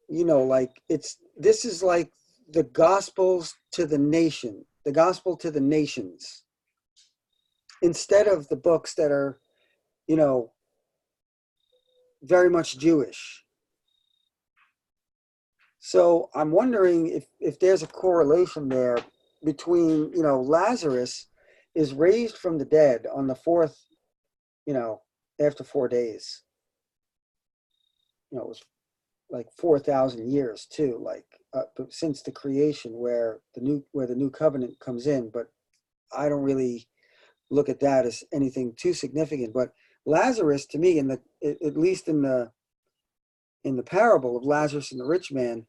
like this is like the gospels to the nation, the gospel to the nations, instead of the books that are, you know, very much Jewish. So I'm wondering if there's a correlation there between, Lazarus is raised from the dead on the fourth, after 4 days. It was like 4,000 years too, like since the creation, where the new covenant comes in. But I don't really look at that as anything too significant. But Lazarus, to me, at least in the parable of Lazarus and the rich man,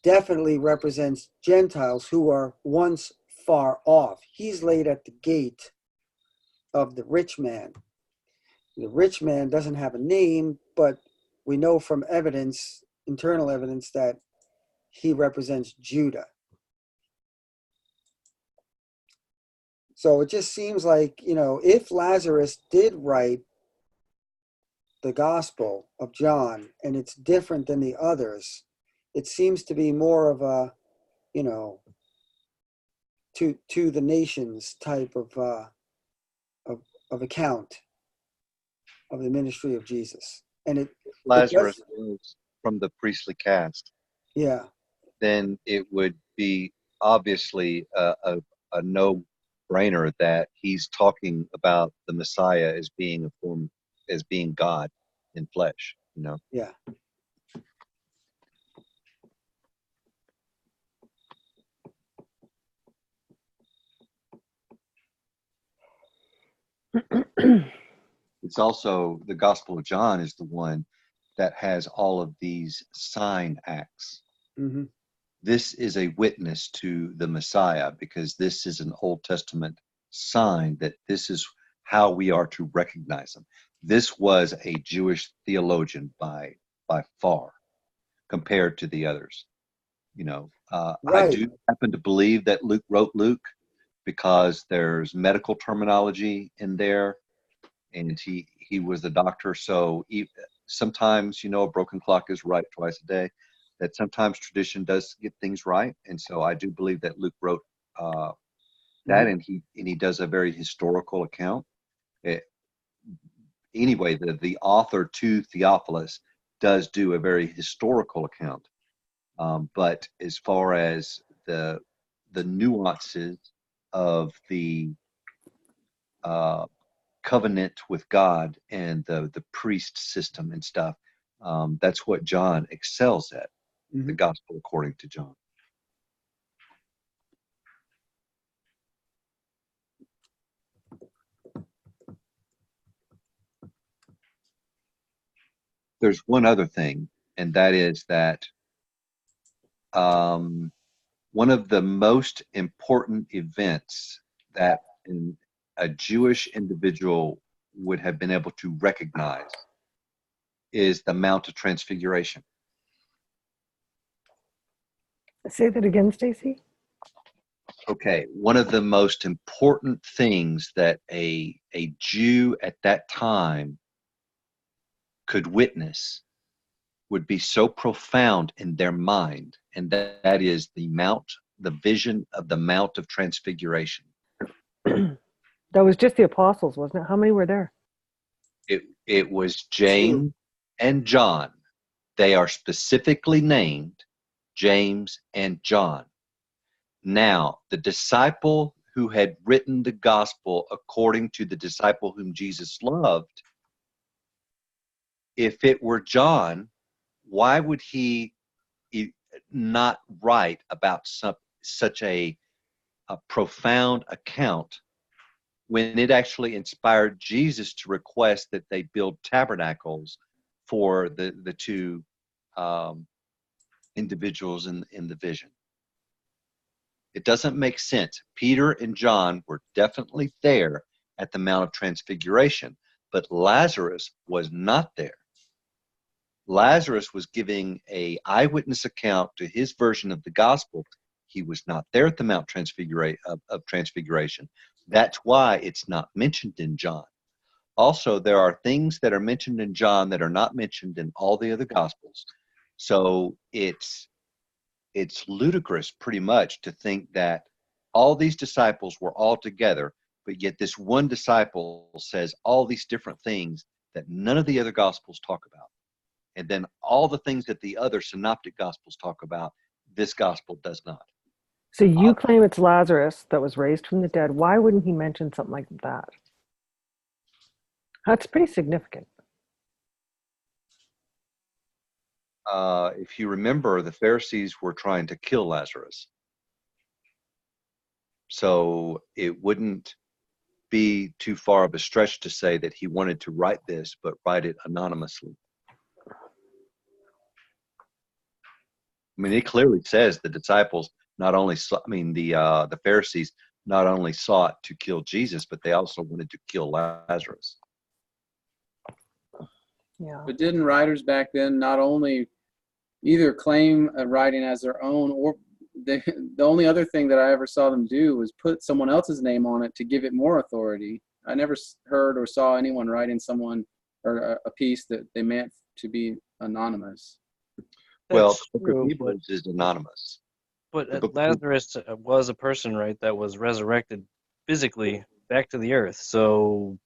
definitely represents Gentiles who are once far off. He's laid at the gate of the rich man. The rich man doesn't have a name, but we know from evidence, internal evidence, that he represents Judah. So it just seems like, if Lazarus did write the Gospel of John and it's different than the others, it seems to be more of a, to the nations type of account of the ministry of Jesus. And it Lazarus does, was from the priestly caste, yeah. then it would be obviously a no-brainer that he's talking about the Messiah as being as being God in flesh. Yeah. It's also the Gospel of John is the one that has all of these sign acts. Mm-hmm. This is a witness to the Messiah, because this is an Old Testament sign that this is how we are to recognize him. This was a Jewish theologian by far compared to the others. I Right. do happen to believe that Luke wrote Luke because there's medical terminology in there, and he was a doctor. So sometimes, a broken clock is right twice a day. That sometimes tradition does get things right, and so I do believe that Luke wrote that, Mm-hmm. and he does a very historical account. Anyway, the author to Theophilus does do a very historical account. But as far as the nuances of the covenant with God and the priest system and stuff, that's what John excels at, the Mm-hmm. gospel according to John. There's one other thing, and that is that one of the most important events that a Jewish individual would have been able to recognize is the Mount of Transfiguration. Say that again, Stacy. Okay, one of the most important things that a Jew at that time could witness would be so profound in their mind, and that is the vision of the Mount of Transfiguration. That was just the apostles, wasn't it? How many were there? It was James and John. They are specifically named James and John. Now, the disciple who had written the gospel according to the disciple whom Jesus loved, if it were John, why would he not write about such a profound account when it actually inspired Jesus to request that they build tabernacles for the two individuals in the vision? It doesn't make sense. Peter and John were definitely there at the Mount of Transfiguration, but Lazarus was not there. Lazarus was giving a eyewitness account to his version of the gospel. He was not there at the Mount of Transfiguration. That's why it's not mentioned in John. Also, there are things that are mentioned in John that are not mentioned in all the other gospels. So it's ludicrous pretty much to think that all these disciples were all together, but yet this one disciple says all these different things that none of the other gospels talk about. And then all the things that the other synoptic gospels talk about, this gospel does not. So you claim it's Lazarus that was raised from the dead. Why wouldn't he mention something like that? That's pretty significant. If you remember, the Pharisees were trying to kill Lazarus. So it wouldn't be too far of a stretch to say that he wanted to write this, but write it anonymously. I mean, it clearly says the disciples not only the Pharisees not only sought to kill Jesus, but they also wanted to kill Lazarus. Yeah. But didn't writers back then not only either claim a writing as their own, or the only other thing that I ever saw them do was put someone else's name on it to give it more authority. I never heard or saw anyone writing someone or a piece that they meant to be anonymous. Well, That's the Book of true, Hebrews is anonymous. The but Book of Lazarus was a person, right, that was resurrected physically back to the earth. So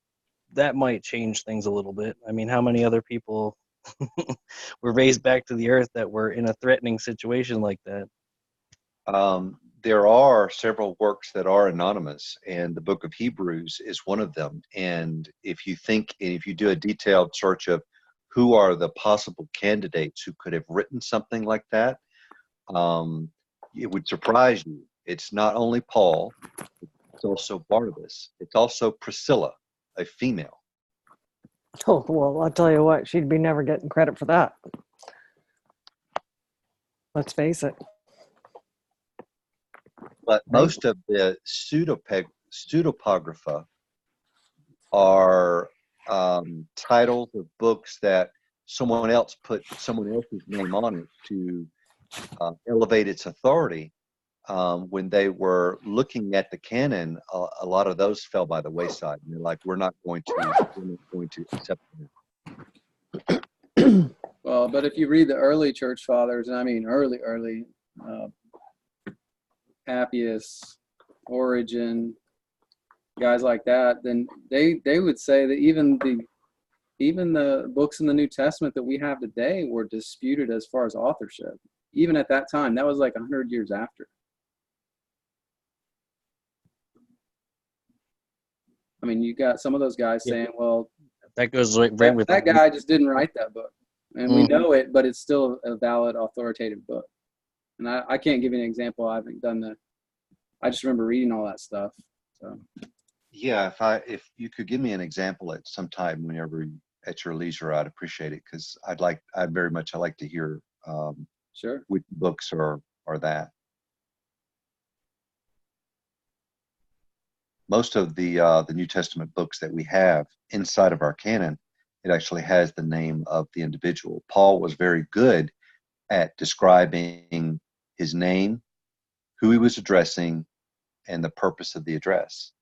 that might change things a little bit. I mean, how many other people were raised back to the earth that were in a threatening situation like that? There are several works that are anonymous, and the Book of Hebrews is one of them. And if you do a detailed search of who are the possible candidates who could have written something like that, it would surprise you. It's not only Paul, it's also Barnabas. It's also Priscilla, a female. Oh, well, I'll tell you what, she'd be never getting credit for that. Let's face it. But most of the pseudopographa are titles of books that someone else put someone else's name on it to elevate its authority. When they were looking at the canon, a lot of those fell by the wayside. And they're like, we're not going to accept them. Well, but if you read the early church fathers, and I mean early, Appius, Origen, guys like that, then they would say that even the books in the New Testament that we have today were disputed as far as authorship. Even at that time, that was like 100 years after. I mean, you got some of those guys saying, well, That goes right with that guy just didn't write that book. And we Mhm. know it, but it's still a valid, authoritative book. And I can't give you an example. I haven't done I just remember reading all that stuff. So Yeah, if you could give me an example at some time, whenever at your leisure, I'd appreciate it, because I like to hear sure. which books are that. Most of the New Testament books that we have inside of our canon, it actually has the name of the individual. Paul was very good at describing his name, who he was addressing, and the purpose of the address.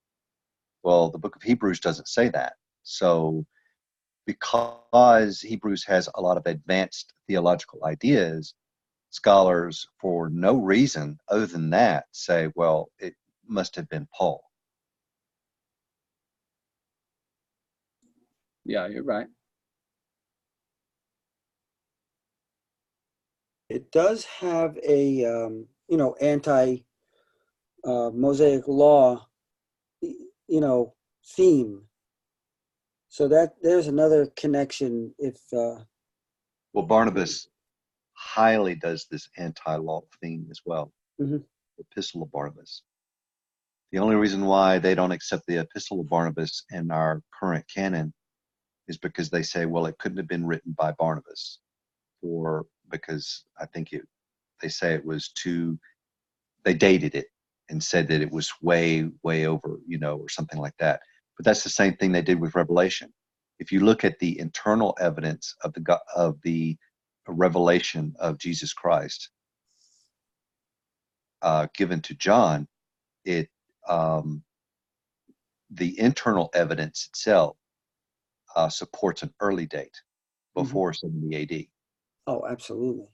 Well, the book of Hebrews doesn't say that. So because Hebrews has a lot of advanced theological ideas, scholars, for no reason other than that, say, well, it must have been Paul. Yeah, you're right. It does have a anti Mosaic law theme. So that there's another connection. If Well, Barnabas highly does this anti-law theme as well. Mhm. The Epistle of Barnabas. The only reason why they don't accept the Epistle of Barnabas in our current canon is because they say, well, it couldn't have been written by Barnabas, or because I think they say it was they dated it and said that it was way over, or something like that. But that's the same thing they did with Revelation. If you look at the internal evidence of the revelation of Jesus Christ given to John, the internal evidence itself supports an early date before 70 AD. oh, absolutely.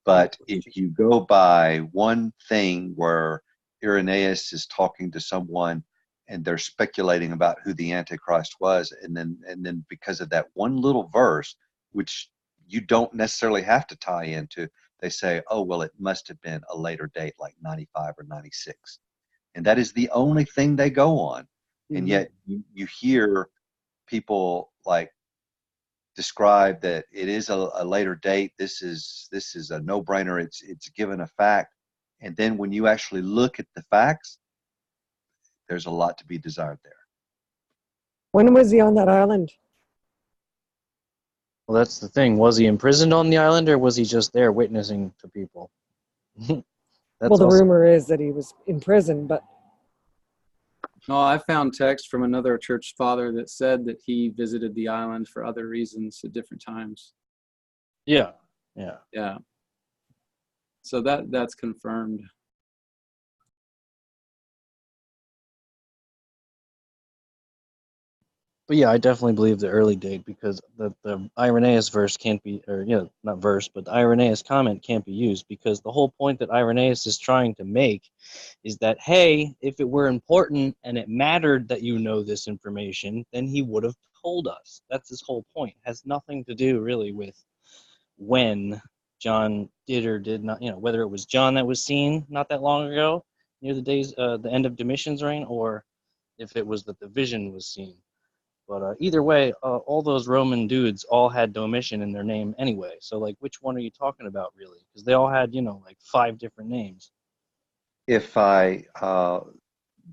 But if you go by one thing where Irenaeus is talking to someone and they're speculating about who the Antichrist was, and then because of that one little verse, which you don't necessarily have to tie into, they say, oh, well, it must have been a later date, like 95 or 96. And that is the only thing they go on. And yet you hear people like describe that it is a later date. This is a no-brainer. It's given a fact. And then when you actually look at the facts, there's a lot to be desired there. When was he on that island? Well, that's the thing. Was he imprisoned on the island, or was he just there witnessing to people? Well, the rumor is that he was in prison, but No, I found text from another church father that said that he visited the island for other reasons at different times. Yeah. Yeah. So that's confirmed. But yeah, I definitely believe the early date, because the Irenaeus verse can't be, or not verse, but the Irenaeus comment can't be used, because the whole point that Irenaeus is trying to make is that, hey, if it were important and it mattered that you know this information, then he would have told us. That's his whole point. It has nothing to do really with when John did or did not, whether it was John that was seen not that long ago, near the end of Domitian's reign, or if it was that the vision was seen. But either way, all those Roman dudes all had Domitian in their name anyway. So, like, which one are you talking about, really? Because they all had, like 5 different names. If I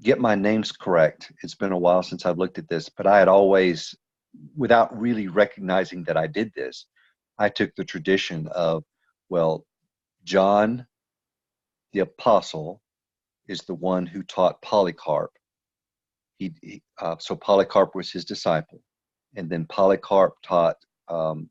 get my names correct, it's been a while since I've looked at this, but I had always, without really recognizing that I did this, I took the tradition of, well, John the Apostle is the one who taught Polycarp. So Polycarp was his disciple, and then Polycarp taught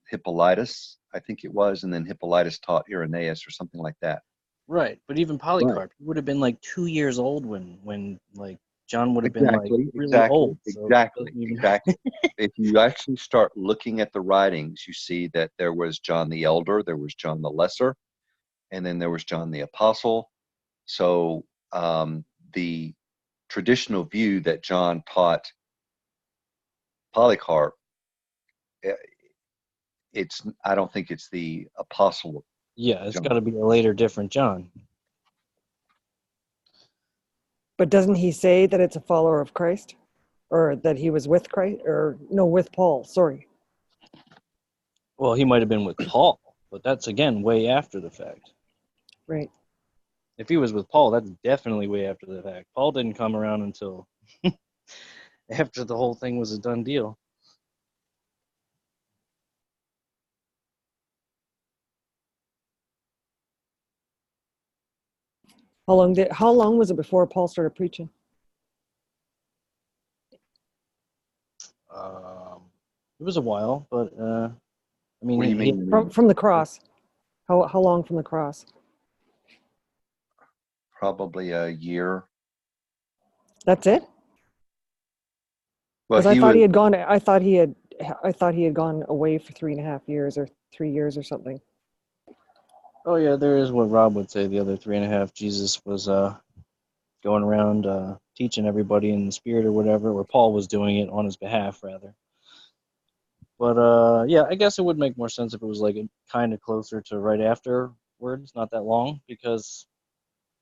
Hippolytus, I think it was, and then Hippolytus taught Irenaeus or something like that. Right, but even Polycarp, he would have been like 2 years old when like John would have been like really old. Exactly. If you actually start looking at the writings, you see that there was John the Elder, there was John the Lesser, and then there was John the Apostle. So the traditional view that John taught Polycarp, I don't think it's the Apostle. Yeah, it's got to be a later, different John. But doesn't he say that it's a follower of Christ? Or that he was with Christ? Or, no, with Paul, sorry. Well, he might have been with Paul, but that's, again, way after the fact. Right. If he was with Paul, that's definitely way after the fact. Paul didn't come around until after the whole thing was a done deal. How long was it before Paul started preaching? It was a while, but I mean, What do you mean? From the cross. How long from the cross? Probably a year. That's it? Well, Because I thought he had gone. I thought he had gone away for 3.5 years or 3 years or something. Oh yeah, there is what Rob would say. The other 3.5, Jesus was going around teaching everybody in the spirit or whatever, or Paul was doing it on his behalf rather. But yeah, I guess it would make more sense if it was like kind of closer to right afterwards, not that long, because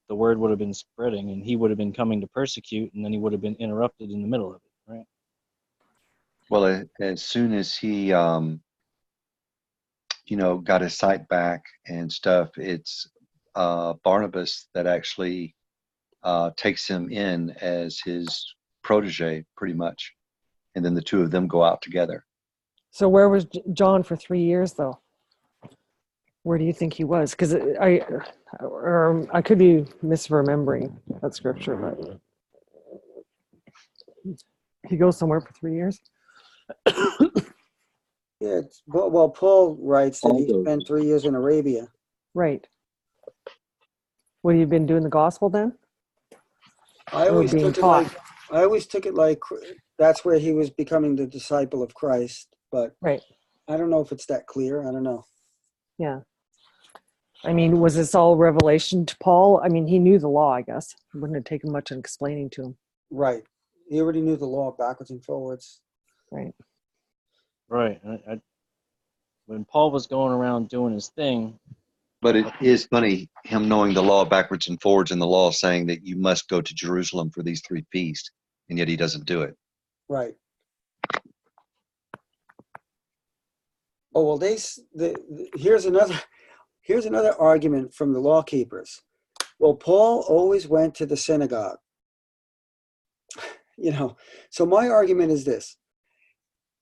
the word would have been spreading and he would have been coming to persecute, and then he would have been interrupted in the middle of it, right? Well, as soon as he got his sight back and stuff, it's Barnabas that actually takes him in as his protege, pretty much. And then the two of them go out together. So where was John for 3 years, though? Where do you think he was? Because I could be misremembering that scripture, but he goes somewhere for 3 years. Yeah, well, Paul writes that he spent 3 years in Arabia. Right. Would he have been doing the gospel then? I always took it like that's where he was becoming the disciple of Christ, but right. I don't know if it's that clear. I don't know. Yeah. I mean, was this all revelation to Paul? I mean, he knew the law, I guess. It wouldn't have taken much in explaining to him. Right. He already knew the law backwards and forwards. Right. Right. When Paul was going around doing his thing, But it is funny, him knowing the law backwards and forwards, and the law saying that you must go to Jerusalem for these 3 feasts, and yet he doesn't do it. Right. Oh well, here's another argument from the law keepers. Well, Paul always went to the synagogue. So my argument is this: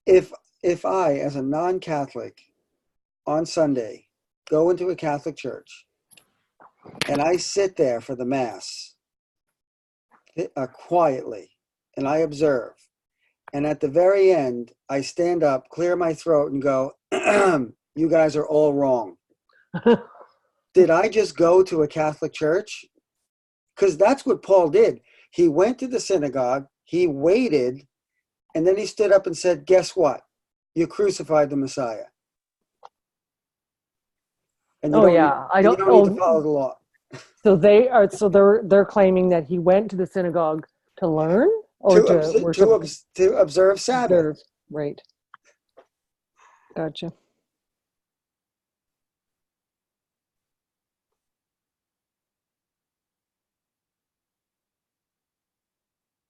if I, as a non-Catholic, on Sunday, go into a Catholic church, and I sit there for the Mass quietly, and I observe, and at the very end, I stand up, clear my throat, and go, "You guys are all wrong." Did I just go to a Catholic church? Because that's what Paul did. He went to the synagogue, he waited, and then he stood up and said, "Guess what? You crucified the Messiah." And you Oh don't yeah, need, and you don't need to follow the law. So they're claiming that he went to the synagogue to learn or to worship. To observe Sabbath. Observe. Right. Gotcha.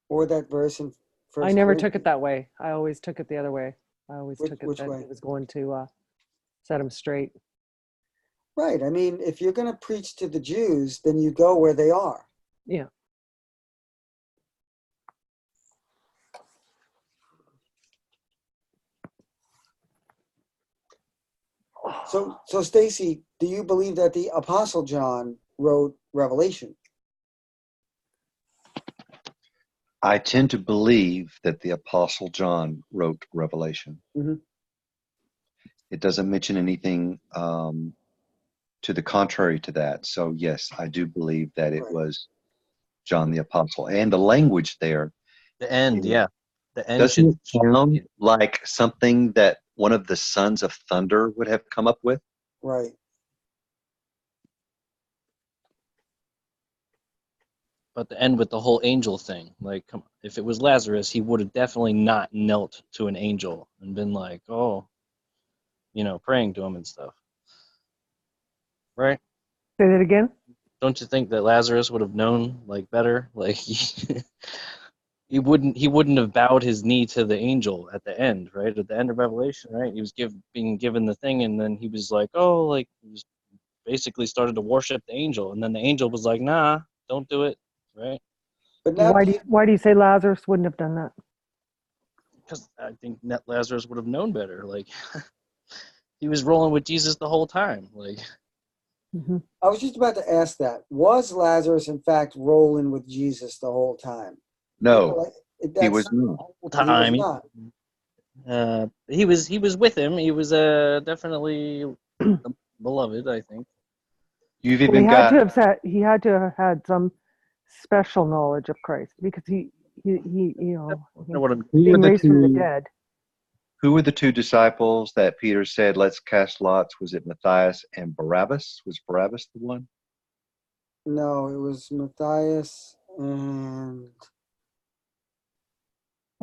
Or that verse in First I never took Corinthians. it that way. I always took it the other way. I always took it Which that way? he was going to set him straight. Right. I mean, if you're going to preach to the Jews, then you go where they are. Yeah. So Stacy, do you believe that the Apostle John wrote Revelation? I tend to believe that the Apostle John wrote Revelation. Mm-hmm. It doesn't mention anything to the contrary to that. So, yes, I do believe that it Right. was John the Apostle. And the language there, the end, Yeah. yeah. The end doesn't should it sound like something that one of the sons of thunder would have come up with? Right. but the end with the whole angel thing. Like, come, if it was Lazarus, he would have definitely not knelt to an angel and been like, oh, praying to him and stuff. Right? Say that again. Don't you think that Lazarus would have known like better? Like he wouldn't have bowed his knee to the angel at the end, right? At the end of Revelation, right? He was being given the thing, and then he was like, oh, like he was basically started to worship the angel, and then the angel was like, nah, don't do it, right? But now, Why do you say Lazarus wouldn't have done that? Because I think Lazarus would have known better. Like he was rolling with Jesus the whole time. Like Mm-hmm. I was just about to ask that. Was Lazarus, in fact, rolling with Jesus the whole time? No, That's, he was not. the whole he was time. not. He was with him. He was definitely beloved, I think. You've Well, even got he had to have had some special knowledge of Christ because he What I'm, who were being the raised from the two dead. who were the two disciples that Peter said, let's cast lots? Was it Matthias and Barabbas? Was Barabbas the one? No, it was Matthias and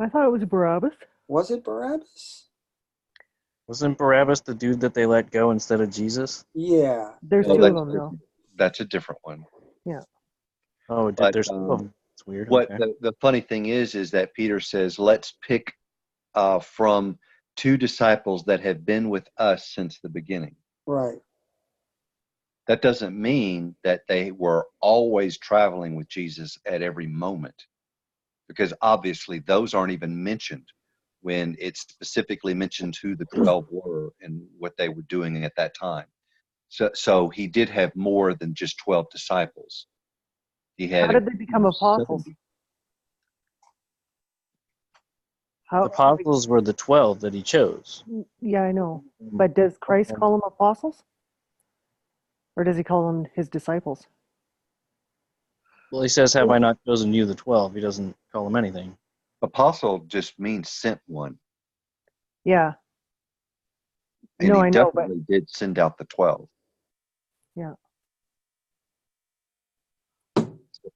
I thought it was Barabbas. was it Barabbas? wasn't Barabbas the dude that they let go instead of Jesus? Yeah. There's Oh, two of them though. that's a different one. Yeah. Oh, But there's two of them. It's weird. what Okay. the funny thing is that Peter says, let's pick from two disciples that have been with us since the beginning. Right. That doesn't mean that they were always traveling with Jesus at every moment, because obviously those aren't even mentioned when it's specifically mentioned who the 12 were and what they were doing at that time. So he did have more than just 12 disciples. He had How did they become apostles? 70. How? The apostles were the 12 that he chose. Yeah, I know. But does Christ call them apostles? Or does he call them his disciples? Well, he says, have I not chosen you, the 12? He doesn't call them anything. Apostle just means sent one. Yeah. And No, he I know, but definitely did send out the 12. Yeah.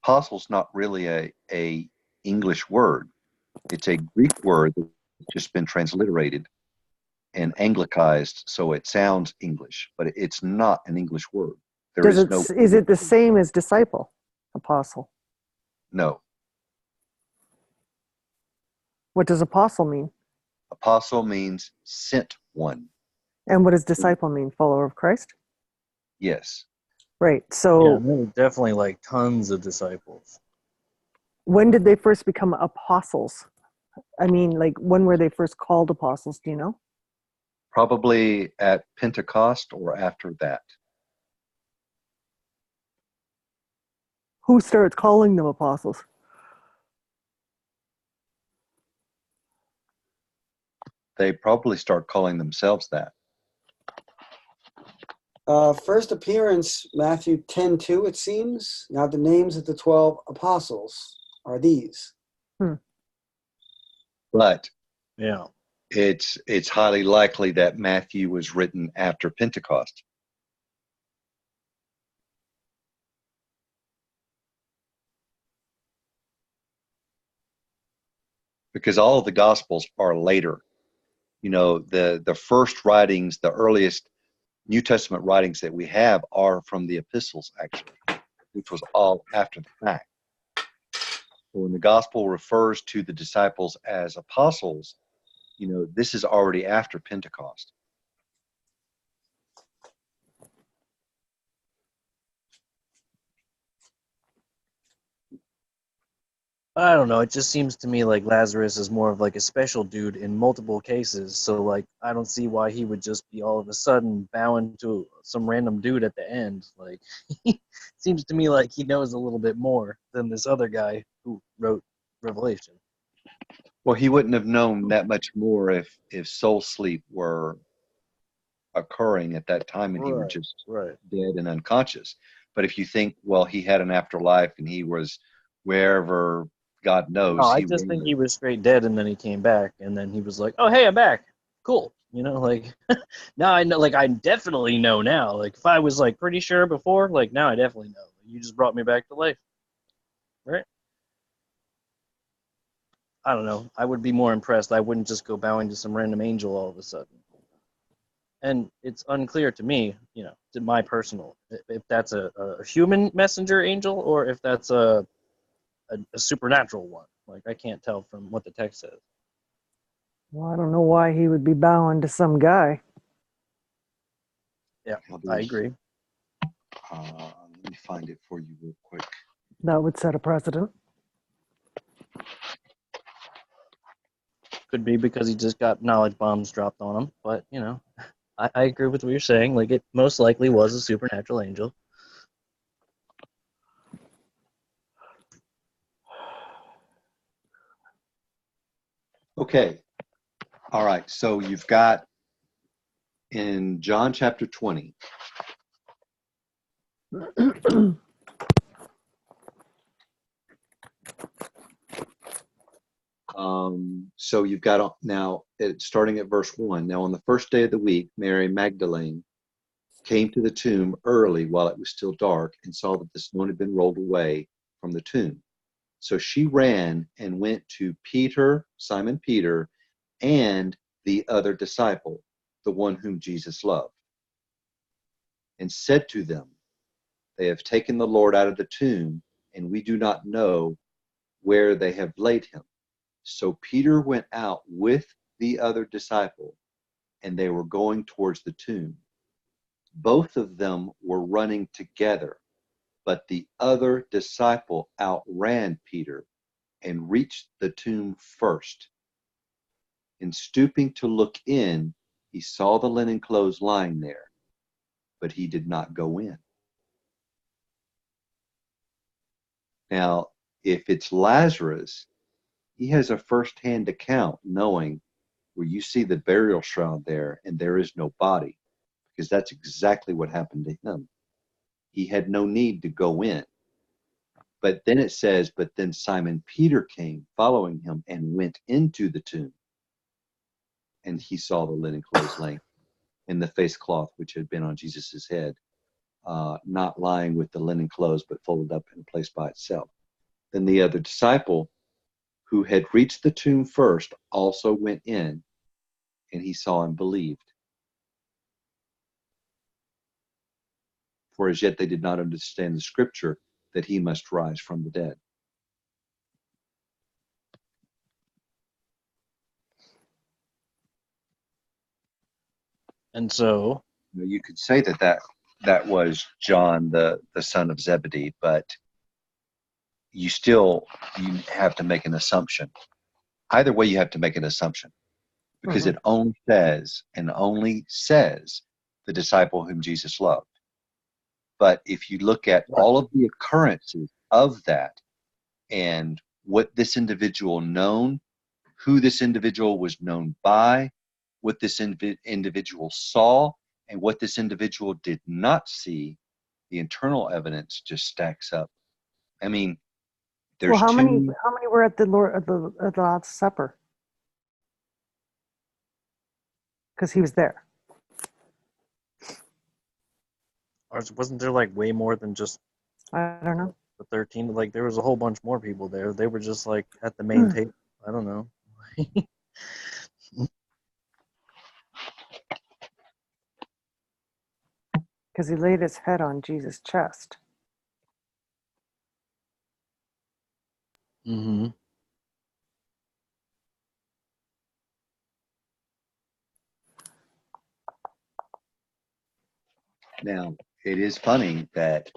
Apostle's not really a English word. It's a Greek word that's just been transliterated and anglicized, so it sounds English, but it's not an English word. There Does is it no is it the same as disciple, apostle? no. What does apostle mean? Apostle means sent one. And what does disciple mean? Follower of Christ? Yes. Right. Yeah, So there were definitely like tons of disciples. when did they first become apostles? I mean, like, when were they first called apostles? Do you know? Probably at Pentecost or after that. Who starts calling them apostles? They probably start calling themselves that. First appearance, Matthew 10:2, it seems. Now the names of the 12 apostles are these. But Yeah. it's highly likely that Matthew was written after Pentecost. Because all of the Gospels are later. You know, the first writings, the earliest New Testament writings that we have are from the epistles, actually, which was all after the fact. So when the Gospel refers to the disciples as apostles, you know, this is already after Pentecost. I don't know. It just seems to me like Lazarus is more of like a special dude in multiple cases. So like, I don't see why he would just be all of a sudden bowing to some random dude at the end. Like, seems to me like he knows a little bit more than this other guy who wrote Revelation. Well, he wouldn't have known that much more if soul sleep were occurring at that time and he were just Right. dead and unconscious. But if you think, well, he had an afterlife and he was wherever God No, knows I he just think he was. was straight dead, and then he came back, and then he was like, "Oh, hey, I'm back. Cool." You know, like now I know. Like I definitely know now. Like if I was like pretty sure before, like now I definitely know. You just brought me back to life, right? I don't know. I would be more impressed. I wouldn't just go bowing to some random angel all of a sudden. And it's unclear to me, you know, to my personal, if that's a human messenger angel or if that's a supernatural one. Like I can't tell from what the text says. Well, I don't know why he would be bowing to some guy. Yeah, Well, I there's, agree. let me find it for you real quick. That would set a precedent. Could be because he just got knowledge bombs dropped on him, but you know, I agree with what you're saying. Like it most likely was a supernatural angel. Okay. All right. So you've got in John chapter 20, so you've got now starting at verse 1. Now, on the first day of the week, Mary Magdalene came to the tomb early while it was still dark and saw that the stone had been rolled away from the tomb. So she ran and went to Peter, Simon Peter, and the other disciple, the one whom Jesus loved, and said to them, "They have taken the Lord out of the tomb, and we do not know where they have laid him." So Peter went out with the other disciple, and they were going towards the tomb. Both of them were running together, but the other disciple outran Peter and reached the tomb first. And stooping to look in, he saw the linen clothes lying there, but he did not go in. Now, if it's Lazarus, he has a first-hand account knowing where you see the burial shroud there and there is no body, because that's exactly what happened to him. He had no need to go in. But then it says, but then Simon Peter came following him and went into the tomb, and he saw the linen clothes laying and the face cloth which had been on Jesus's head. not lying with the linen clothes, but folded up in a place by itself. Then the other disciple, who had reached the tomb first, also went in, and he saw and believed. For as yet they did not understand the scripture that he must rise from the dead. And so, You could say that was John, the son of Zebedee, but you have to make an assumption. Either way, you have to make an assumption, because Mhm. it only says the disciple whom Jesus loved. But if you look at all of the occurrences of that and what this individual known, who this individual was known by, what this individual saw, and what this individual did not see, the internal evidence just stacks up. I mean, Well, there's two. how many were at the Lord at the Last Supper? Because he was there. or wasn't there like way more than just I don't know. the 13? Like there was a whole bunch more people there. They were just like at the main table. I don't know. Because he laid his head on Jesus' chest. Mm-hmm. Now, it is funny that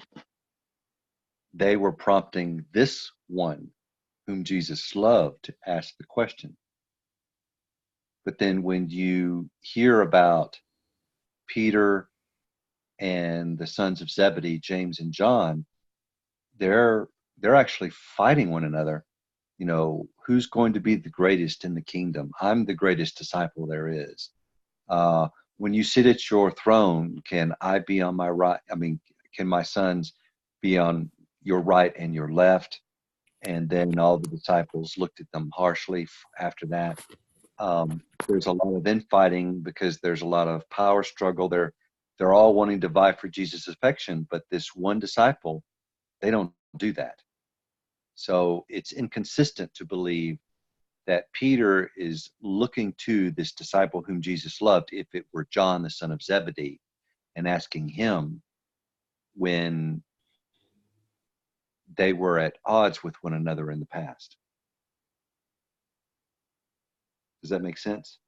they were prompting this one whom Jesus loved to ask the question. But then when you hear about Peter and the sons of Zebedee, James and John, they're actually fighting one another. Who's going to be the greatest in the kingdom? I'm the greatest disciple there is. When you sit at your throne, can I be on my right? I mean, can my sons be on your right and your left? And then all the disciples looked at them harshly after that. There's a lot of infighting because there's a lot of power struggle. They're all wanting to vie for Jesus' affection, but this one disciple, they don't do that. So it's inconsistent to believe that Peter is looking to this disciple whom Jesus loved, if it were John, the son of Zebedee, and asking him when they were at odds with one another in the past. Does that make sense?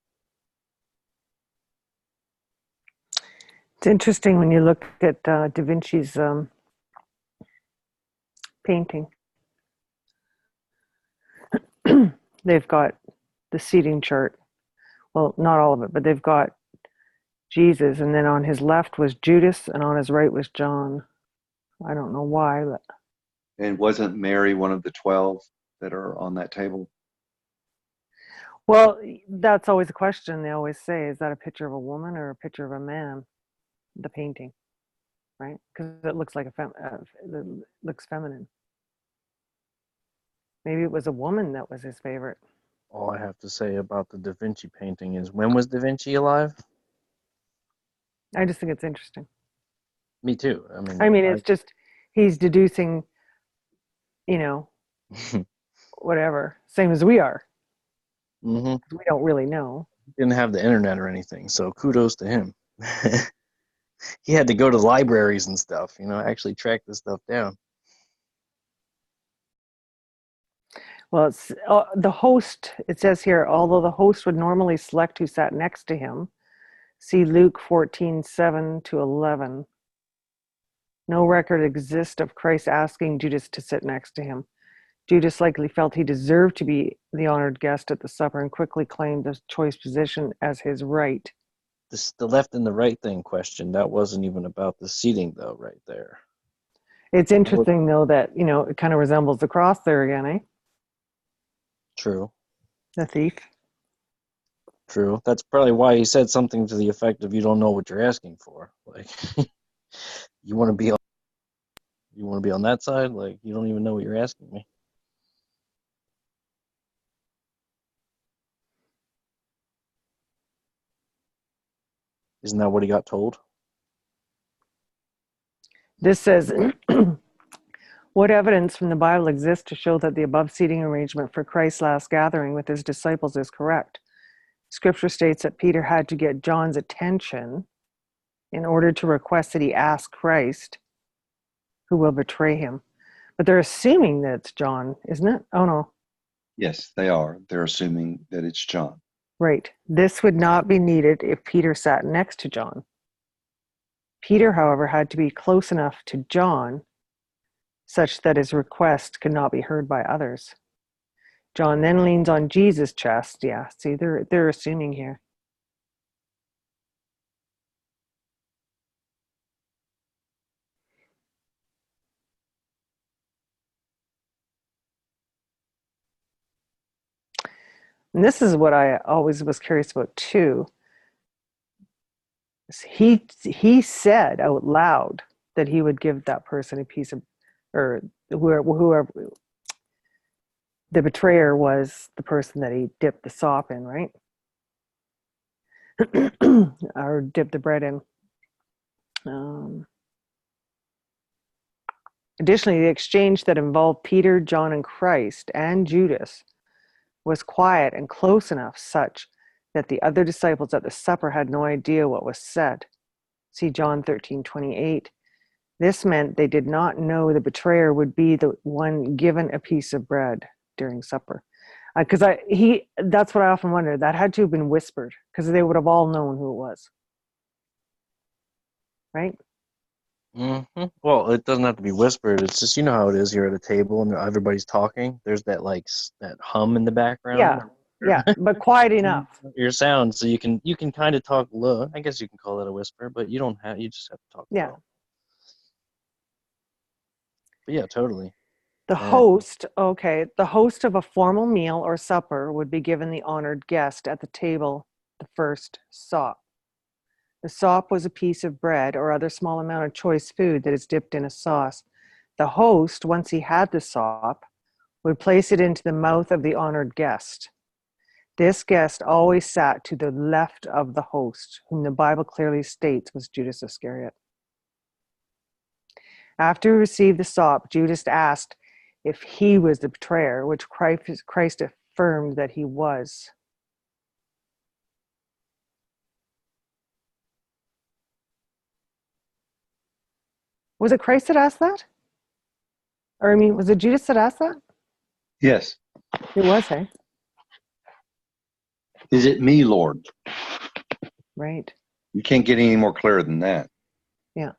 It's interesting when you look at Da Vinci's painting. They've got the seating chart. Well, not all of it, but they've got Jesus, and then on his left was Judas, and on his right was John. I don't know why, but And wasn't Mary one of the 12 that are on that table? well, that's always a question they always say: is that a picture of a woman or a picture of a man? The painting, right? Because it looks like it looks feminine. Maybe it was a woman that was his favorite. All I have to say about the Da Vinci painting is, when was Da Vinci alive? I just think it's interesting. Me too. I mean, it's just he's deducing, whatever, same as we are. Mm-hmm. We don't really know. Didn't have the internet or anything, so kudos to him. He had to go to libraries and stuff, actually track this stuff down. Well, it's the host. It says here, although the host would normally select who sat next to him, see Luke 14:7-11. No record exists of Christ asking Judas to sit next to him. Judas likely felt he deserved to be the honored guest at the supper and quickly claimed the choice position as his right. The left and the right thing question, that wasn't even about the seating, though, right there. It's interesting, though, that, it kind of resembles the cross there again, eh? True. The thief. True. That's probably why he said something to the effect of, "You don't know what you're asking for." Like, you want to be on that side? Like, you don't even know what you're asking me. Isn't that what he got told? This says, what evidence from the Bible exists to show that the above seating arrangement for Christ's last gathering with his disciples is correct? Scripture states that Peter had to get John's attention in order to request that he ask Christ who will betray him. But they're assuming that it's John, isn't it? Oh, no. Yes, they are. They're assuming that it's John. Right. This would not be needed if Peter sat next to John. Peter, however, had to be close enough to John such that his request could not be heard by others. John then leans on Jesus' chest. Yeah, see, they're assuming here. And this is what I always was curious about too. He said out loud that he would give that person a piece of, or whoever, the betrayer was the person that he dipped the sop in, right? Or dipped the bread in. Additionally, the exchange that involved Peter, John, and Christ and Judas was quiet and close enough such that the other disciples at the supper had no idea what was said. See John 13:28. This meant they did not know the betrayer would be the one given a piece of bread during supper. Because that's what I often wonder. That had to have been whispered because they would have all known who it was. Right? Mm-hmm. Well, it doesn't have to be whispered. It's just, you know how it is. You're at a table and everybody's talking. There's that that hum in the background. Yeah, but quiet enough. Your sound, so you can kind of talk low. I guess you can call it a whisper, but you don't have. You just have to talk low. But yeah, totally. The host of a formal meal or supper would be given the honored guest at the table the first sop. The sop was a piece of bread or other small amount of choice food that is dipped in a sauce. The host, once he had the sop, would place it into the mouth of the honored guest. This guest always sat to the left of the host, whom the Bible clearly states was Judas Iscariot. After he received the sop, Judas asked if he was the betrayer, which Christ affirmed that he was. Was it Christ that asked that? Or, was it Judas that asked that? Yes. It was, hey? Is it me, Lord? Right. You can't get any more clear than that. Yeah.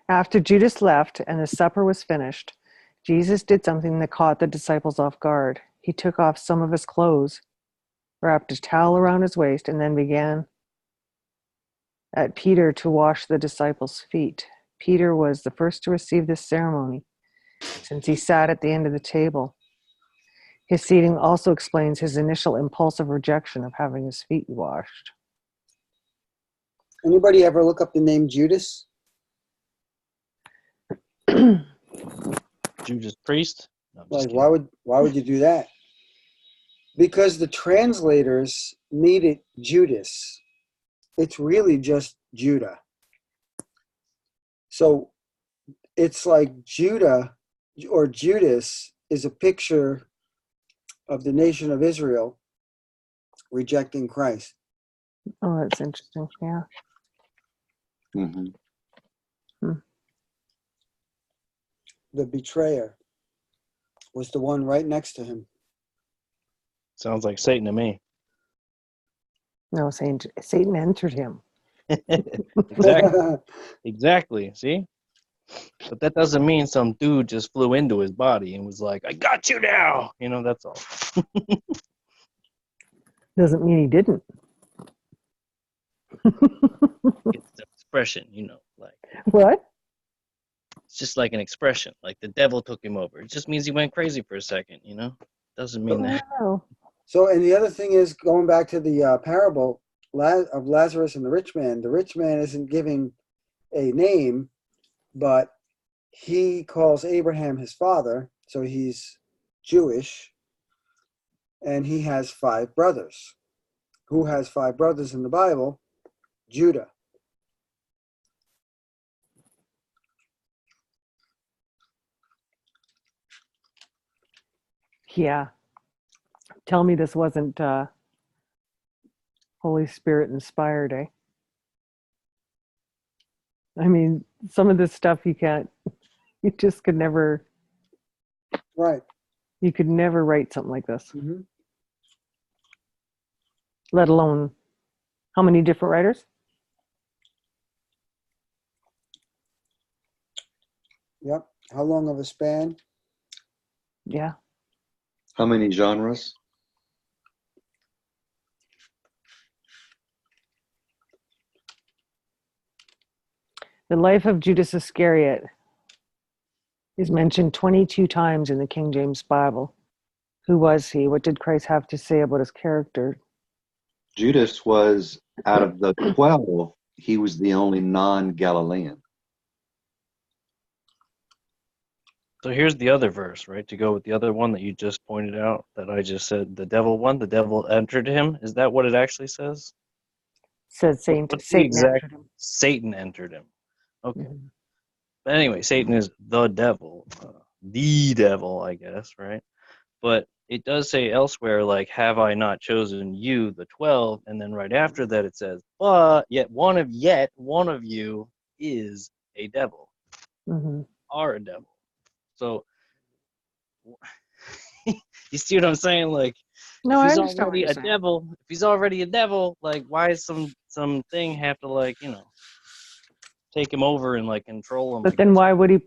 After Judas left and the supper was finished, Jesus did something that caught the disciples off guard. He took off some of his clothes, wrapped a towel around his waist, and then began at Peter to wash the disciples' feet. Peter was the first to receive this ceremony, since he sat at the end of the table. His seating also explains his initial impulsive rejection of having his feet washed. Anybody ever look up the name Judas? Judas Priest? No, Like, why would you do that? Because the translators made it Judas. It's really just Judah. So it's like Judah or Judas is a picture of the nation of Israel rejecting Christ. Oh, that's interesting. Yeah. Mm-hmm. The betrayer was the one right next to him. Sounds like Satan to me. No, Satan entered him. Exactly. Exactly. See? But that doesn't mean some dude just flew into his body and was like, I got you now. That's all. Doesn't mean he didn't. It's the expression, like. What? It's just like an expression, like the devil took him over. It just means he went crazy for a second, Doesn't mean that. No. So, and the other thing is, going back to the parable of Lazarus and the rich man isn't giving a name, but he calls Abraham his father, so he's Jewish. and he has 5 brothers. Who has 5 brothers in the Bible? Judah. Yeah. Tell me this wasn't Holy Spirit inspired, eh? I mean, some of this stuff you just could never, Right. you could never write something like this, Mm-hmm. let alone how many different writers? Yep. How long of a span? Yeah. How many genres? The life of Judas Iscariot is mentioned 22 times in the King James Bible. Who was he? What did Christ have to say about his character? Judas was, out of the 12, he was the only non-Galilean. So here's the other verse, right? To go with the other one that you just pointed out, that I just said, the devil entered him. Is that what it actually says? Says What's the Satan exact? answered him. Satan entered him. Okay. Mhm. But anyway, Satan is the devil, I guess, right? But it does say elsewhere, like, have I not chosen you, the 12? And then right after that, it says, but yet one of you is a devil, Mhm. are a devil. So you see what I'm saying? Like, No, if I he's understand what already you're a saying. devil, like, why is some thing have to, like, take him over and, like, control him, I But then guess.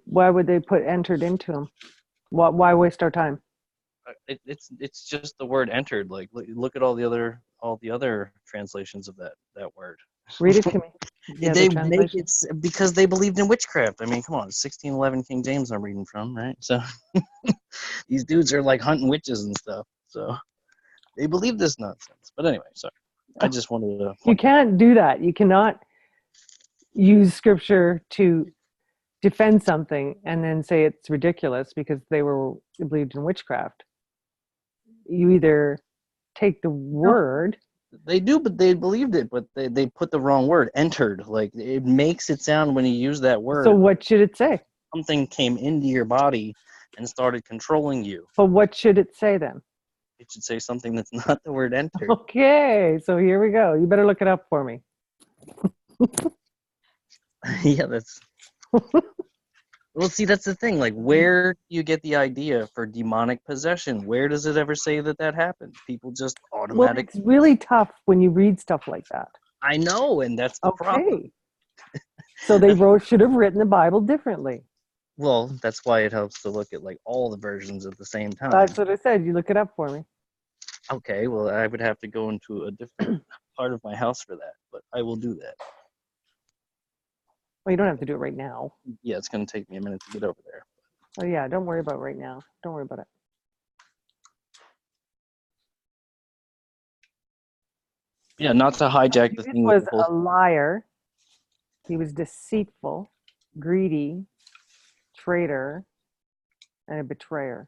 why would they put entered into him? Why waste our time? It's just the word entered. Like, look at all the other translations of that word. Read it to me. The other They make translation. it because they believed in witchcraft. I mean, come on, 1611 King James I'm reading from, right? So these dudes are like hunting witches and stuff. So they believe this nonsense. But anyway, sorry. I just wanted to You point that out. can't do that. You cannot use scripture to defend something and then say it's ridiculous because they believed in witchcraft. You either take the No, word. they do, but they believed it, but they put the wrong word, entered. Like, it makes it sound when you use that So word, what should it say? something came into your body and started controlling you. But what should it say then? It should say something that's not the word entered. Okay, so here we go. You better look it up for me. Yeah, that's. Well, see, that's the thing. Like, where do you get the idea for demonic possession? Where does it ever say that happened? People just Well, automatic. it's really tough when you read stuff like that. I know, and that's the problem. Okay. So they should have written the Bible differently. Well, that's why it helps to look at, like, all the versions at the same time. That's what I said. You look it up for me. Okay, well, I would have to go into a different part of my house for that, but I will do that. Well, you don't have to do it right now. Yeah, it's going to take me a minute to get over there. Oh yeah, don't worry about it right now. Don't worry about it. Yeah, not to hijack the Judas thing with was the whole. a liar. He was deceitful, greedy, traitor, and a betrayer.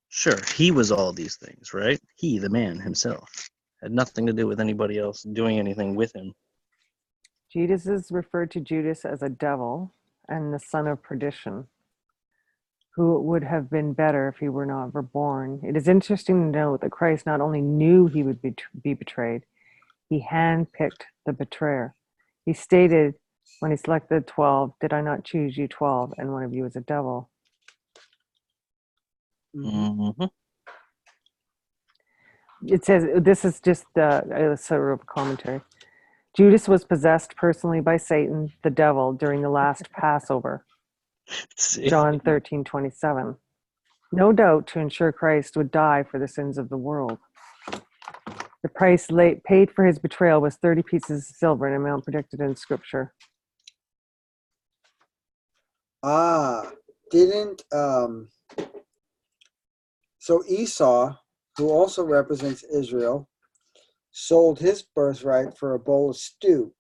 Sure, he was all these things, right? He, the man himself, had nothing to do with anybody else doing anything with him. Jesus is referred to Judas as a devil and the son of perdition, who would have been better if he were not reborn. It is interesting to note that Christ not only knew he would be betrayed, he handpicked the betrayer. He stated when he selected 12, "Did I not choose you 12, and one of you is a devil?" Mm-hmm. It says, this is just sort of a commentary. Judas was possessed personally by Satan, the devil, during the last Passover. John 13:27. No doubt to ensure Christ would die for the sins of the world. The price paid for his betrayal was 30 pieces of silver, an amount predicted in Scripture. Didn't so Esau, who also represents Israel, sold his birthright for a bowl of stew.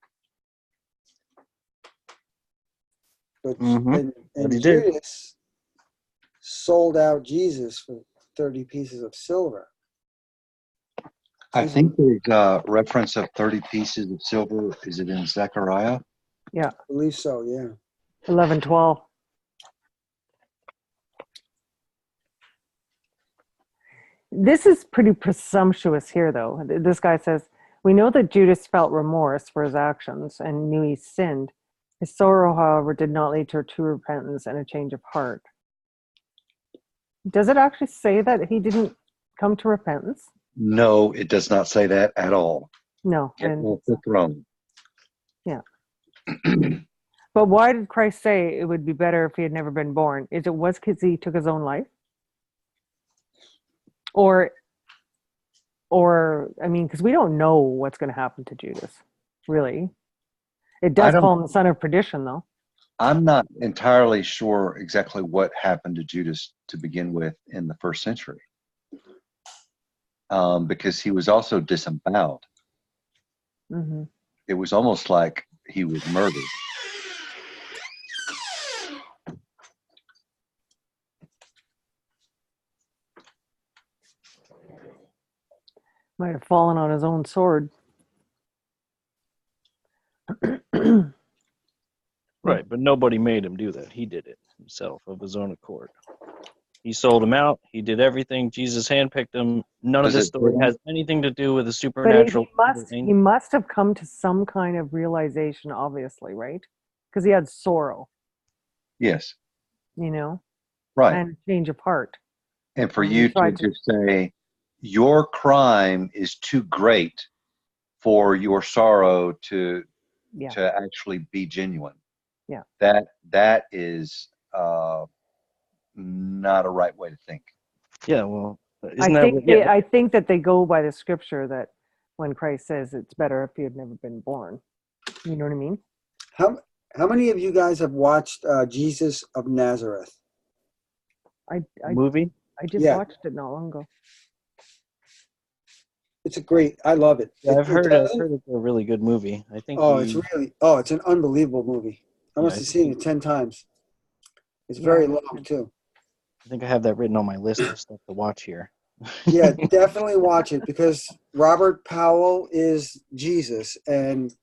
But Mm-hmm. and He did. Judas sold out Jesus 30 pieces of silver. I think there's a reference of 30 pieces of silver. Is it in Zechariah? Yeah, I believe so, yeah. 11, 12. This is pretty presumptuous here, though. This guy says, we know that Judas felt remorse for his actions and knew he sinned. His sorrow, however, did not lead to true repentance and a change of heart. Does it actually say that he didn't come to repentance? No, it does not say that at all. No. Get And off the throne. yeah. But why did Christ say it would be better if he had never been born? Is it was because he took his own life? Or I mean, because we don't know what's going to happen to Judas, really. It does call him the son of perdition, though. I'm not entirely sure exactly what happened to Judas to begin with in the first century, because he was also disemboweled. Mm-hmm. It was almost like he was murdered. Might have fallen on his own sword. Right, but nobody made him do that. He did it himself of his own accord. He sold him out. He did everything. Jesus handpicked him. None of Does this it story say has anything to do with the But supernatural. he must have come to some kind of realization, obviously, right? Because he had sorrow, Yes, you know, right. and change of heart. And for And he you to tried to- just say, your crime is too great for your sorrow to Yeah. actually be genuine. Yeah. That is not a right way to think. Yeah, well, isn't I that think what, yeah, I think that they go by the scripture that when Christ says it's better if he had never been born. You know what I mean? How many of you guys have watched Jesus of Nazareth? I movie? just Yeah. watched it not long ago. It's I love it. Yeah, I've heard it's doesn't- a really good movie. I think it's an unbelievable movie. I Yeah, must have seen it 10 times. It's Yeah, very I long too. I think I have that written on my list of stuff to watch here. Yeah, definitely watch it because Robert Powell is Jesus, and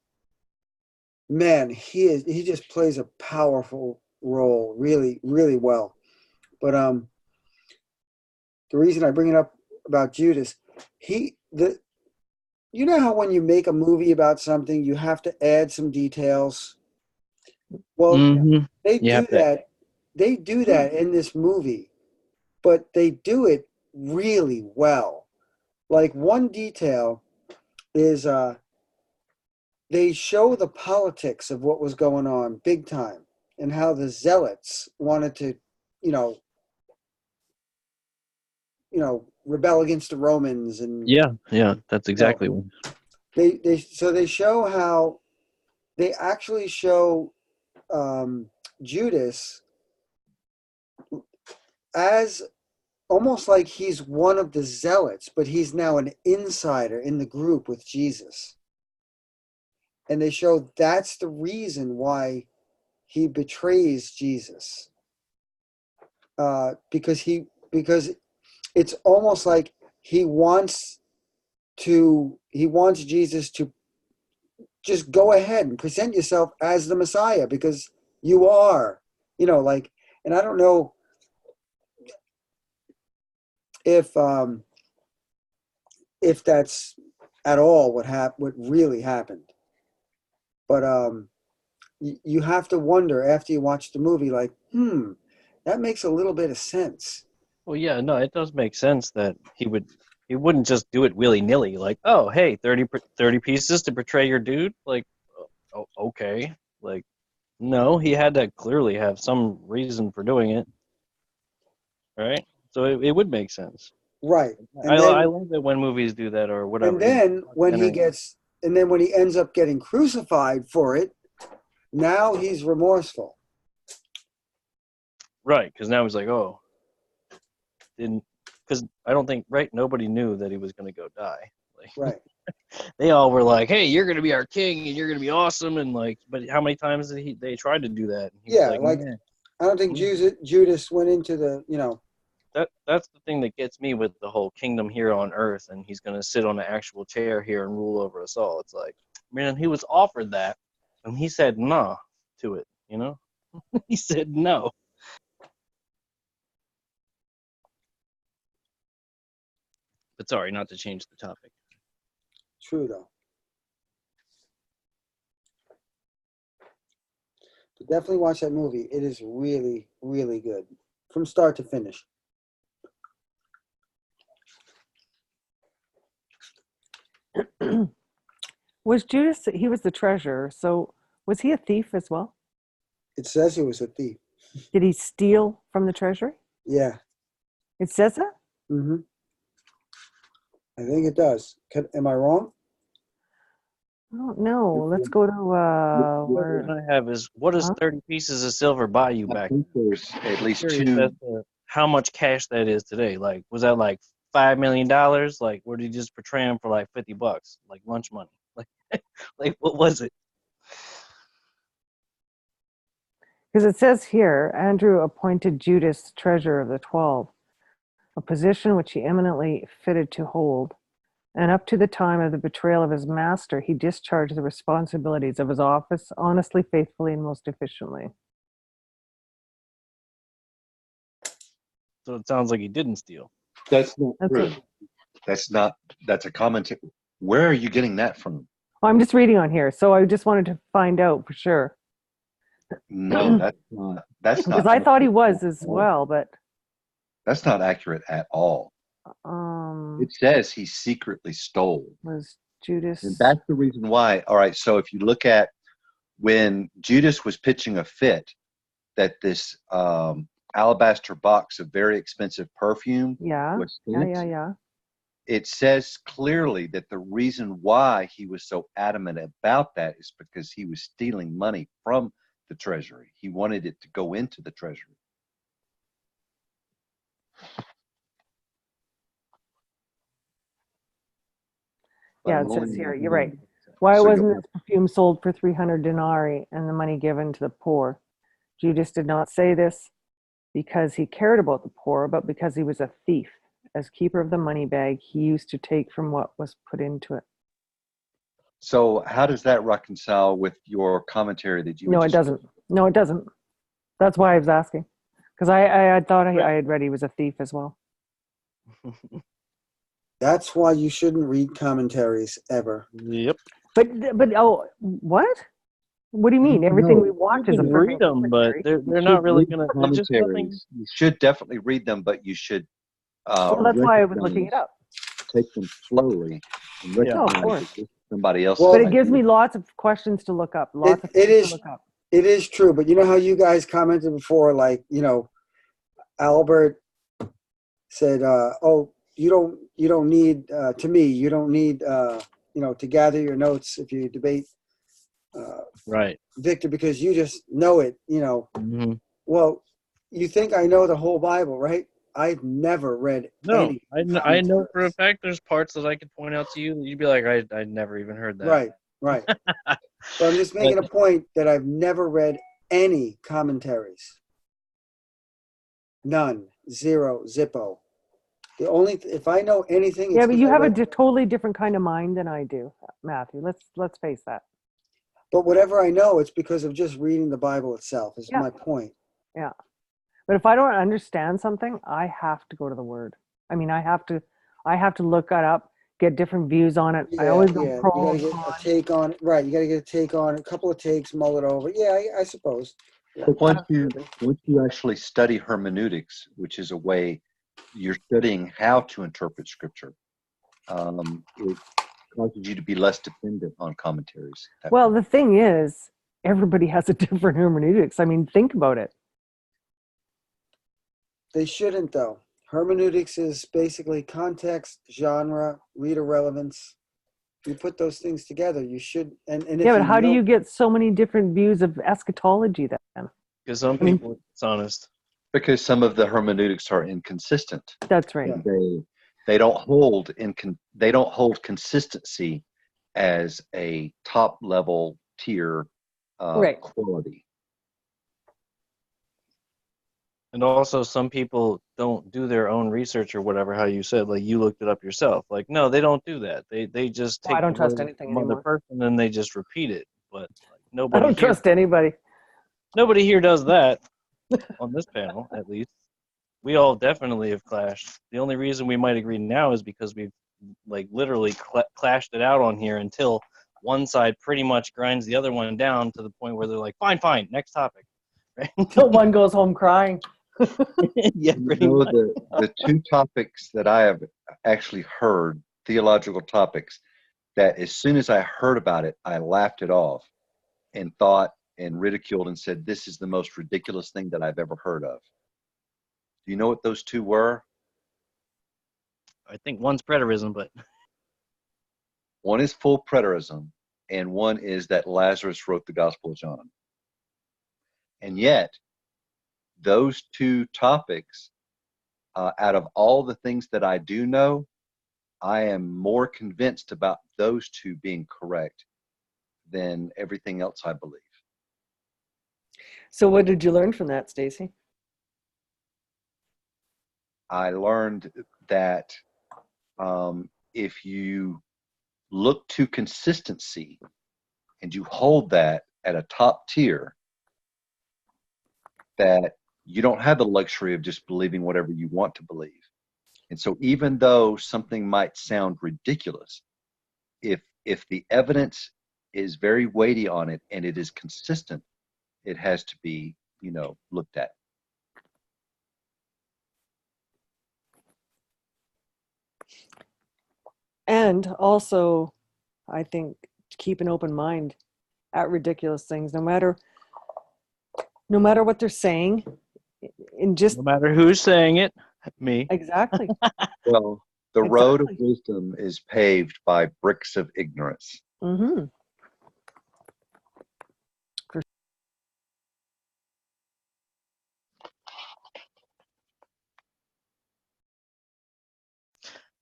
man, he just plays a powerful role really, really well. But the reason I bring it up about Judas, you know how when you make a movie about something, you have to add some details. Well, Mm-hmm. they You do have to- that. They do that in this movie, but they do it really well. Like one detail is they show the politics of what was going on big time and how the zealots wanted to, you know, rebel against the Romans and Yeah, that's exactly what. they show how they actually show Judas as almost like he's one of the zealots, but he's now an insider in the group with Jesus. And they show that's the reason why he betrays Jesus. Because it's almost like he wants Jesus to just go ahead and present yourself as the Messiah because you are, and I don't know if that's at all what really happened. But you have to wonder after you watch the movie, like, that makes a little bit of sense. Well, yeah, no, it does make sense that he wouldn't just do it willy-nilly, like, oh, hey, 30 pieces to portray your dude? Like, oh, okay. Like, no, he had to clearly have some reason for doing it, right? So it would make sense. Right. I love it when movies do that or whatever. And then when he ends up getting crucified for it, now he's remorseful. Right, because now he's like, oh, because I don't think, right, nobody knew that he was going to go die. Like, Right. They all were like, hey, you're going to be our king and you're going to be awesome. And like, but how many times they tried to do that? And he was I don't think Judas went into the, that's the thing that gets me with the whole kingdom here on earth, and he's going to sit on an actual chair here and rule over us all. It's like, man, he was offered that, and he said no to it. You know, he said no. But sorry, not to change the topic. True though. But definitely watch that movie. It is really, really good from start to finish. Was Judas, he was the treasurer, so was he a thief as well? It says he was a thief. Did he steal from the treasury? Yeah. It says that? Mm-hmm. I think it does. Am I wrong? I don't know. Let's go to where. What I have is, what does 30 pieces of silver buy you I back? think there's at least Curious two. as to how much cash that is today. Like, was that like $5 million? Like, or did you just portray him for like $50, like lunch money? Like what was it? Because it says here, Andrew appointed Judas treasurer of the 12, a position which he eminently fitted to hold. And up to the time of the betrayal of his master, he discharged the responsibilities of his office honestly, faithfully, and most efficiently. So it sounds like he didn't steal. That's not That's true. it. That's a commentary. Where are you getting that from? Well, I'm just reading on here, so I just wanted to find out for sure. No, that's not. That's not. Because I thought he accurate was at as all. well, but That's not accurate at all. It says he secretly stole. was Judas. And that's the reason why. All right, so if you look at when Judas was pitching a fit that this alabaster box of very expensive perfume Yeah, was yeah, sent, yeah. it says clearly that the reason why he was so adamant about that is because he was stealing money from the treasury. He wanted it to go into the treasury. Yeah, it says here, you're right. Why So wasn't this perfume sold for 300 denarii and the money given to the poor? Judas did not say this because he cared about the poor, but because he was a thief. As keeper of the money bag, he used to take from what was put into it. So how does that reconcile with your commentary that you No, were it just doesn't. No, it doesn't. That's why I was asking. Because I thought I had read he was a thief as well. That's why you shouldn't read commentaries ever. Yep. But oh, what? What do you mean? Everything we watch is a read perfect them, but commentary. they're not really gonna. They're just nothing. commentaries? You should definitely read them, but you should Well, that's why I was looking it up. take them slowly and Yeah. Oh, of recognize course. that this is somebody else's Well, But it gives idea. me lots of questions to look up. Lots of It things is to look up. It is true, but you know how you guys commented before, like, Albert said, "Oh, you don't need to me. You don't need to gather your notes if you debate Right. Victor because you just know it." Mm-hmm. Well, you think I know the whole Bible, right? I've never read No, any. I know for a fact there's parts that I could point out to you that you'd be like, I never even heard that. Right. But I'm just making a point that I've never read any commentaries. None. Zero. Zippo. The only if I know anything, Yeah, it's but 'cause you I have a read- totally different kind of mind than I do, Matthew. Let's face that. But whatever I know, it's because of just reading the Bible itself. Is Yeah. my point. Yeah. But if I don't understand something, I have to go to the Word. I mean, I have to look it up, get different views on it. I always go You pro gotta and get a con. take on it. Right. You gotta get a take on it. A couple of takes, mull it over. Yeah, I suppose. But once Absolutely. you actually study hermeneutics, which is a way you're studying how to interpret scripture, it causes you to be less dependent on commentaries. Well, the thing is, everybody has a different hermeneutics. I mean, think about it. They shouldn't, though. Hermeneutics is basically context, genre, reader relevance. You put those things together, you should. And if Yeah, but how do know- you get so many different views of eschatology then? Because some I mean- people are dishonest. Because some of the hermeneutics are inconsistent. That's right. Yeah. They don't hold consistency as a top level tier Right. quality. And also, some people don't do their own research or whatever. How you said, like you looked it up yourself. Like, no, they don't do that. They just Well, I take the don't trust word anything from other anymore. person and they just repeat it. But like, I don't trust anybody. nobody here does that on this panel, at least. We all definitely have clashed. The only reason we might agree now is because we've like literally clashed it out on here until one side pretty much grinds the other one down to the point where they're like, fine, next topic. Right? Till one goes home crying. Yeah, You pretty know, much. the two topics that I have actually heard, theological topics, that as soon as I heard about it, I laughed it off and thought and ridiculed and said, this is the most ridiculous thing that I've ever heard of. Do you know what those two were? I think one's preterism, but One is full preterism, and one is that Lazarus wrote the Gospel of John. And yet, those two topics, out of all the things that I do know, I am more convinced about those two being correct than everything else I believe. So what did you learn from that, Stacy? I learned that if you look to consistency and you hold that at a top tier, that you don't have the luxury of just believing whatever you want to believe. And so even though something might sound ridiculous, if the evidence is very weighty on it and it is consistent, it has to be, looked at. And also, I think keep an open mind at ridiculous things, no matter what they're saying, and just no matter who's saying it, me. exactly. Well, the road of Exactly. wisdom is paved by bricks of ignorance. Mm-hmm.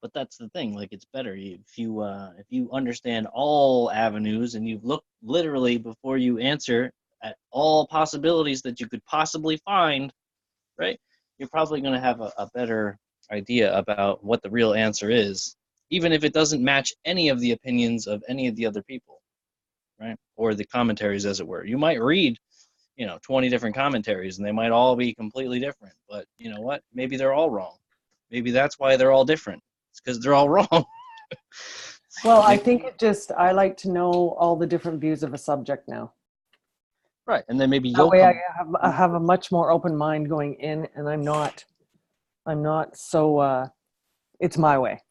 But that's the thing. Like, it's better if you understand all avenues and you've looked literally before you answer at all possibilities that you could possibly find, right? You're probably going to have a better idea about what the real answer is, even if it doesn't match any of the opinions of any of the other people, right? Or the commentaries, as it were. You might read, 20 different commentaries, and they might all be completely different. But you know what? Maybe they're all wrong. Maybe that's why they're all different. It's because they're all wrong. Well, I think I like to know all the different views of a subject now. Right, and then maybe That you'll way come. I have a much more open mind going in, and I'm not so it's my way.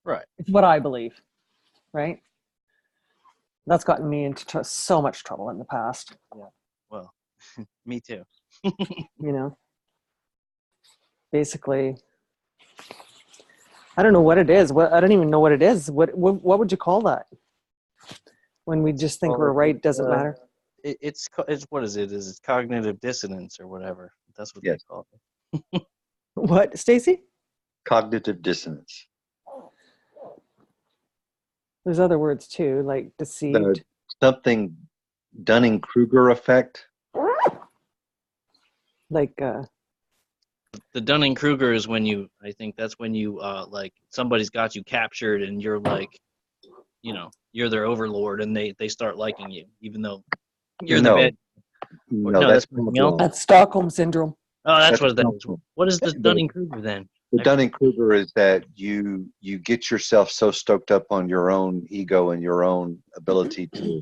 Right. It's what I believe, right? That's gotten me into so much trouble in the past. Yeah. Well, me too. Basically, I don't know what it is. I don't even know what it is. What would you call that? When we just think we're right, doesn't matter. It's what is it? Is it cognitive dissonance or whatever? That's what they call it. What, Stacy? Cognitive dissonance. There's other words too, like deceived. Something Dunning-Kruger effect. Like the Dunning-Kruger is when I think that's when you like somebody's got you captured and you're like, you're their overlord and they start liking you, even though you're the bad. No, that's something else. That's Stockholm syndrome. Oh, that's what that is. What is the Dunning-Kruger then? The Dunning-Kruger is that you get yourself so stoked up on your own ego and your own ability to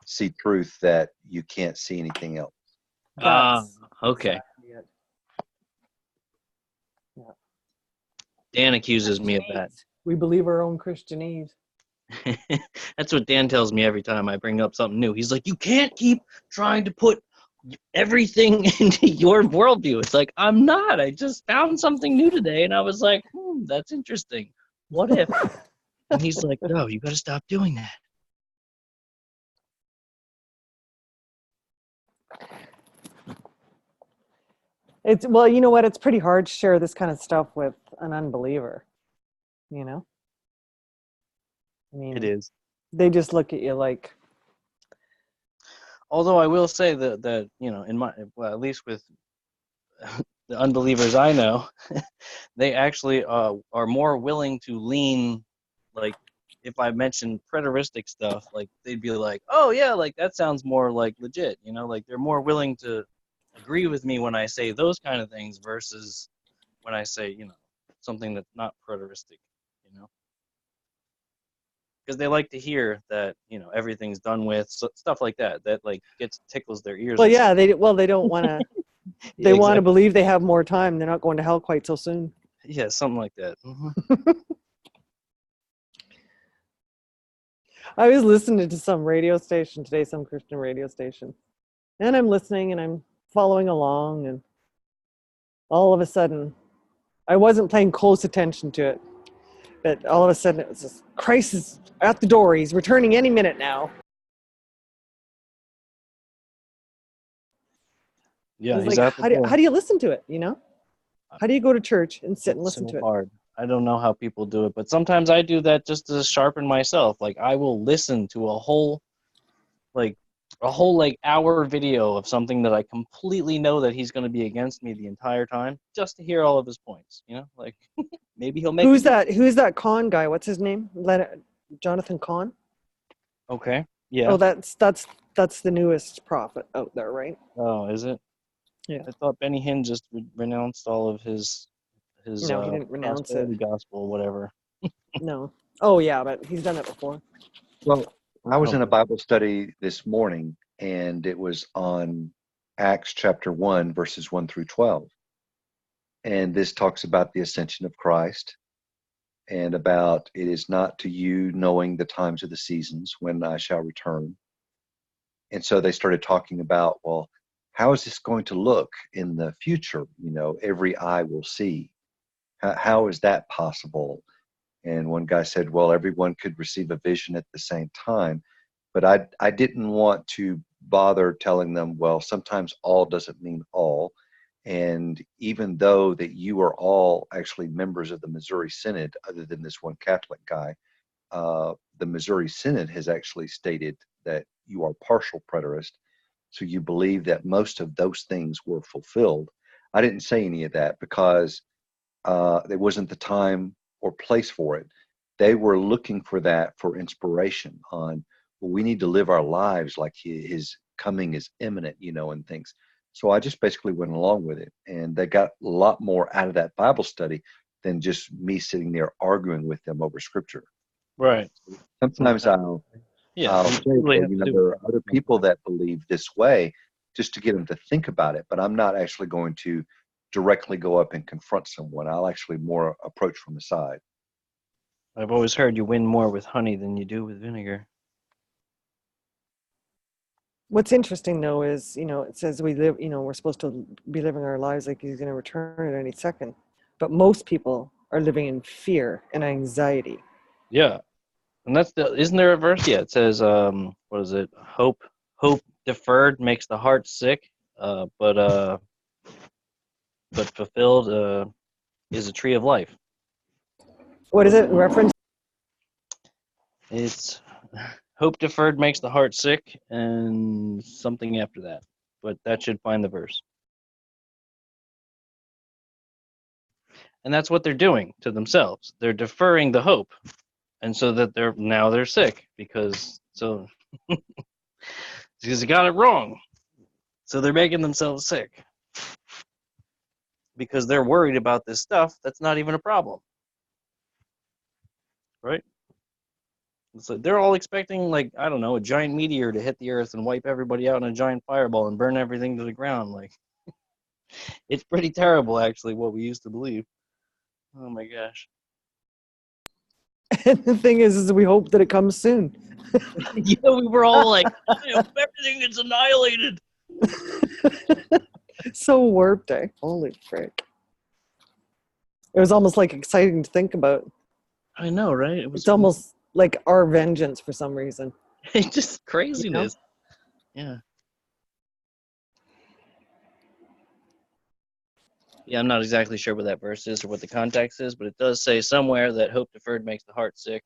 see truth that you can't see anything else. Okay. Yeah. Dan accuses me of that. We believe our own Christianese. That's what Dan tells me every time I bring up something new. He's like, you can't keep trying to put everything into your worldview. It's like, I'm not. I just found something new today, and I was like, that's interesting. What if? And he's like, no, you got to stop doing that. Well, you know what? It's pretty hard to share this kind of stuff with an unbeliever. I mean, It is. They just look at you like. Although I will say that in my at least with the unbelievers I know, they actually are more willing to lean, like, if I mention preteristic stuff, like they'd be like, oh yeah, like that sounds more like legit, you know, like they're more willing to agree with me when I say those kind of things versus when I say, you know, something that's not preteristic, you know, because they like to hear that, you know, everything's done with, so, stuff like that, that like tickles their ears. Well, or yeah, something. they don't want to. Yeah, They want to exactly. believe they have more time. They're not going to hell quite so soon. Yeah, something like that. Mm-hmm. I was listening to some radio station today, some Christian radio station, and I'm listening and I'm following along, and all of a sudden, I wasn't paying close attention to it, but all of a sudden it was this, Christ is at the door. He's returning any minute now. I Yeah, was he's like, at the door. how do you listen to it? You know, how do you go to church and sit and It's listen so to it? hard. I don't know how people do it, but sometimes I do that just to sharpen myself. Like I will listen to like a whole like hour video of something that I completely know that he's going to be against me the entire time, just to hear all of his points. You know, like maybe he'll make a Who's good. that? Who's that Kahn guy? What's his name? Jonathan Kahn. Okay. Yeah. Oh, that's the newest prophet out there, right? Oh, is it? Yeah. I thought Benny Hinn just renounced all of his No, he didn't renounce it. prosperity gospel, whatever. No. Oh yeah, but he's done it before. Well, I was in a Okay. Bible study this morning, and it was on Acts chapter 1, verses 1 through 12. And this talks about the ascension of Christ and about it is not to you knowing the times of the seasons when I shall return. And so they started talking about, well, how is this going to look in the future? You know, every eye will see. How is that possible? And one guy said, well, everyone could receive a vision at the same time. But I didn't want to bother telling them, well, sometimes all doesn't mean all. And even though that you are all actually members of the Missouri Synod, other than this one Catholic guy, the Missouri Synod has actually stated that you are partial preterist. So you believe that most of those things were fulfilled. I didn't say any of that because there wasn't the time or place for it. They were looking for that for inspiration on, well, we need to live our lives like his coming is imminent, you know, and things. So I just basically went along with it. And they got a lot more out of that Bible study than just me sitting there arguing with them over scripture. Right. Sometimes Yeah. I'll You say, really well, have you to know, do there it. are other people that believe this way just to get them to think about it, but I'm not actually going to directly go up and confront someone. I'll actually more approach from the side. I've always heard you win more with honey than you do with vinegar. What's interesting though is, you know, it says we live, you know, we're supposed to be living our lives like he's going to return at any second. But most people are living in fear and anxiety. Yeah. And isn't there a verse? Yeah, it says, what is it? Hope deferred makes the heart sick, but fulfilled is a tree of life. What is it in reference? It's hope deferred makes the heart sick, and something after that. But that should find the verse. And that's what they're doing to themselves. They're deferring the hope, and so that they're sick because they got it wrong. So they're making themselves sick because they're worried about this stuff that's not even a problem, right? So they're all expecting, like, I don't know, a giant meteor to hit the earth and wipe everybody out in a giant fireball and burn everything to the ground. Like, it's pretty terrible, actually, what we used to believe. Oh my gosh. And the thing is we hope that it comes soon. Yeah, we were all like, I hope everything gets annihilated. So warped, eh? Holy frick. It was almost like exciting to think about. I know, right? It's almost like our vengeance for some reason. It's just You know? craziness. Yeah. Yeah, I'm not exactly sure what that verse is or what the context is, but it does say somewhere that hope deferred makes the heart sick.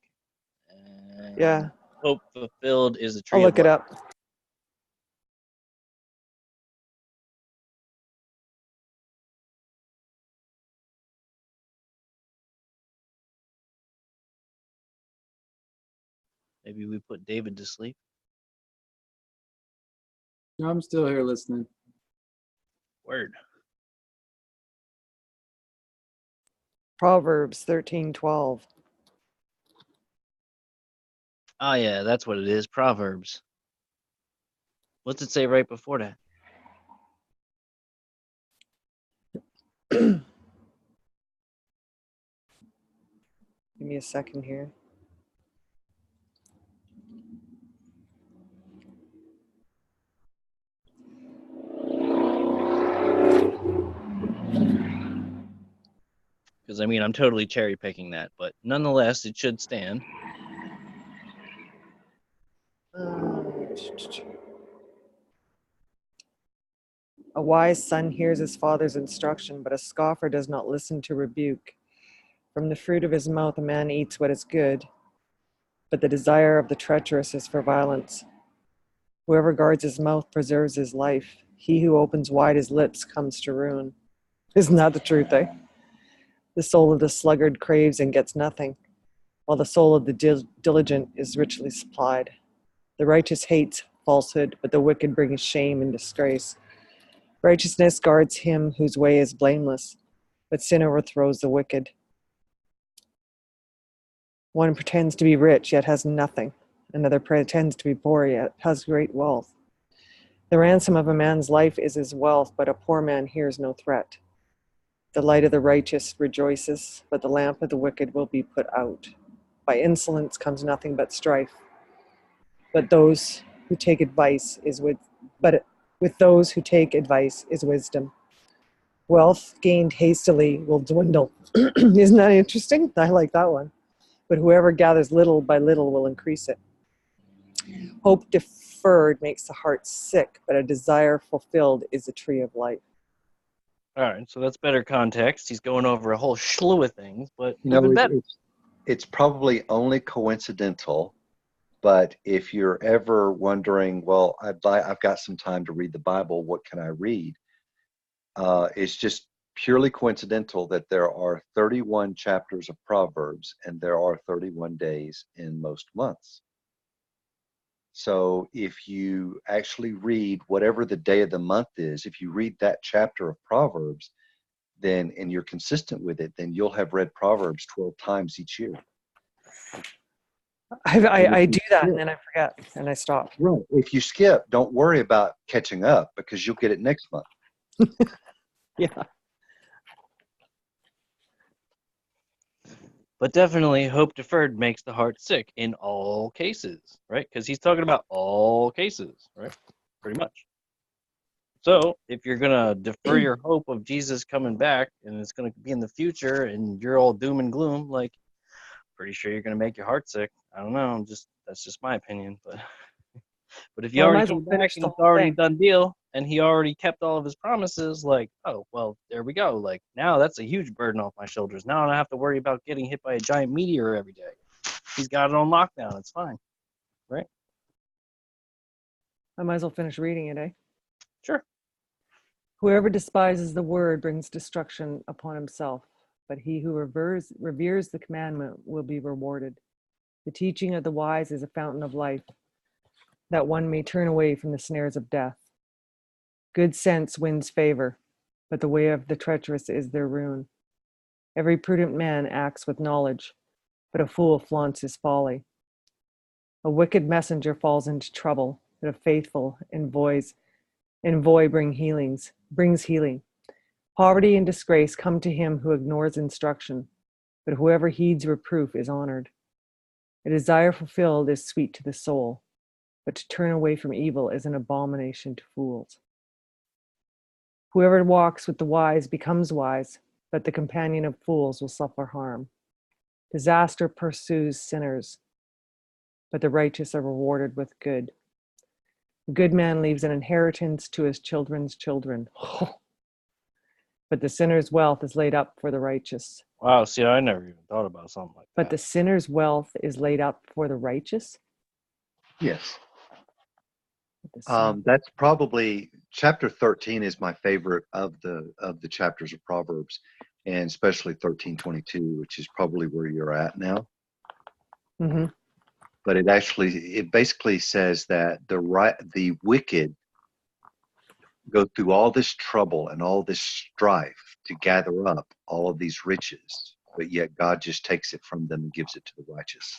And Yeah. hope fulfilled is the I'll tree of look it life. up. Maybe we put David to sleep. I'm still here listening. Word. Proverbs 13:12. Oh yeah, that's what it is. Proverbs. What's it say right before that? Give me a second here. Because I mean, I'm totally cherry picking that, but nonetheless, it should stand. A wise son hears his father's instruction, but a scoffer does not listen to rebuke. From the fruit of his mouth a man eats what is good, but the desire of the treacherous is for violence. Whoever guards his mouth preserves his life. He who opens wide his lips comes to ruin. Isn't that the truth, eh? The soul of the sluggard craves and gets nothing, while the soul of the diligent is richly supplied. The righteous hates falsehood, but the wicked brings shame and disgrace. Righteousness guards him whose way is blameless, but sin overthrows the wicked. One pretends to be rich, yet has nothing. Another pretends to be poor, yet has great wealth. The ransom of a man's life is his wealth, but a poor man hears no threat. The light of the righteous rejoices, but the lamp of the wicked will be put out. By insolence comes nothing but strife. But those who take advice is with those who take advice is wisdom. Wealth gained hastily will dwindle. Isn't that interesting? I like that one. But whoever gathers little by little will increase it. Hope deferred makes the heart sick, but a desire fulfilled is a tree of life. All right, so that's better context. He's going over a whole slew of things, but You know, even better. it's probably only coincidental, but if you're ever wondering, well, I've got some time to read the Bible, what can I read? It's just purely coincidental that there are 31 chapters of Proverbs and there are 31 days in most months. So if you actually read whatever the day of the month is, if you read that chapter of Proverbs, then and you're consistent with it, then you'll have read Proverbs 12 times each year. I do that and then I forget and I stop. Right. If you skip, don't worry about catching up because you'll get it next month. Yeah. But definitely, hope deferred makes the heart sick in all cases, right? Because he's talking about all cases, right? Pretty much. So if you're going to defer your hope of Jesus coming back and it's going to be in the future and you're all doom and gloom, like, pretty sure you're going to make your heart sick. I don't know. That's just my opinion. But if you Well, I already might as well came back finish and the it's whole already thing. done deal and he already kept all of his promises, like, oh, well, there we go. Like, now that's a huge burden off my shoulders. Now I don't have to worry about getting hit by a giant meteor every day. He's got it on lockdown. It's fine. Right? I might as well finish reading it, eh? Sure. Whoever despises the word brings destruction upon himself, but he who reveres the commandment will be rewarded. The teaching of the wise is a fountain of life, that one may turn away from the snares of death. Good sense wins favor, but the way of the treacherous is their ruin. Every prudent man acts with knowledge, but a fool flaunts his folly. A wicked messenger falls into trouble, but a faithful envoy brings healing. Poverty and disgrace come to him who ignores instruction, but whoever heeds reproof is honored. A desire fulfilled is sweet to the soul, but to turn away from evil is an abomination to fools. Whoever walks with the wise becomes wise, but the companion of fools will suffer harm. Disaster pursues sinners, but the righteous are rewarded with good. A good man leaves an inheritance to his children's children, but the sinner's wealth is laid up for the righteous. Wow. See, I never even thought about something like But that. the sinner's wealth is laid up for the righteous? Yes. But the sinner- That's probably chapter 13 is my favorite of the chapters of Proverbs, and especially 13:22, which is probably where you're at now. Mhm. but it basically says that the wicked go through all this trouble and all this strife to gather up all of these riches, but yet God just takes it from them and gives it to the righteous.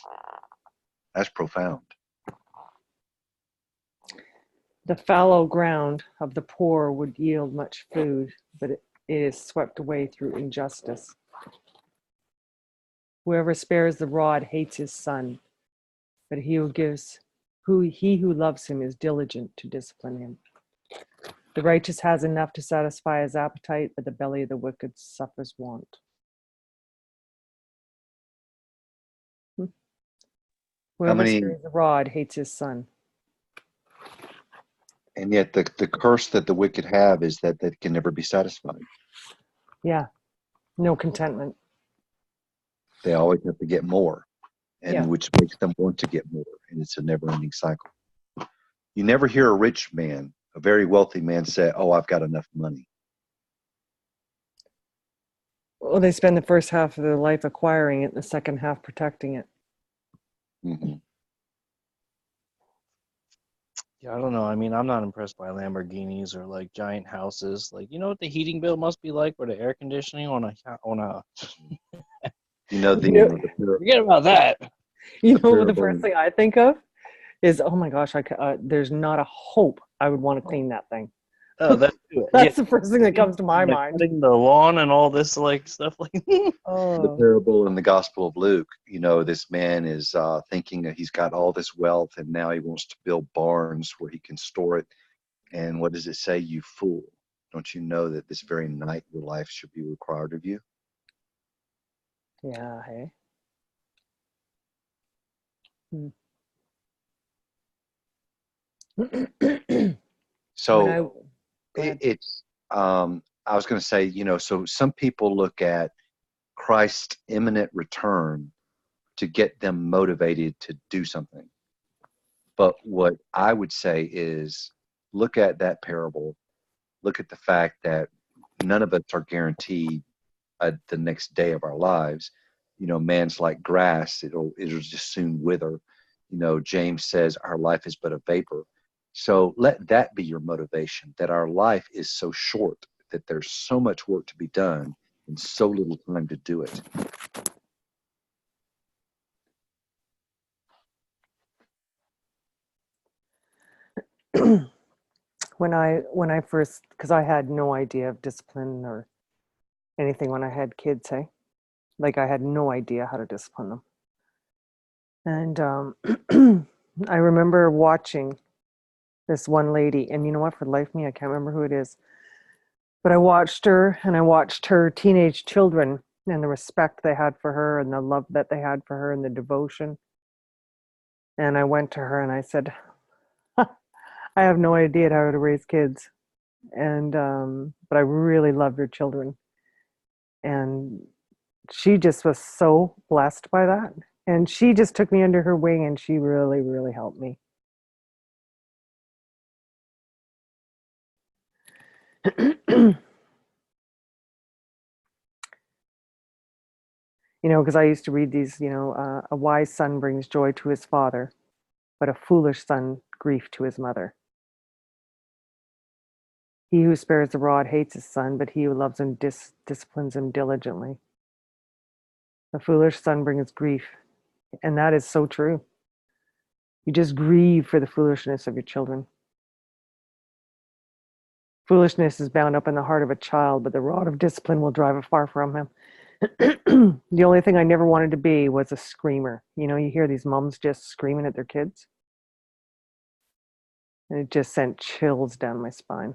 That's profound. The fallow ground of the poor would yield much food, but it is swept away through injustice. Whoever spares the rod hates his son, but he who loves him is diligent to discipline him. The righteous has enough to satisfy his appetite, but the belly of the wicked suffers want. Whoever spares the rod hates his son. And yet the curse that the wicked have is that they can never be satisfied. Yeah, no contentment. They always have to get more, and Yeah. which makes them want to get more, and it's a never-ending cycle. You never hear a rich man, a very wealthy man, say, "Oh, I've got enough money." Well, they spend the first half of their life acquiring it and the second half protecting it. Mm-hmm. Yeah, I don't know. I mean, I'm not impressed by Lamborghinis or like giant houses. Like, you know what the heating bill must be like, or the air conditioning on a. You know Forget about that. You know, the parable. first thing I think of is, oh my gosh, there's not a hope I would want to clean that thing. Oh, that's That's the first thing that comes to my like mind. cutting the lawn and all this like stuff like. The Oh, parable in the Gospel of Luke, you know, this man is thinking that he's got all this wealth and now he wants to build barns where he can store it. And what does it say? You fool. Don't you know that this very night your life should be required of you? yeah, hey. So Go ahead. it's, I was going to say, you know, so some people look at Christ's imminent return to get them motivated to do something. But what I would say is look at that parable, look at the fact that none of us are guaranteed the next day of our lives. You know, man's like grass, it'll just soon wither. You know, James says our life is but a vapor. So let that be your motivation, that our life is so short, that there's so much work to be done and so little time to do it. When I first, because I had no idea of discipline or anything when I had kids, hey, like I had no idea how to discipline them. And I remember watching this one lady, and you know what, for the life of me, I can't remember who it is, but I watched her and I watched her teenage children and the respect they had for her and the love that they had for her and the devotion. And I went to her and I said, I have no idea how to raise kids. And but I really love your children. And she just was so blessed by that. And she just took me under her wing and she really, really helped me. You know, because I used to read these, you know, a wise son brings joy to his father, but a foolish son grief to his mother. He who spares the rod hates his son, but he who loves him disciplines him diligently. A foolish son brings grief, and that is so true. You just grieve for the foolishness of your children. Foolishness is bound up in the heart of a child, but the rod of discipline will drive it far from him. The only thing I never wanted to be was a screamer. You know, you hear these moms just screaming at their kids, and it just sent chills down my spine.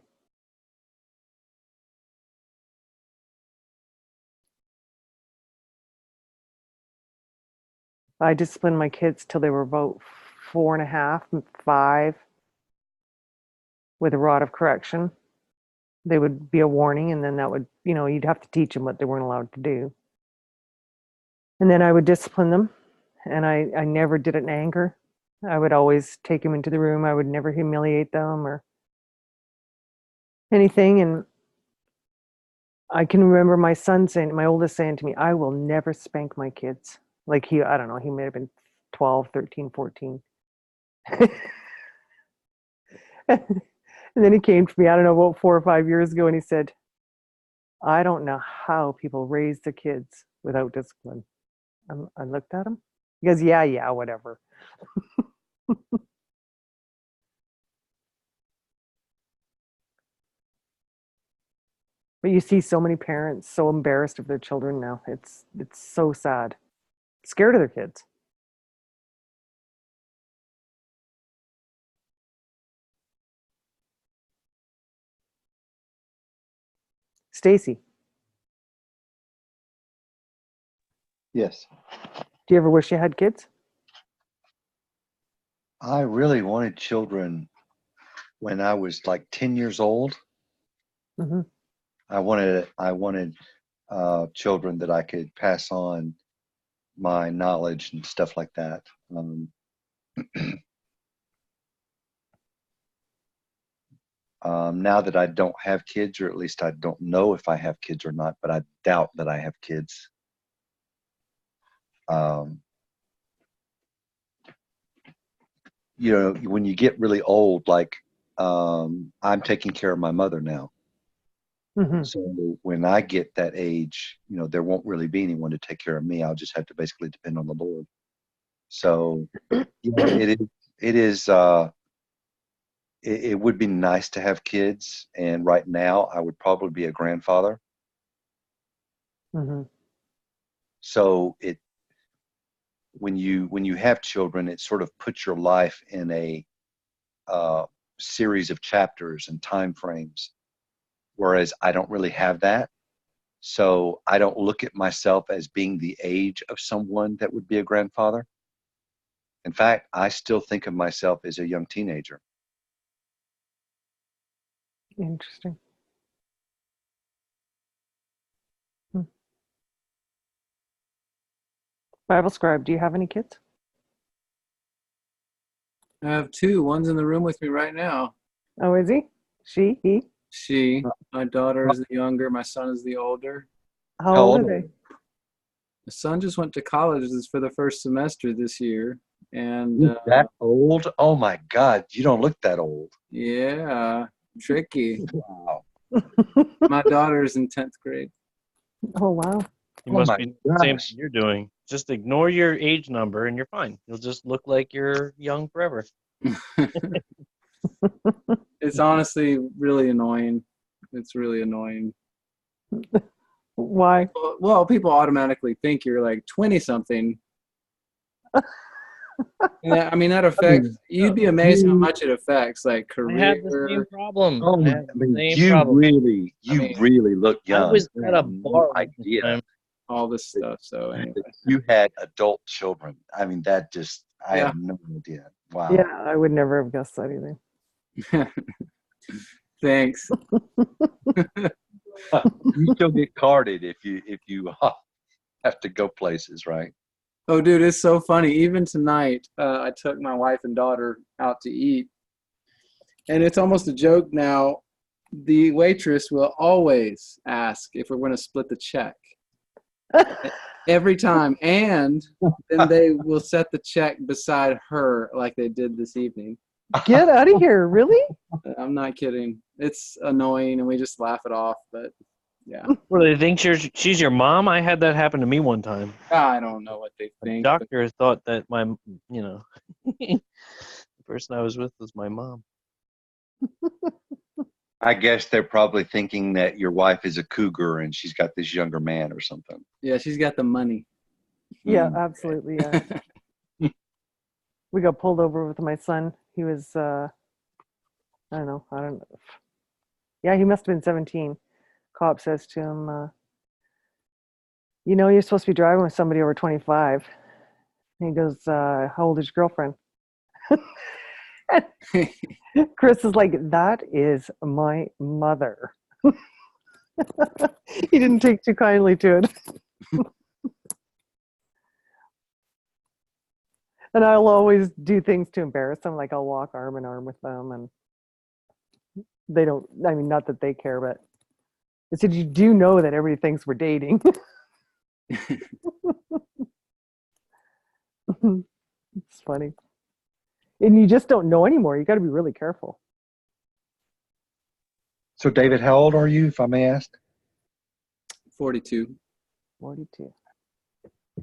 I disciplined my kids till they were about 4.5, 5, with a rod of correction. They would be a warning, and then that would, you know, you'd have to teach them what they weren't allowed to do. And then I would discipline them, and I never did it in anger. I would always take them into the room. I would never humiliate them or anything. And I can remember my oldest saying to me, I will never spank my kids. Like I don't know, he may have been 12, 13, 14. And then he came to me, I don't know, about 4 or 5 years ago, and he said, I don't know how people raise their kids without discipline. I looked at him. He goes, yeah, whatever. But you see so many parents so embarrassed of their children now. It's so sad. Scared of their kids. Stacy, Yes. do you ever wish you had kids? I really wanted children when I was like 10 years old. Mm-hmm. I wanted children that I could pass on my knowledge and stuff like that. Now that I don't have kids, or at least I don't know if I have kids or not, but I doubt that I have kids. You know, when you get really old, like I'm taking care of my mother now. Mm-hmm. So when I get that age, you know, there won't really be anyone to take care of me. I'll just have to basically depend on the Lord. So yeah, it is it would be nice to have kids, and right now I would probably be a grandfather. Mm-hmm. So when you have children, it sort of puts your life in a series of chapters and time frames, whereas I don't really have that. So I don't look at myself as being the age of someone that would be a grandfather. In fact, I still think of myself as a young teenager. Interesting. Bible scribe, do you have any kids? I have two. One's in the room with me right now. Oh, is he? She? He? My daughter is the younger. My son is the older. How How old old are are they? My son just went to college. This is for the first semester this year. And That old? Oh my God, you don't look that old. yeah, tricky. Wow. My daughter's in 10th grade. Oh, wow. You Oh must my be the same gosh. thing you're doing. Just ignore your age number and you're fine. You'll just look like you're young forever. It's honestly really annoying. It's really annoying. Why? Well, people automatically think you're like 20 something. Yeah, I mean that affects. You'd be amazed how much it affects, like I had the same career. problem. Oh I my, had I the mean, same you problem. really, I you mean, really look I young. was I at a had no bar one idea time. All this stuff. So anyway, that you had adult children. I mean, that just, I yeah. had no idea. Wow. Yeah, I would never have guessed that either. Thanks. You still get carded if you have to go places, right? Oh, dude, it's so funny. Even tonight, I took my wife and daughter out to eat, and it's almost a joke now. The waitress will always ask if we're going to split the check every time, and then they will set the check beside her like they did this evening. Get out of here. Really? I'm not kidding. It's annoying, and we just laugh it off. But yeah, Well, they think she's your mom. I had that happen to me one time. I don't know what they The think. But doctor thought that the person I was with was my mom. I guess they're probably thinking that your wife is a cougar and she's got this younger man or something. yeah, she's got the money. Yeah, Hmm. absolutely. Yeah. We got pulled over with my son. He was, I don't know. Yeah, he must have been 17. Cop says to him, you're supposed to be driving with somebody over 25. And he goes, how old is your girlfriend? Chris is like, that is my mother. He didn't take too kindly to it. And I'll always do things to embarrass them. Like I'll walk arm in arm with them, and they don't, I mean, not that they care, but I said, you do know that everybody thinks we're dating. It's funny. And you just don't know anymore. You got to be really careful. So, David, how old are you, if I may ask? 42. 42.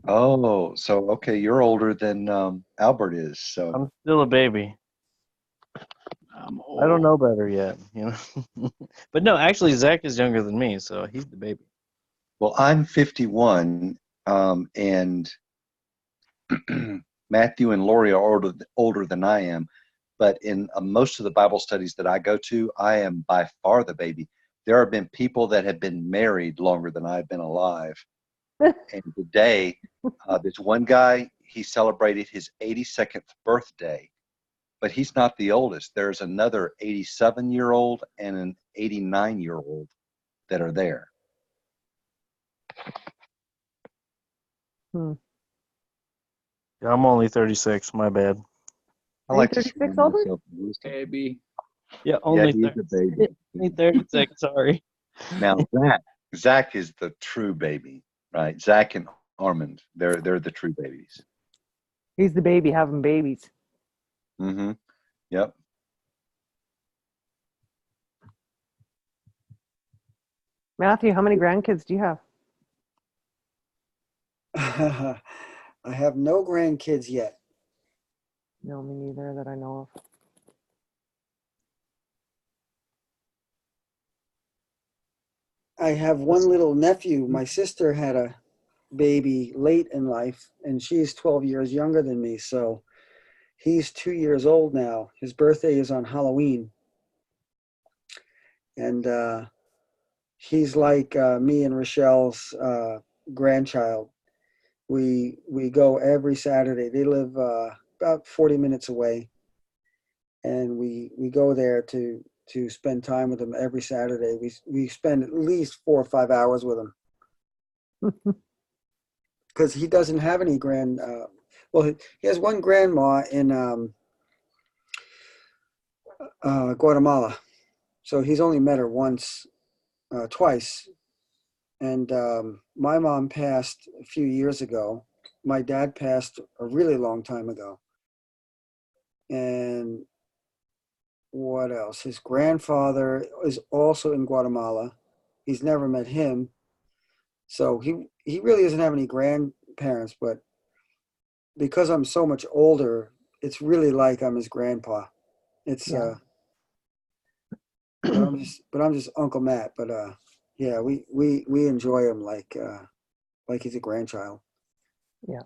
Oh, so okay, you're older than Albert is. So, I'm still a baby. I'm I don't old. know better yet, But no, actually, Zach is younger than me, so he's the baby. well, I'm 51, and Matthew and Lori are older than I am. But in most of the Bible studies that I go to, I am by far the baby. There have been people that have been married longer than I've been alive. And today, this one guy, he celebrated his 82nd birthday, but he's not the oldest. There's another 87-year-old and an 89-year-old that are there. Hmm. Yeah, I'm only 36. My bad. I Are like you to 36, surround Albert? myself with wisdom. Baby. Yeah, Yeah, only he's a baby. only 36. Sorry. Now, Zach is the true baby, right? Zach and Armand, they're the true babies. He's the baby having babies. Mm-hmm. Yep. Matthew, how many grandkids do you have? I have no grandkids yet. No, me neither that I know of. I have one little nephew. My sister had a baby late in life, and she's 12 years younger than me. So he's 2 years old now. His birthday is on Halloween. And he's like me and Rochelle's grandchild. We go every Saturday. They live about 40 minutes away. And we go there to spend time with them every Saturday. We spend at least 4 or 5 hours with him because he doesn't have any well, he has one grandma in Guatemala, so he's only met her twice. And my mom passed a few years ago. My dad passed a really long time ago. And what else? His grandfather is also in Guatemala. He's never met him. So he really doesn't have any grandparents, but because I'm so much older, it's really like I'm his grandpa. It's Yeah. but I'm just Uncle Matt. But yeah, we enjoy him like he's a grandchild. Yeah.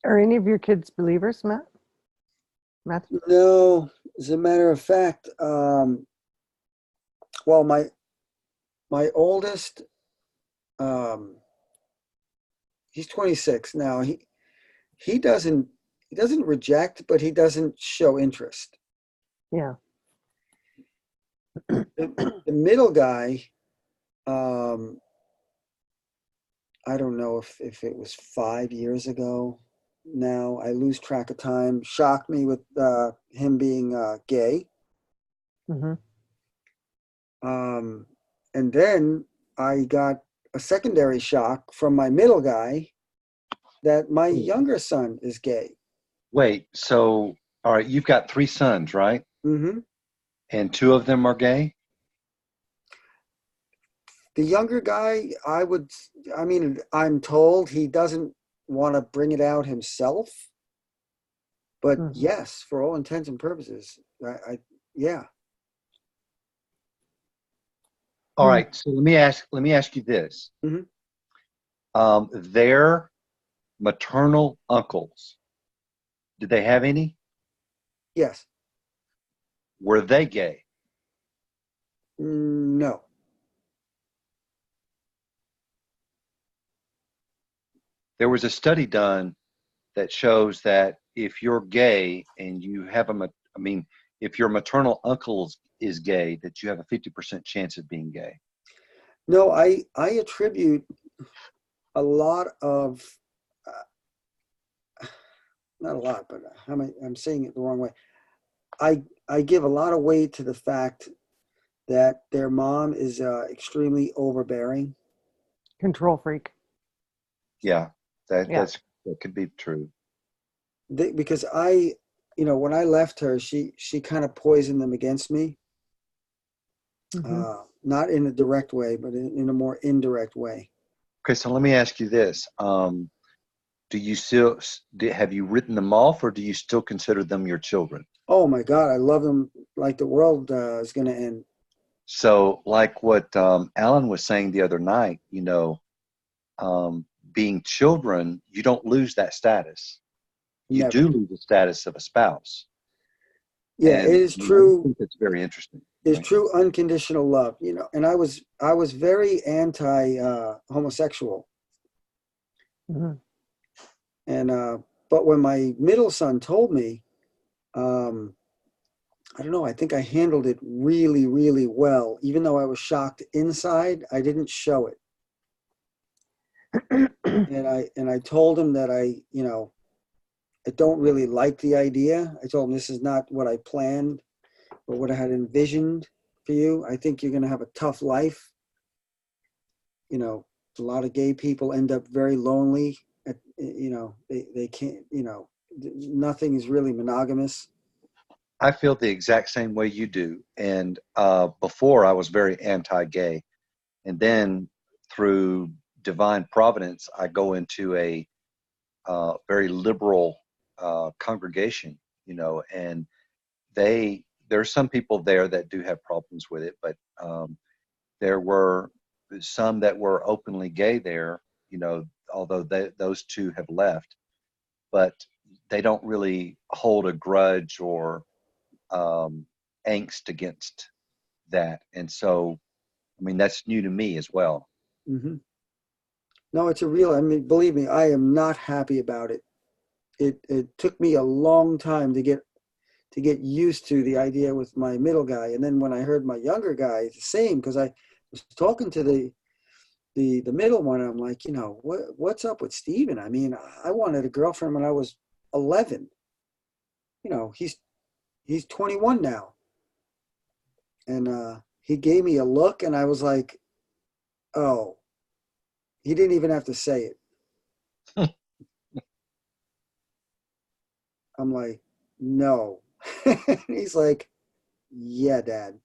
Are any of your kids believers, Matthew? No, as a matter of fact, well, my oldest, um, he's 26 now. He doesn't reject, but he doesn't show interest. Yeah. The middle guy, um, I don't know if it was 5 years ago. Now I lose track of time. Shocked me with him being gay. Mm-hmm. And then I got a secondary shock from my middle guy that my younger son is gay. Wait, so all right, you've got 3 sons, right? Mm-hmm. And 2 of them are gay? The younger guy, I'm told he doesn't want to bring it out himself. But Mm-hmm. yes, for all intents and purposes, yeah. All right, so let me ask you this. Mhm. Their maternal uncles, did they have any? Yes. Were they gay? No. There was a study done that shows that if you're gay and you have if your maternal uncle is gay, that you have a 50% chance of being gay. No, I attribute a lot of, not a lot, but I'm saying it the wrong way. I give a lot of weight to the fact that their mom is extremely overbearing. Control freak. Yeah, that Yeah. that could be true. Because when I left her, she kind of poisoned them against me. Hmm. Not in a direct way, but in a more indirect way. Okay, so let me ask you this: do you still have you written them off, or do you still consider them your children? Oh my God, I love them like the world is going to end. So, like what Alan was saying the other night, being children, you don't lose that status. You Never. do lose the status of a spouse, Yeah, it and is I just true. think that's very interesting. Is Right? true unconditional love. And I was very anti homosexual, Hmm. and but when my middle son told me, um, I don't know. I think I handled it really, really well. Even though I was shocked inside, I didn't show it. And I told him that I don't really like the idea. I told him this is not what I planned or what I had envisioned for you. I think you're going to have a tough life. A lot of gay people end up very lonely. They can't. Nothing is really monogamous. I feel the exact same way you do. And before, I was very anti-gay, and then through divine providence, I go into a very liberal congregation. And there's some people there that do have problems with it, but there were some that were openly gay there. Although those two have left, but they don't really hold a grudge or angst against that. And so, I mean, that's new to me as well. Hmm. No, it's a real. I mean, believe me, I am not happy about it. It took me a long time to get used to the idea with my middle guy, and then when I heard my younger guy, it's the same because I was talking to the middle one. I'm like, what's up with Steven? I mean, I wanted a girlfriend when I was 11. He's 21 now, and he gave me a look, and I was like, oh, he didn't even have to say it. I'm like, no. He's like, yeah, Dad.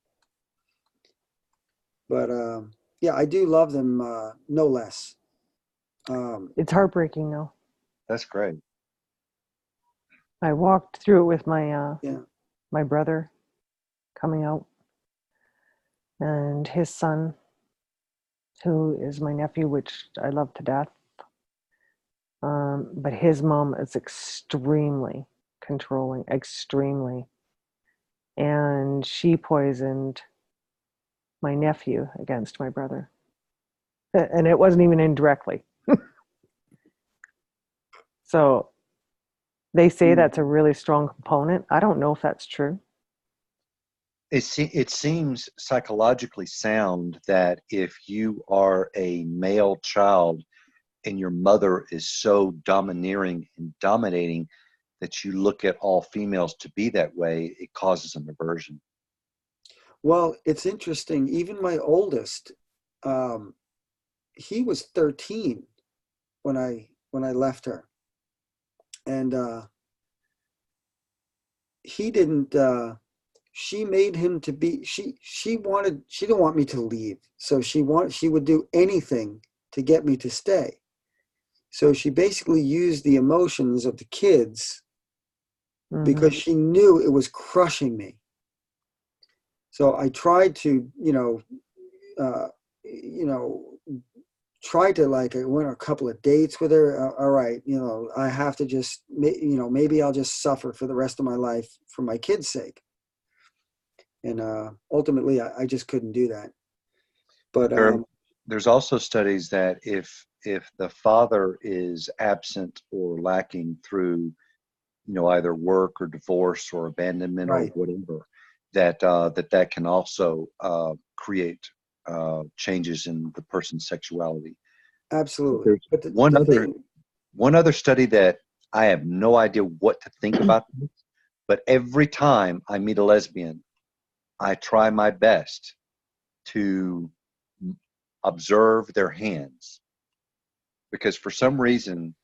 But yeah, I do love them no less. It's heartbreaking, though. That's great. I walked through it with my Yeah. my brother coming out, and his son, who is my nephew, which I love to death. But his mom is extremely controlling, extremely. And she poisoned my nephew against my brother. And it wasn't even indirectly. So they say that's a really strong component. I don't know if that's true. It seems psychologically sound that if you are a male child and your mother is so domineering and dominating that you look at all females to be that way, it causes an aversion. Well, it's interesting. Even my oldest, um, he was 13 when I left her, and he didn't. She made him to be. She wanted. She didn't want me to leave, so she would do anything to get me to stay. So she basically used the emotions of the kids because she knew it was crushing me. So I tried to, uh, you know, try to I went on a couple of dates with her. All right, I have to just, maybe I'll just suffer for the rest of my life for my kids' sake. And ultimately, I just couldn't do that. But There's also studies that if the father is absent or lacking through either work or divorce or abandonment or right, whatever, that can also create changes in the person's sexuality. But absolutely. there's But the thing, one other study that I have no idea what to think about this, but every time I meet a lesbian, I try my best to observe their hands, because for some reason,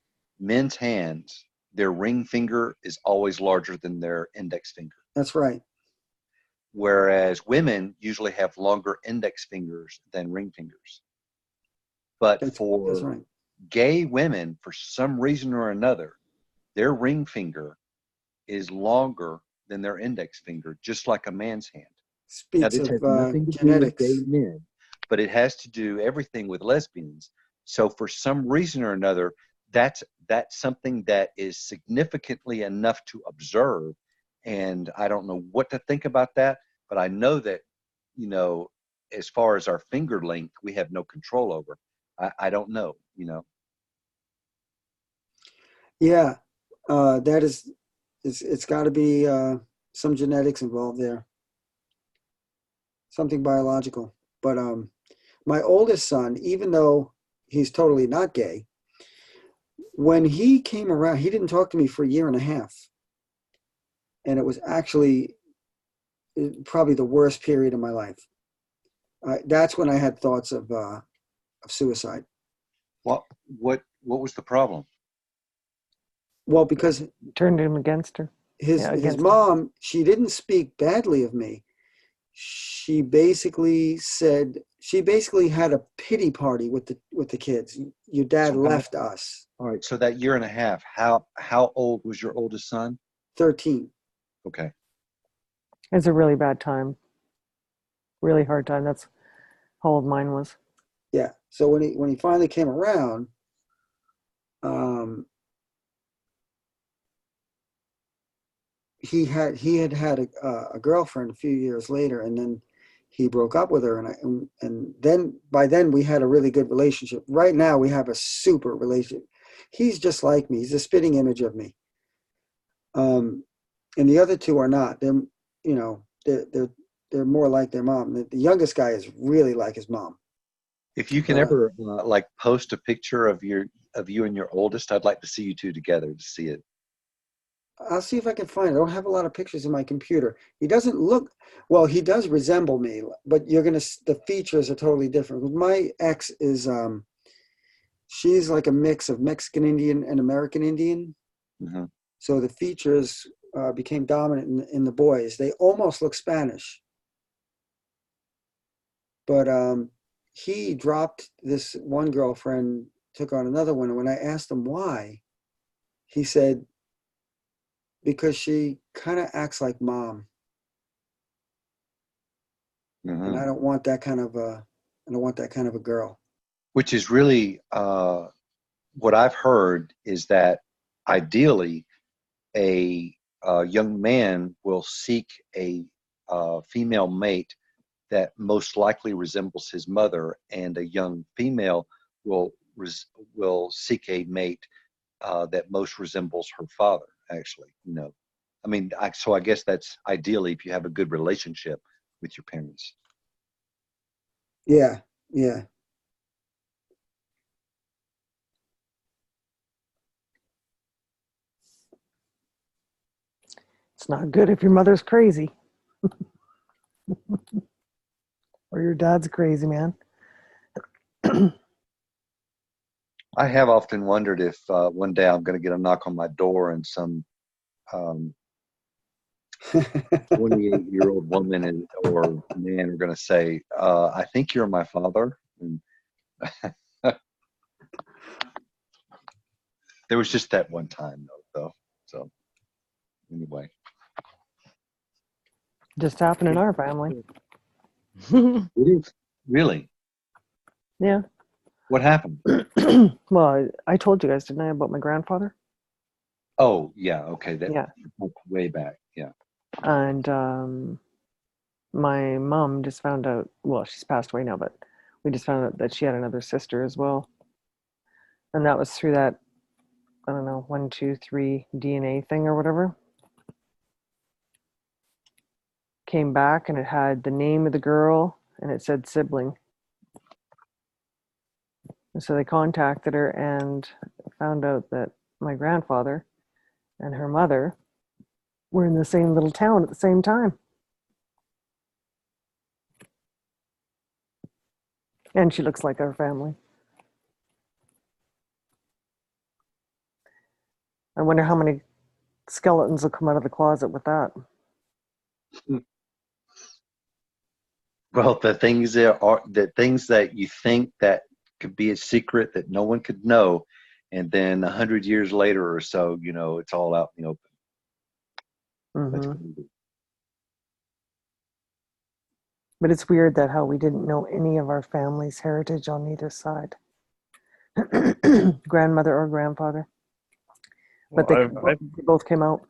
men's hands, their ring finger is always larger than their index finger. That's right. Whereas women usually have longer index fingers than ring fingers. But That's for right. gay women, for some reason or another, their ring finger is longer than their index finger, just like a man's hand. Now, Speaks this has of nothing to do with genetics. gay men, but it has to do everything with lesbians. So for some reason or another, that's something that is significantly enough to observe. And I don't know what to think about that, but I know that, you know, as far as our finger length, we have no control over. I don't know, you know. Yeah, that is, it's got to be some genetics involved there, something biological. But my oldest son, even though he's totally not gay, when he came around, he didn't talk to me for a year and a half, and it was actually probably the worst period of my life. That's when I had thoughts of suicide. What was the problem? Well, because Turned him against her. his against her. mom, she didn't speak badly of me. She basically had a pity party with the kids. Your dad So left us. all right, so that year and a half, how old was your oldest son? 13. Okay. It's a really bad time. Really hard time. That's how old mine was. Yeah. So when he finally came around, he had a girlfriend a few years later, and then he broke up with her, and then by then we had a really good relationship. Right now we have a super relationship. He's just like me. He's a spitting image of me. And the other two are not. They're more like their mom. The youngest guy is really like his mom. If you can ever like post a picture of you and your oldest, I'd like to see you two together to see it. I'll see if I can find it. I don't have a lot of pictures in my computer. He doesn't look, well, he does resemble me, but the features are totally different. My ex is, she's like a mix of Mexican Indian and American Indian. Mm-hmm. So the features became dominant in the boys. They almost look Spanish. But he dropped this one girlfriend, took on another one. And when I asked him why, he said, because she kind of acts like mom. Mm-hmm. And I don't want that kind of a girl. Which is really what I've heard is that ideally a young man will seek a female mate that most likely resembles his mother, and a young female will seek a mate that most resembles her father. Actually, you know, I mean, so I guess that's ideally if you have a good relationship with your parents. Yeah, yeah. It's not good if your mother's crazy. Or your dad's crazy, man. I have often wondered if one day I'm going to get a knock on my door and some 28-year-old woman or man are going to say, I think you're my father. And there was just that one time, though. So anyway. Just happened in our family. It is. Really? Yeah. What happened? Well, I told you guys, didn't I, about my grandfather? Oh, yeah. Okay. Yeah. Way back. Yeah. And my mom just found out, well, she's passed away now, but we just found out that she had another sister as well. And that was through that, I don't know, 1, 2, 3 DNA thing or whatever. Came back and it had the name of the girl and it said sibling. And so they contacted her and found out that my grandfather and her mother were in the same little town at the same time. And she looks like our family. I wonder how many skeletons will come out of the closet with that. Well, the things that you think that could be a secret that no one could know, and then 100 years later or so, it's all out in the open. That's Hmm. crazy. But it's weird that how we didn't know any of our family's heritage on either side. Grandmother or grandfather. But Well, they both came out.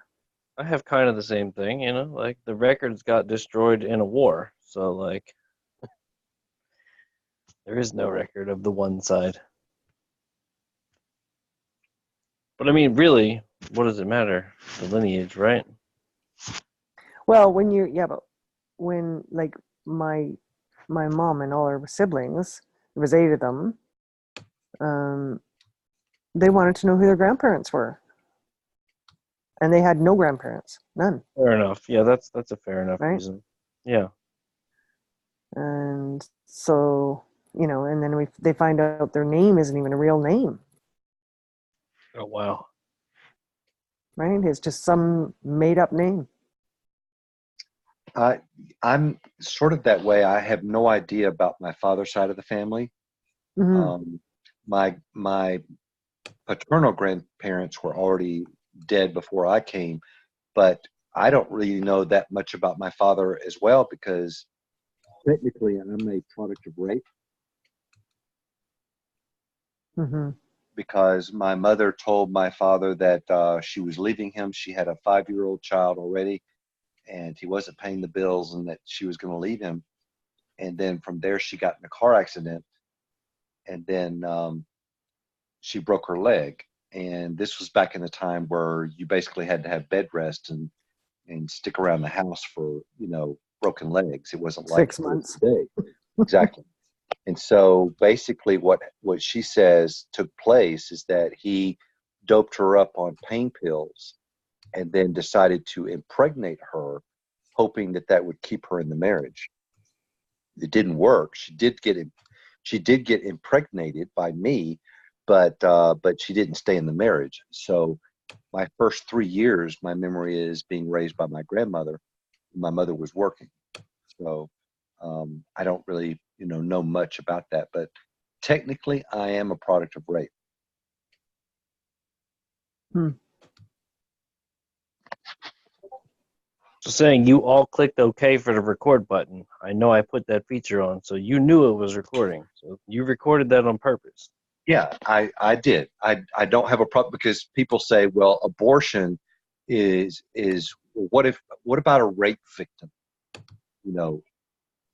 I have kind of the same thing, like the records got destroyed in a war. So, like, there is no record of the one side. But I mean, really, what does it matter? The lineage, right? Well, but when like my mom and all her siblings, there was 8 of them, they wanted to know who their grandparents were. And they had no grandparents, none, Fair enough. Yeah, that's a fair enough right? reason. Yeah. And so, and then they find out their name isn't even a real name, Oh wow. right? It's just some made up name. I'm sort of that way. I have no idea about my father's side of the family. Hmm. My paternal grandparents were already dead before I came, but I don't really know that much about my father as well because technically I'm a product of rape Hmm. because my mother told my father that she was leaving him. She had a 5-year-old child already, and he wasn't paying the bills, and that she was going to leave him. And then from there, she got in a car accident, and then she broke her leg. And this was back in the time where you basically had to have bed rest and stick around the house for broken legs. It wasn't like 6 it is months. today. Exactly. And so basically what she says took place is that he doped her up on pain pills and then decided to impregnate her, hoping that that would keep her in the marriage. It didn't work. She did get impregnated by me, but she didn't stay in the marriage. So my first 3 years, my memory is being raised by my grandmother. My mother was working. So I don't really, know much about that. But technically, I am a product of rape. Hmm. So saying you all clicked OK for the record button. I know I put that feature on, so you knew it was recording. So you recorded that on purpose. Yeah, I did. I don't have a problem because people say, well, abortion is what about a rape victim? You know,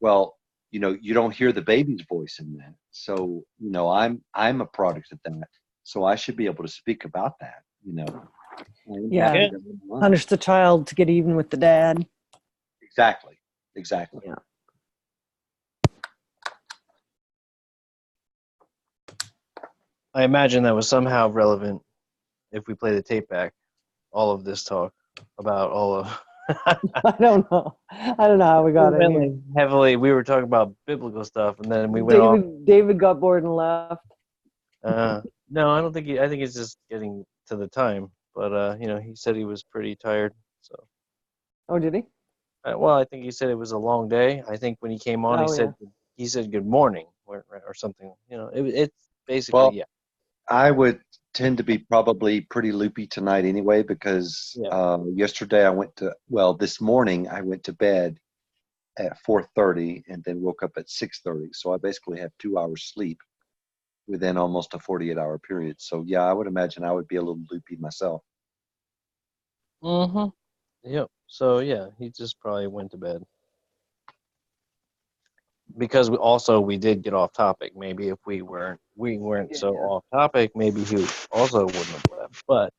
well, you don't hear the baby's voice in that. So, I'm a product of that. So I should be able to speak about that. I'm Yeah. happy Yeah. that I'm alive. Punish the child to get even with the dad. Exactly. Exactly. Yeah. I imagine that was somehow relevant if we play the tape back. All of this talk about all of. I don't know. I don't know how we got We in went here. like heavily. We were talking about biblical stuff, and then we went off. David got bored and left. No, I don't think. I think it's just getting to the time. But he said he was pretty tired. So, Oh, did he? well, I think he said it was a long day. I think when he came on, Oh, yeah. he said good morning or something. It's basically Well, yeah. I would tend to be probably pretty loopy tonight anyway because Yeah. yesterday this morning I went to bed at 4:30 and then woke up at 6:30. So I basically have 2 hours sleep within almost a 48-hour period. So yeah, I would imagine I would be a little loopy myself. Mm-hmm. Yep. So yeah, he just probably went to bed. Because we did get off topic. Maybe if we weren't so Yeah. off topic, maybe he also wouldn't have left. But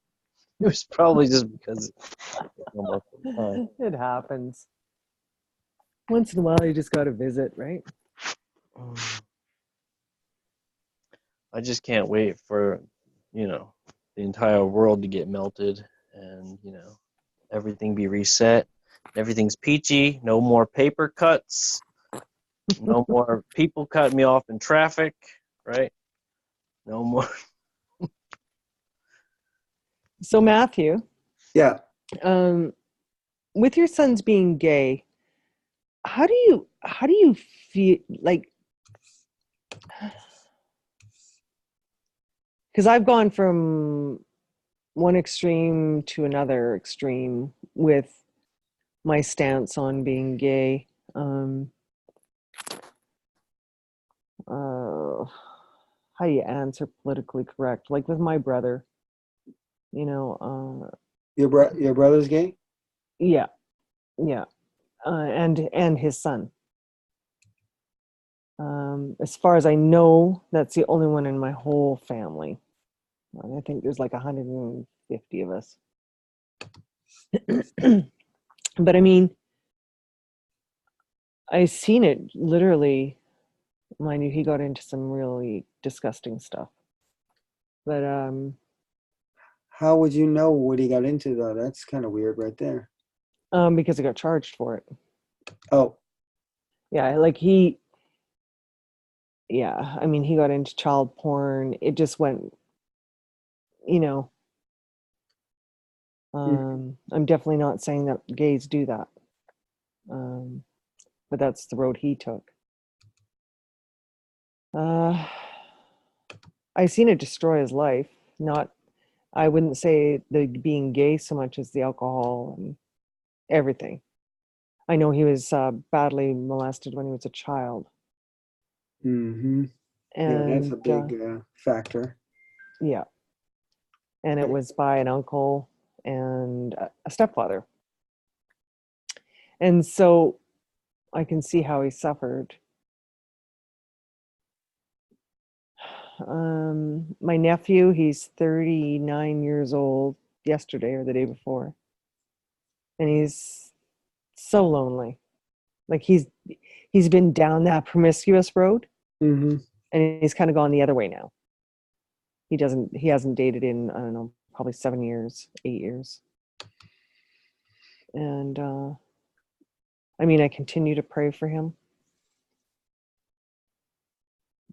it was probably just because it's almost time. It happens. Once in a while, you just got to visit, right? I just can't wait for the entire world to get melted and everything be reset. Everything's peachy. No more paper cuts. No more people cutting me off in traffic, right? No more. So Matthew, Yeah. um, with your sons being gay, how do you feel like? Because I've gone from one extreme to another extreme with my stance on being gay. How do you answer politically correct? Like with my brother, you know, Your brother's gay? yeah, yeah, and his son. As far as I know, that's the only one in my whole family. I think there's like 150 of us. But I mean, I've seen it literally. Mind you, he got into some really disgusting stuff. But How would you know what he got into though? That's kind of weird right there. because he got charged for it. Oh, Yeah, yeah, I mean, he got into child porn. It just went, you know, I'm definitely not saying that gays do that. But that's the road he took. I seen it destroy his life. Not, I wouldn't say the being gay so much as the alcohol and everything. I know he was badly molested when he was a child. mm-hmm. Yeah, that's And a big factor. yeah, and it was by an uncle and a stepfather. And so I can see how he suffered. My nephew, he's 39 years old yesterday or the day before. And he's so lonely. Like he's been down that promiscuous road Mm-hmm. and he's kind of gone the other way now. He hasn't dated in, I don't know, probably 7 years, 8 years. And I mean, I continue to pray for him.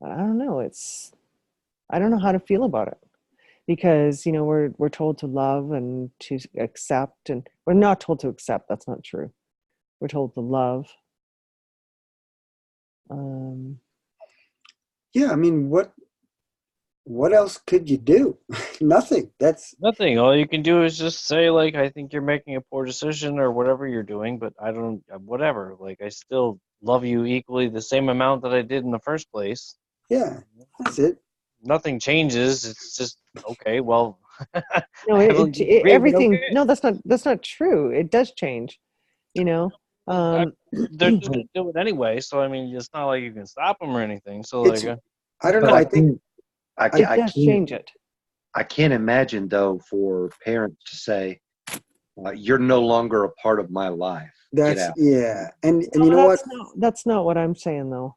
But I don't know. I don't know how to feel about it because, you know, we're told to love and to accept, and we're not told to accept. That's not true. We're told to love. Yeah, I mean, what else could you do? Nothing. That's Nothing. All you can do is just say, like, I think you're making a poor decision or whatever you're doing, but I don't, whatever. Like, I still love you equally the same amount that I did in the first place. yeah, that's it. Nothing changes. It's just, okay, well, No, I don't disagree, but everything. okay. No, that's not true. It does change. You know. They're just going to do it anyway, so, I mean, it's not like you can stop them or anything. So, It's like, I don't But know. I think It does change it. I can't imagine though for parents to say, "You're no longer a part of my life. Get that's out." yeah. And you No, know what? that's not what I'm saying though.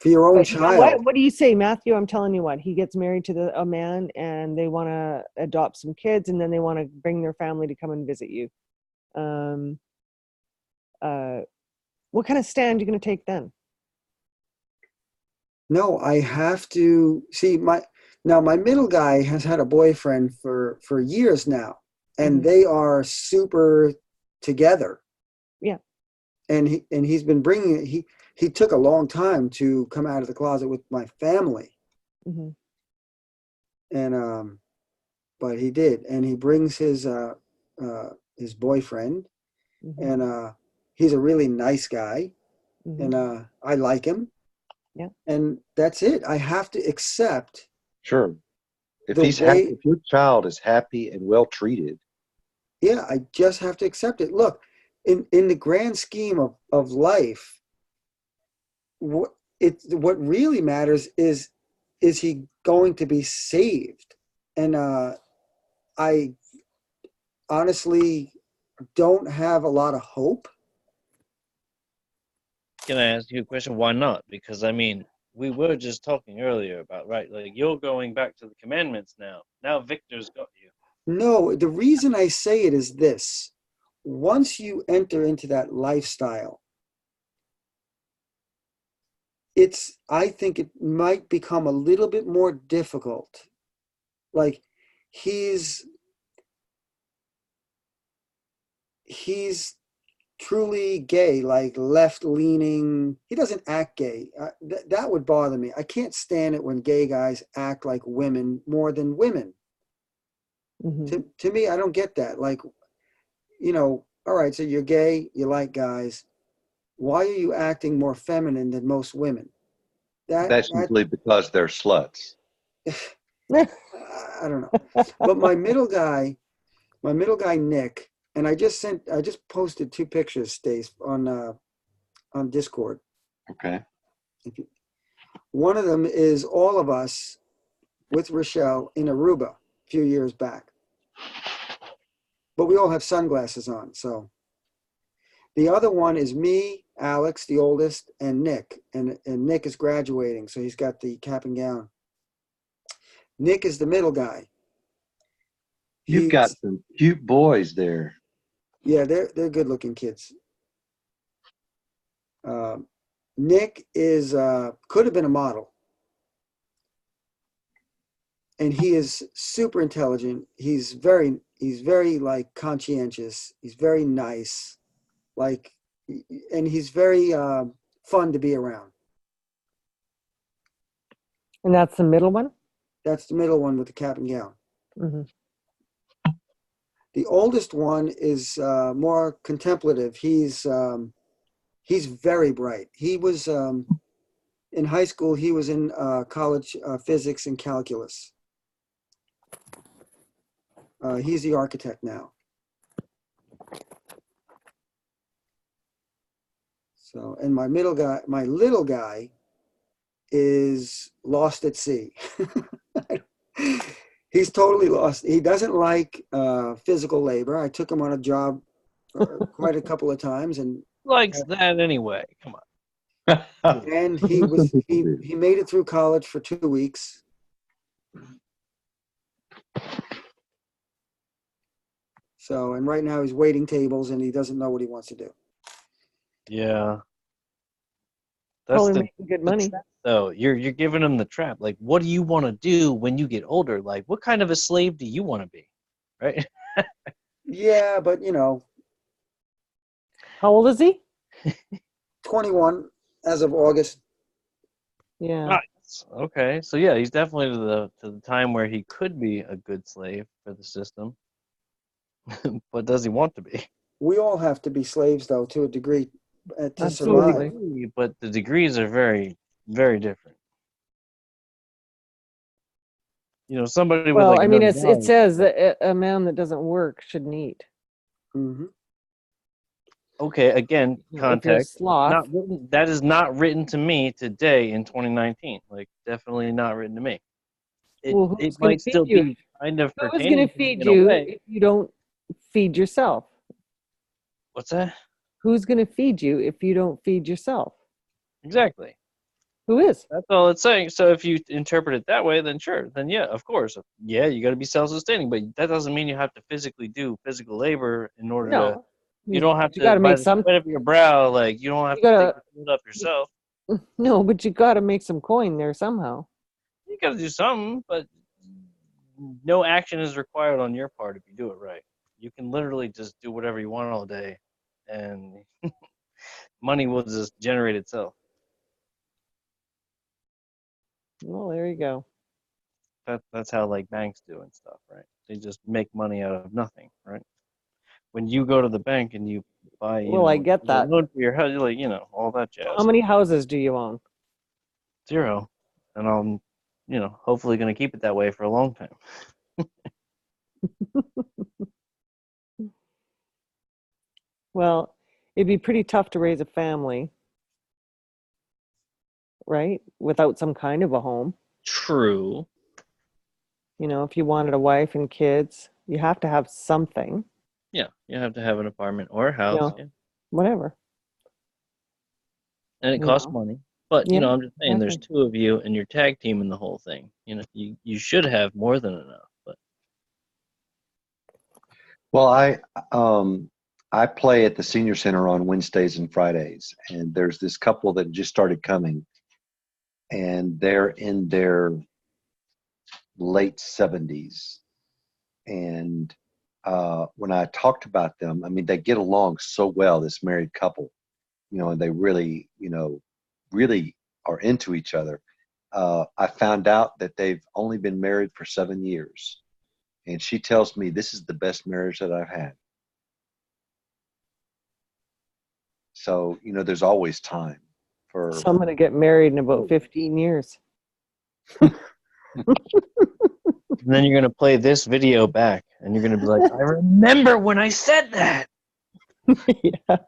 For your own But you know what? child, What do you say, Matthew? I'm telling you what. He gets married to a man, and they want to adopt some kids, and then they want to bring their family to come and visit you. Um, what kind of stand are you going to take then? no, I have to see my middle guy has had a boyfriend for years now, and Mhm. they are super together. Yeah. And he's been bringing it. He took a long time to come out of the closet with my family, Mm-hmm. and but he did, and he brings his boyfriend, Mm-hmm. and he's a really nice guy, Mm-hmm. and I like him. Yeah. And that's it. I have to accept Sure. If the he's happy, way. if your child is happy and well treated, Yeah, I just have to accept it. Look, in the grand scheme of life, what really matters is he going to be saved? And I honestly don't have a lot of hope. can I ask you a question? Why not? Because, I mean, we were just talking earlier about, right, like, you're going back to the commandments now. Now Victor's got you. No, the reason I say it is this. Once you enter into that lifestyle, I think it might become a little bit more difficult. Like he's truly gay, like left leaning. He doesn't act gay. That would bother me. I can't stand it when gay guys act like women more than women. Hmm. To me, I don't get that. Like, all right, so you're gay, you like guys. Why are you acting more feminine than most women? That's That usually because they're sluts. I don't know. But my middle guy Nick, and I just posted 2 pictures, Stace, on Discord. Okay. One of them is all of us with Rochelle in Aruba a few years back. But we all have sunglasses on, so. The other one is me, Alex, the oldest, and Nick. And Nick is graduating, so he's got the cap and gown. Nick is the middle guy. You've got some cute boys there. Yeah, they're good looking kids. Nick is could have been a model. And he is super intelligent. He's very like conscientious. He's very nice. Like, and he's very fun to be around. And that's the middle one? That's the middle one with the cap and gown. Mm-hmm. The oldest one is more contemplative. He's very bright. He was in high school. He was in college physics and calculus. He's the architect now. So, and my little guy is lost at sea. He's totally lost. He doesn't like physical labor. I took him on a job quite a couple of times, and Likes that anyway. Come on. and he made it through college for 2 weeks. So, and right now he's waiting tables, and he doesn't know what he wants to do. Yeah. That's Probably the making good money. So you're giving them the trap. Like, what do you want to do when you get older? Like, what kind of a slave do you want to be? Right? Yeah, but How old is he? 21 as of August. Yeah. Nice. Okay. So yeah, he's definitely to the time where he could be a good slave for the system. But does he want to be? We all have to be slaves, though, to a degree, to Absolutely. survive. But the degrees are very, very different. Somebody with Well, like I mean, no it knowledge. says that a man that doesn't work shouldn't eat. Mm-hmm. Okay, again, If you're a context. sloth. Not written, that is not written to me today in 2019. Like, definitely not written to me. Well, who's It going might to feed still you? be kind of Who's pertaining going to to me feed in a you way. if you don't feed yourself? What's that? Who's going to feed you if you don't feed yourself? Exactly. Who is? That's all it's saying. So if you interpret it that way, then sure. Then yeah, of course. Yeah, you got to be self-sustaining, but that doesn't mean you have to physically do physical labor in order to. No. You don't have But you to, got to by make the some. sweat of your brow, like, you don't have You to take got the food up yourself. to. No, but you got to make some coin there somehow. You got to do something, but no action is required on your part if you do it right. You can literally just do whatever you want all day, and money will just generate itself. Well, there you go. That's how like banks do and stuff, right? They just make money out of nothing, right? When you go to the bank and you buy, Well, I get a that. loan for your house, you're like, all that jazz. How many houses do you own? 0, and I'm, hopefully going to keep it that way for a long time. Well, it'd be pretty tough to raise a family, right? Without some kind of a home. True. If you wanted a wife and kids, you have to have something. Yeah, you have to have an apartment or a house. Yeah. Whatever. And it costs money. But, Yeah, I'm just saying there's exactly. 2 of you and you're tag teaming the whole thing. You should have more than enough. But Well, I play at the senior center on Wednesdays and Fridays, and there's this couple that just started coming, and they're in their late 70s. And when I talked about them, I mean, they get along so well, this married couple, and they really, really are into each other. I found out that they've only been married for 7 years. And she tells me this is the best marriage that I've had. So, there's always time for. So I'm going to get married in about 15 years. And then you're going to play this video back, and you're going to be like, I remember when I said that. Yeah.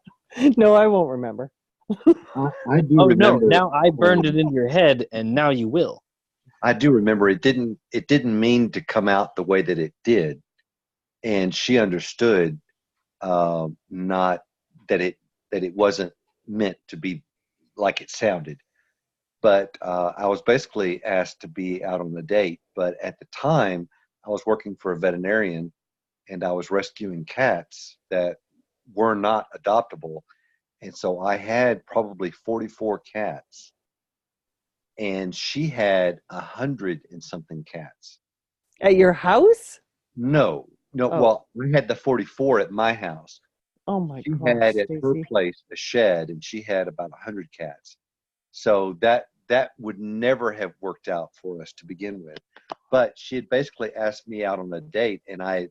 No, I won't remember. I do Oh, remember. no, now I burned it into your head, and now you will. I do remember it didn't mean to come out the way that it did. And she understood not that it wasn't meant to be like it sounded. But I was basically asked to be out on a date. But at the time, I was working for a veterinarian, and I was rescuing cats that were not adoptable. And so I had probably 44 cats, and she had 100 and something cats. At your house? No. Oh. Well, we had the 44 at my house. Oh my She God, had at her Stacey. place a shed, and she had about 100 cats. So that would never have worked out for us to begin with. But she had basically asked me out on a date, and I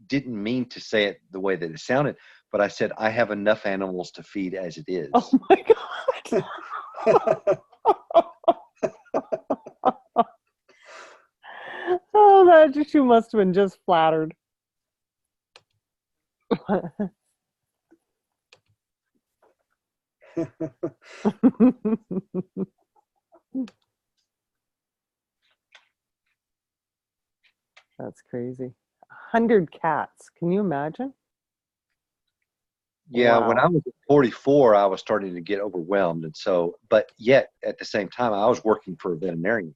didn't mean to say it the way that it sounded, but I said, I have enough animals to feed as it is. Oh my God. Oh, that you must have been just flattered. That's crazy. 100 cats. Can you imagine? Yeah, Wow. when I was at 44, I was starting to get overwhelmed. And so, but yet at the same time, I was working for a veterinarian.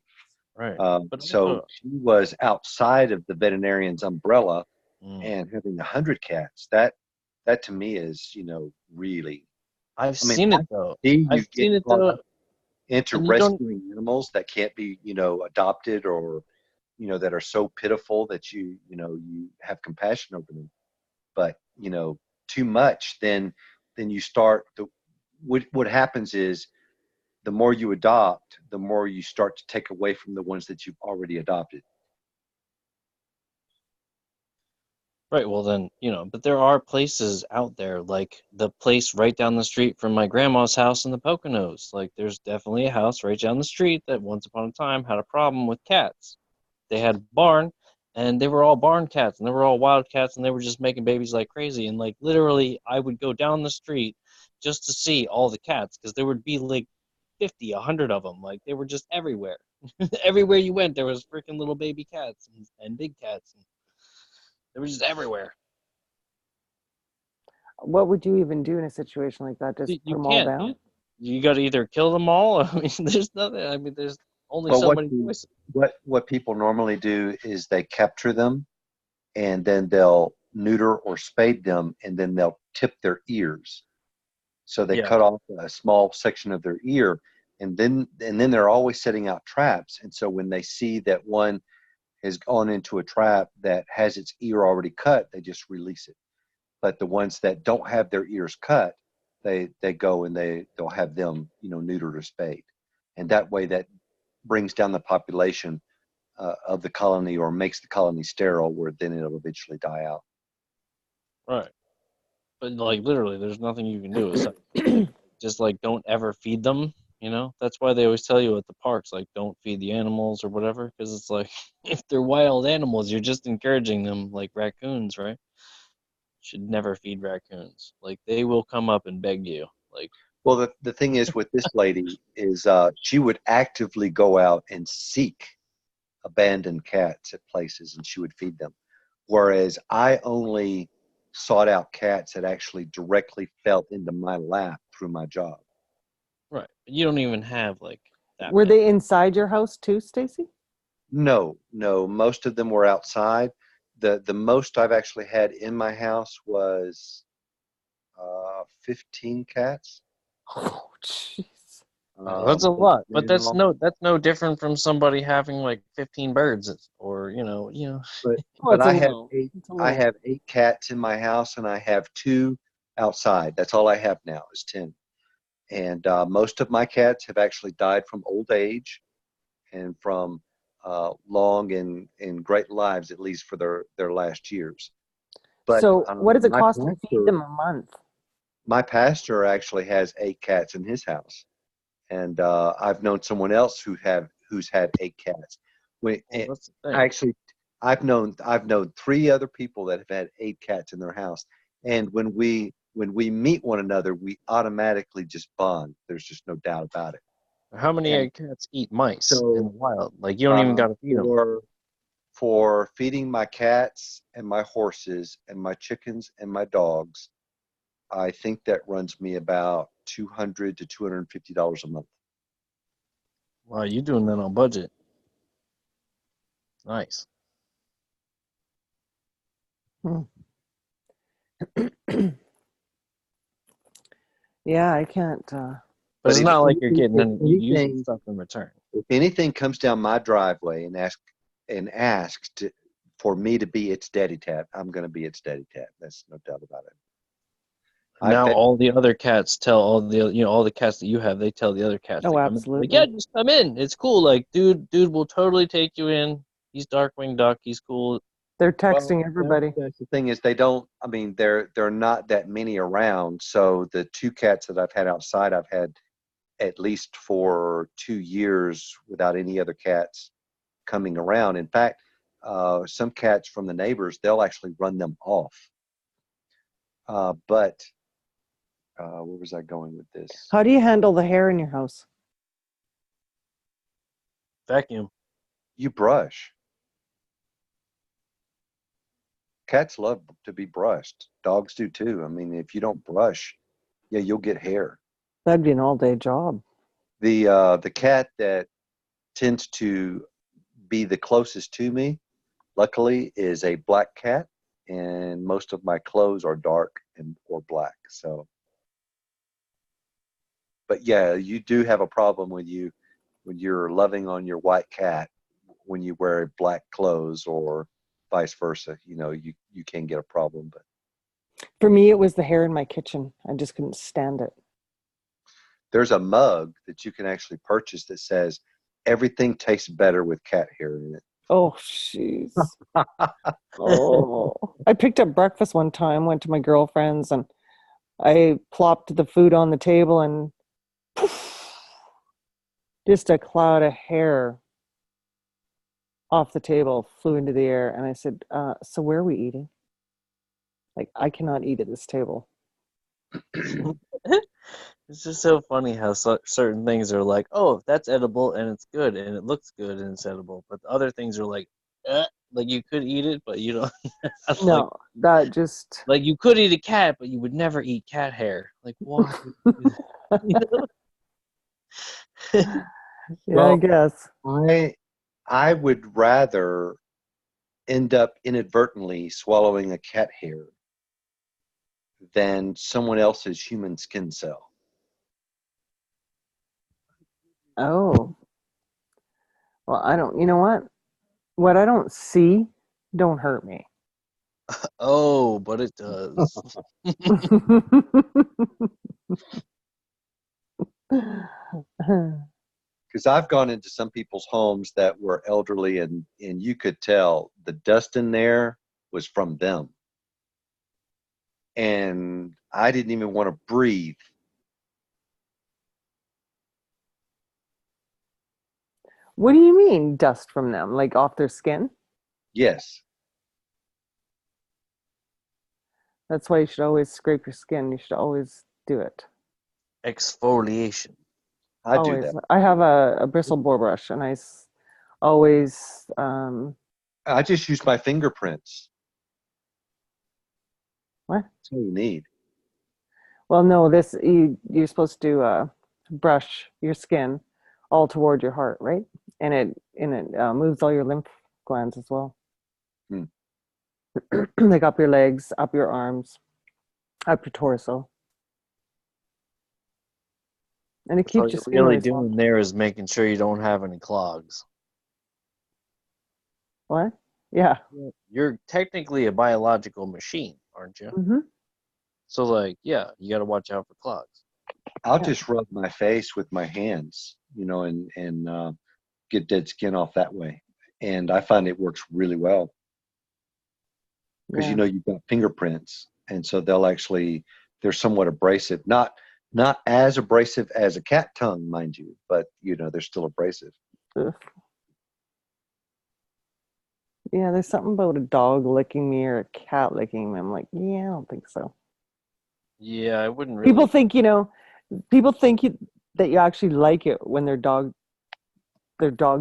Right. But So also, she was outside of the veterinarian's umbrella and having 100 cats. That to me is, really. I've I mean, seen it though. you I've get seen it caught though, up into and you don't. rescuing animals that can't be, adopted, or, that are so pitiful that you have compassion over them. But, too much, then you start what happens is the more you adopt, the more you start to take away from the ones that you've already adopted. Right. Well, then, but there are places out there, like the place right down the street from my grandma's house in the Poconos. Like, there's definitely a house right down the street that once upon a time had a problem with cats. They had a barn, and they were all barn cats, and they were all wild cats, and they were just making babies like crazy. And, like, literally, I would go down the street just to see all the cats, because there would be, like, 50, 100 of them. Like, they were just everywhere. Everywhere you went, there was freaking little baby cats and big cats. And they were just everywhere. What would you even do in a situation like that? Just put You them all can't. down? You got to either kill them all. I mean, there's nothing. I mean, there's only But so many choices. what people normally do is they capture them, and then they'll neuter or spade them, and then they'll tip their ears. So they Yeah. cut off a small section of their ear, and then they're always setting out traps. And so when they see that one has gone into a trap that has its ear already cut, they just release it. But the ones that don't have their ears cut, they go and they'll have them, neutered or spayed. And that way that brings down the population of the colony, or makes the colony sterile, where then it'll eventually die out. Right. But like literally, there's nothing you can do. It's just like don't ever feed them. That's why they always tell you at the parks, like, don't feed the animals or whatever, because it's like if they're wild animals, you're just encouraging them, like raccoons, right? Should never feed raccoons. Like, they will come up and beg you. Like, Well, the thing is with this lady is she would actively go out and seek abandoned cats at places, and she would feed them. Whereas I only sought out cats that actually directly fell into my lap through my job. right. You don't even have like that Were many. they inside your house too, Stacy? No, most of them were outside. The most I've actually had in my house was 15 cats. Oh, jeez. That's a lot, but that's now, no different from somebody having like 15 birds, or but Well, it's a I have little. eight. It's a I little. have 8 cats in my house, and I have 2 outside. That's all I have now is 10. And most of my cats have actually died from old age and from long and great lives, at least for their last years. But So, what does it cost to feed them a month? my pastor actually has 8 cats in his house, and I've known someone else who's had 8 cats. well, that's the thing. Actually, I've known 3 other people that have had 8 cats in their house, and when we meet one another, we automatically just bond. There's just no doubt about it. How many And cats eat mice in so, the wild? Like, you don't even got to feed them. for feeding my cats and my horses and my chickens and my dogs, I think that runs me about $200 to $250 a month. Wow, you doing that on budget? Nice. Yeah, I can't. But it's if not like you're getting if you using anything, stuff in return. if anything comes down my driveway and asks for me to be its daddy tat, I'm going to be its daddy tat. That's no doubt about it. I Now fed all the other cats tell all the cats that you have, they tell the other cats to Oh, come in. Like, absolutely. yeah, just come in. It's cool. Like, dude will totally take you in. He's Darkwing Duck. He's cool. They're Well, texting everybody. that's the thing is they don't. I mean, they're not that many around. So the 2 cats that I've had outside, I've had at least for 2 years without any other cats coming around. In fact, some cats from the neighbors, they'll actually run them off. But where was I going with this? How do you handle the hair in your house? Vacuum. You brush. Cats love to be brushed. Dogs do too. I mean, if you don't brush, yeah, you'll get hair. That'd be an all-day job. The cat that tends to be the closest to me, luckily, is a black cat, and most of my clothes are dark or black. So, but yeah, you do have a problem when you're loving on your white cat when you wear black clothes or vice versa. You can get a problem. But For me, it was the hair in my kitchen. I just couldn't stand it. there's a mug that you can actually purchase that says everything tastes better with cat hair in it. Oh, jeez. Oh, I picked up breakfast one time, went to my girlfriend's, and I plopped the food on the table, and poof, just a cloud of hair off the table flew into the air. And I said, so where are we eating? Like, I cannot eat at this table. It's just so funny how certain things are like, oh, that's edible and it's good and it looks good and it's edible, but the other things are like you could eat it, but you don't. like, No, that just, like you could eat a cat, but you would never eat cat hair. Like, why? would you do that? yeah, I Well, guess. I would rather end up inadvertently swallowing a cat hair than someone else's human skin cell. Oh, well, I don't, you know what? What I don't see don't hurt me. Oh, but it does. Because I've gone into some people's homes that were elderly, and you could tell the dust in there was from them. And I didn't even want to breathe. What do you mean dust from them? Like off their skin? Yes, That's why you should always scrape your skin. You should always do it. Exfoliation. I do Always. that. I have a bristle boar brush, and always. I just use my fingerprints. What? That's all you need. Well, no. You're supposed to brush your skin all toward your heart, right? And it moves all your lymph glands as well. Hmm. Like up your legs, up your arms, up your torso. And it So keeps your you're skin really really soft. doing there is making sure you don't have any clogs. What? Yeah. You're technically a biological machine, aren't you? Mm-hmm. So, like, yeah, you got to watch out for clogs. I'll Yeah. just rub my face with my hands, and get dead skin off that way. And I find it works really well because Yeah. you've got fingerprints, and so they're somewhat abrasive. Not as abrasive as a cat tongue, mind you, but they're still abrasive. Ugh. Yeah, there's something about a dog licking me or a cat licking me. I'm like, yeah, I don't think so. Yeah, I wouldn't really. People think, that you actually like it when their dog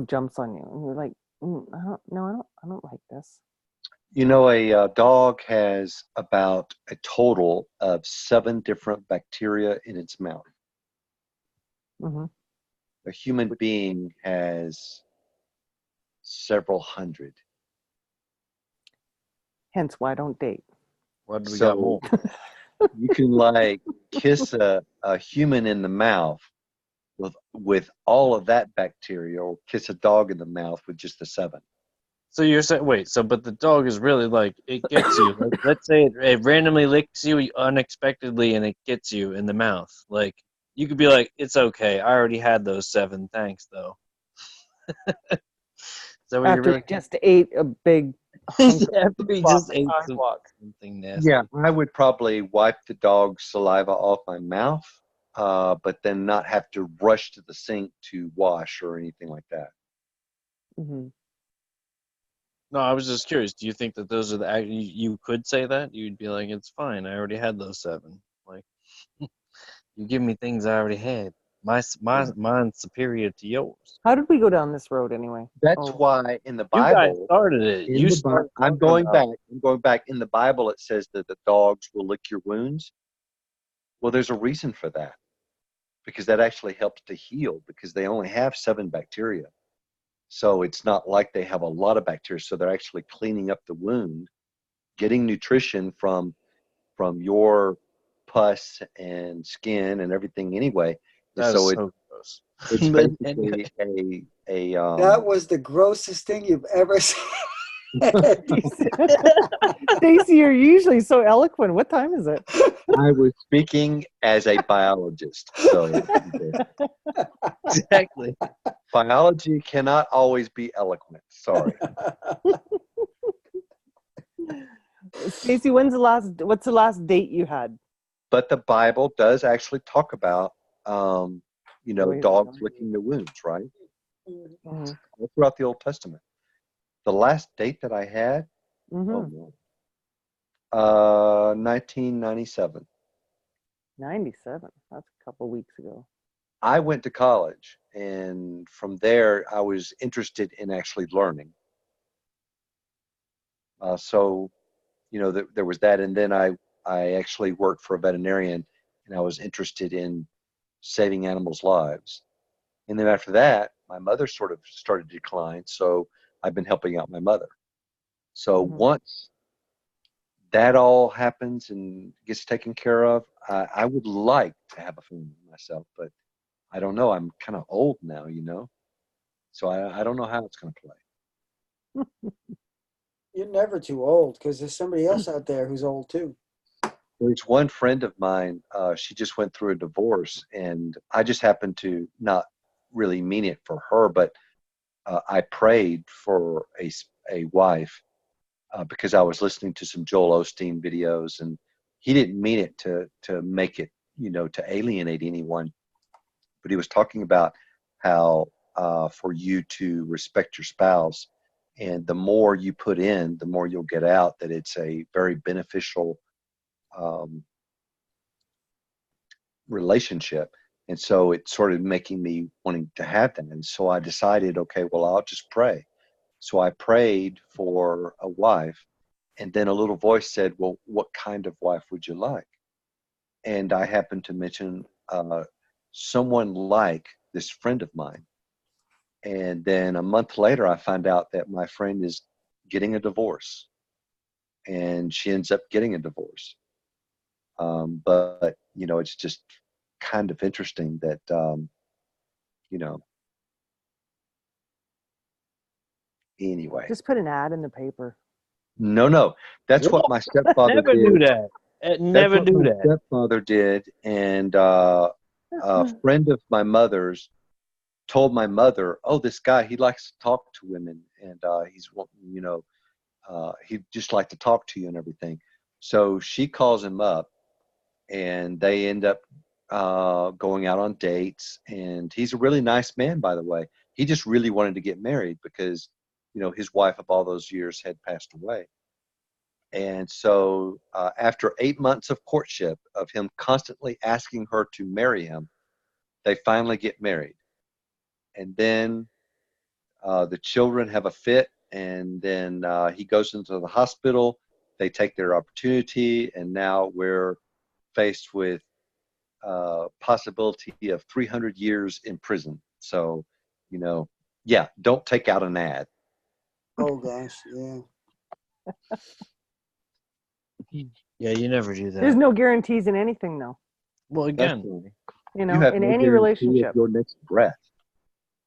jumps on you, and you're like, I don't like this. A dog has about a total of 7 different bacteria in its mouth. Hmm. A human being has several hundred. Hence why I don't date. Why do we got more? So you can like kiss a human in the mouth with all of that bacteria, or kiss a dog in the mouth with just the 7. So you're saying, wait, but the dog is really like, it gets you. Like, let's say it randomly licks you unexpectedly and it gets you in the mouth. Like, you could be like, it's okay. I already had those 7. Thanks, though. Is that what you're After really you just ate a big hunk of after you off just the ate sidewalk. something nasty? Yeah, I would probably wipe the dog's saliva off my mouth, but then not have to rush to the sink to wash or anything like that. Hmm. No, I was just curious. Do you think that those are you could say that? You'd be like, it's fine. I already had those 7. Like, you give me things I already had. Mine's superior to yours. How did we go down this road anyway? That's Oh, why in the You guys Bible, started it. You started I'm talking going about. back. I'm going back. In the Bible, it says that the dogs will lick your wounds. Well, there's a reason for that, because that actually helps to heal, because they only have 7 bacteria. So it's not like they have a lot of bacteria. So they're actually cleaning up the wound, getting nutrition from your pus and skin and everything anyway. And That is so so gross. it's But anyway, basically a That was the grossest thing you've ever said. Stacy, you're usually so eloquent. What time is it? I was speaking as a biologist. So exactly. biology cannot always be eloquent. Sorry. Stacy, what's the last date you had? But the Bible does actually talk about, Wait, dogs licking their wounds, right? Mm-hmm. All throughout the Old Testament. The last date that I had, Mm-hmm. 1997. 97. That's a couple weeks ago. I went to college, and from there, I was interested in actually learning. So, there was that, and then I actually worked for a veterinarian, and I was interested in saving animals' lives. And then after that, my mother sort of started to decline, so I've been helping out my mother. So Mm-hmm. once that all happens and gets taken care of, I would like to have a family myself, but I don't know. I'm kind of old now, so I don't know how it's going to play. You're never too old, because there's somebody else out there who's old too. There's one friend of mine. She just went through a divorce, and I just happened to not really mean it for her, but I prayed for a wife because I was listening to some Joel Osteen videos, and he didn't mean it to make it, to alienate anyone, but he was talking about how for you to respect your spouse, and the more you put in, the more you'll get out. That it's a very beneficial um, relationship. And so it started making me wanting to have that. And so I decided, okay, well, I'll just pray. So I prayed for a wife, and then a little voice said, well, what kind of wife would you like? And I happened to mention someone like this friend of mine. And then a month later, I find out that my friend is getting a divorce, and she ends up getting a divorce. But it's just kind of interesting that, you know, anyway. Just put an ad in the paper. No, that's what my stepfather Never did. do that. That's Never what do my that. stepfather did, and a friend of my mother's told my mother, "Oh, this guy, he likes to talk to women, and he's, you know, he'd just like to talk to you and everything." So she calls him up, and they end up going out on dates. And he's a really nice man, by the way. He just really wanted to get married because, you know, his wife of all those years had passed away. And so after 8 months of courtship, of him constantly asking her to marry him, they finally get married. And then the children have a fit, and then he goes into the hospital. They take their opportunity, and now we're faced with possibility of 300 years in prison. So, you know, yeah, don't take out an ad. Oh gosh, yeah. Yeah, you never do There's that. no guarantees in anything, though. Well, That's again, right. You You know, have in no any guarantee relationship. of your next breath,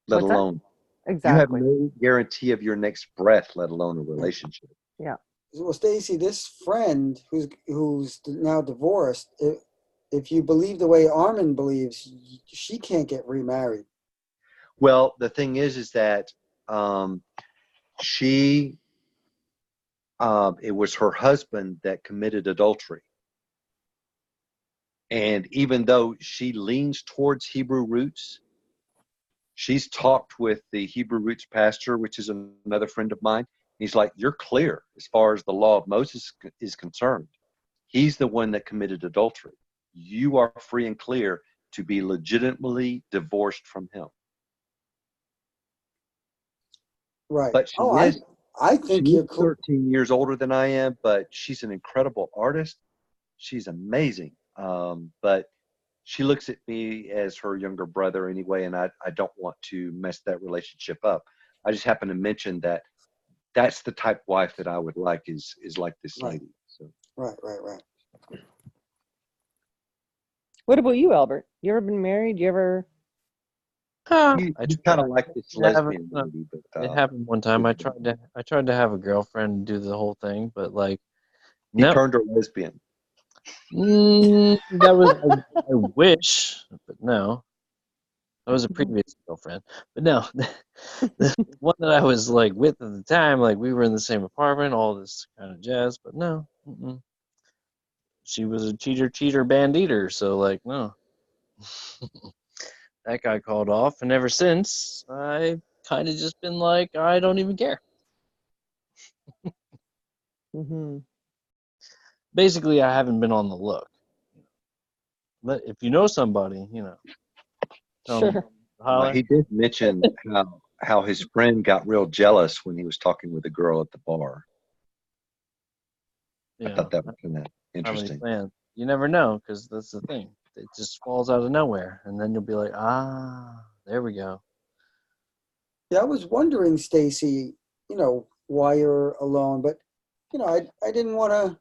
let What's that? alone you have Exactly. no guarantee of your next breath, let alone a relationship. Yeah. Well, Stacy, this friend who's now divorced, if you believe the way Armin believes, she can't get remarried. Well, the thing is that she, it was her husband that committed adultery. And even though she leans towards Hebrew roots, she's talked with the Hebrew roots pastor, which is another friend of mine. He's like, you're clear as far as the law of Moses is concerned. He's the one that committed adultery. You are free and clear to be legitimately divorced from him. Right. But Oh, I think she you're is 13 years older than I am, but she's an incredible artist. She's amazing. But she looks at me as her younger brother anyway, and I don't want to mess that relationship up. I just happen to mention that that's the type wife that I would like is like this Right. lady. So right. What about you, Albert? You ever been married? You ever? you kind of like this I haven't- lesbian no, lady, but it happened one time. I tried to have a girlfriend and do the whole thing, but like, he no, turned her lesbian. that was I wish, but no, that was a previous girlfriend. But no, the one that I was like with at the time, like we were in the same apartment, all this kind of jazz. But no, she was a cheater, band eater. So like, no. That got called off, and ever since, I kind of just been like, I don't even care. Mm-hmm. Basically, I haven't been on the look. But if you know somebody, you know, tell them Sure. to holler. He did mention how his friend got real jealous when he was talking with a girl at the bar. I You thought know, that was kind of how many interesting. plans? You never know, because that's the thing. It just falls out of nowhere, and then you'll be like, there we go. Yeah, I was wondering, Stacy, why you're alone, but I didn't want to.